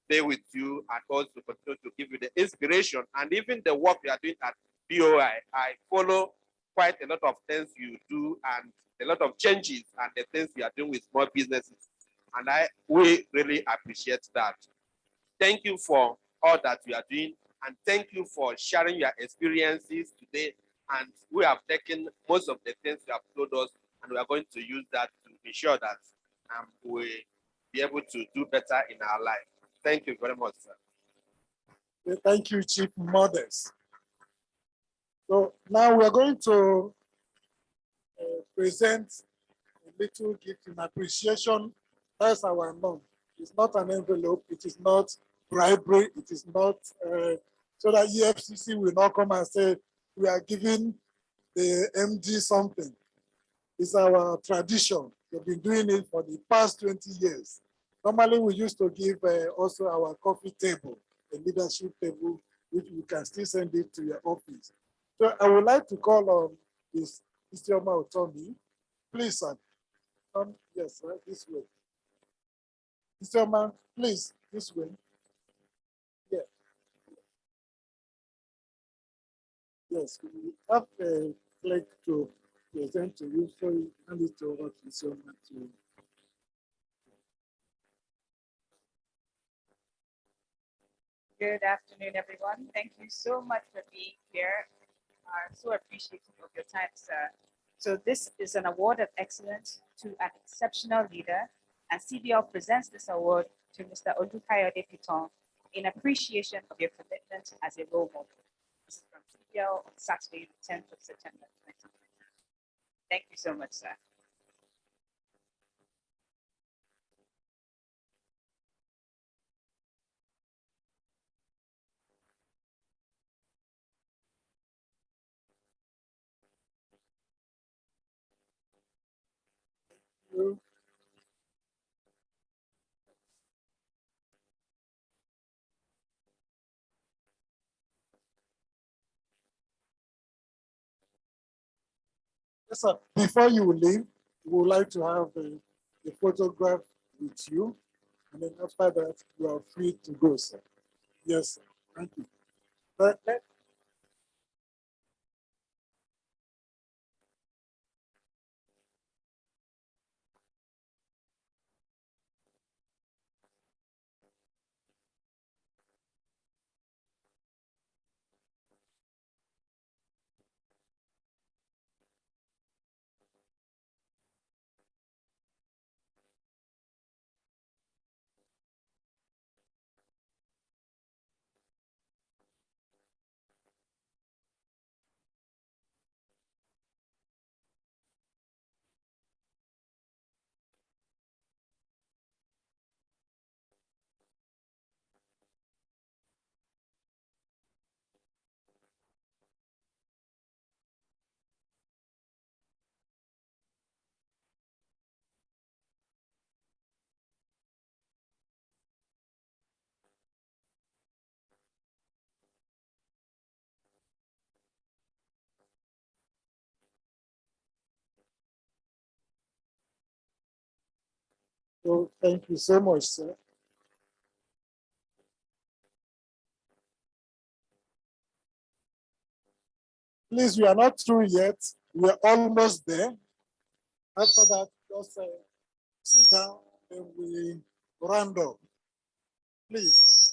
stay with you and also continue to give you the inspiration and even the work you are doing at BOI. I follow quite a lot of things you do and a lot of changes and the things you are doing with small businesses. And we really appreciate that. Thank you for all that you are doing and thank you for sharing your experiences today. And we have taken most of the things you have told us and we are going to use that to ensure that we be able to do better in our life. Thank you very much, sir. Thank you, Chief Modest. So now we're going to present a little gift in appreciation. That's our norm. It's not an envelope. It is not bribery. It is not so that EFCC will not come and say we are giving the MD something. It's our tradition. We've been doing it for the past 20 years. Normally, we used to give also our coffee table, a leadership table, which we can still send it to your office. So I would like to call on this Isioma Otomi. Please, sir. Yes, sir, this way. Isioma, please, this way. Yeah. Yes, we have a flag to present to you, so you hand it over to Isioma to. Good afternoon, everyone. Thank you so much for being here. I'm so appreciative of your time, sir. So this is an award of excellence to an exceptional leader, and CBL presents this award to Mr. Olukayode Piton in appreciation of your commitment as a role model. This is from CBL on Saturday, the 10th of September, 2020. Thank you so much, sir. Yes, sir. Before you leave, we would like to have a photograph with you. And then after that, you are free to go, sir. Yes, sir. Thank you. Let- So thank you so much, sir. Please, we are not through yet. We are almost there. After that, just sit down and we round up. Please.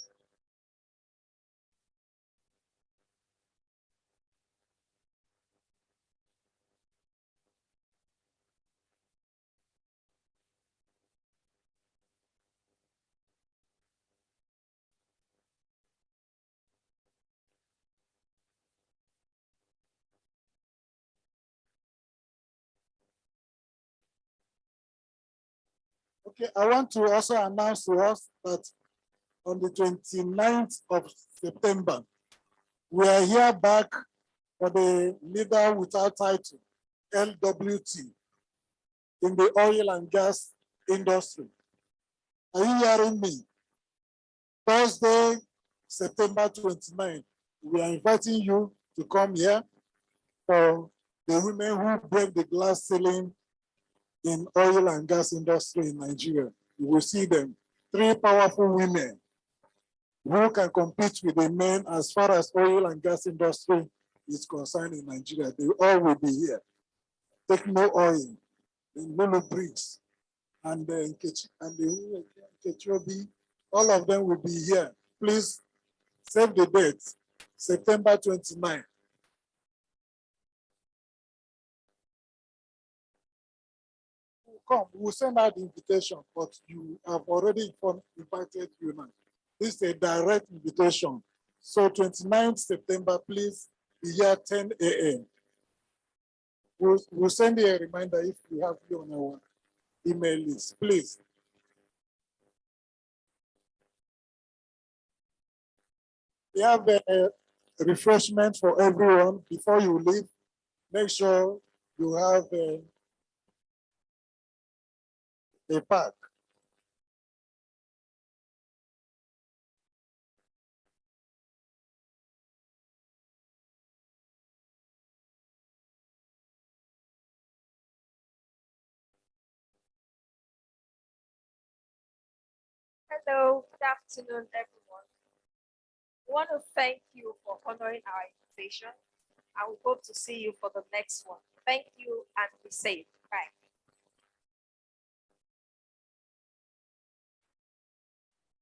Okay, I want to also announce to us that on the 29th of September, we are here back for the Leader Without Title, LWT, in the oil and gas industry. Are you hearing me? Thursday, September 29th, we are inviting you to come here for the women who break the glass ceiling in oil and gas industry in Nigeria. You will see them, 3 powerful women who can compete with the men as far as oil and gas industry is concerned in Nigeria. They all will be here. Techno Oil, Lulu Briggs, and the Kechobi, all of them will be here. Please save the date, September 29. Come, we'll send out the invitation, but you have already invited you now. This is a direct invitation. So 29th September, please be here 10 a.m. We'll send you a reminder if you have you on our email list, please. We have a refreshment for everyone. Before you leave, make sure you have a pack. Hello, good afternoon, everyone. We want to thank you for honoring our invitation, and we hope to see you for the next one. Thank you and be safe. Bye.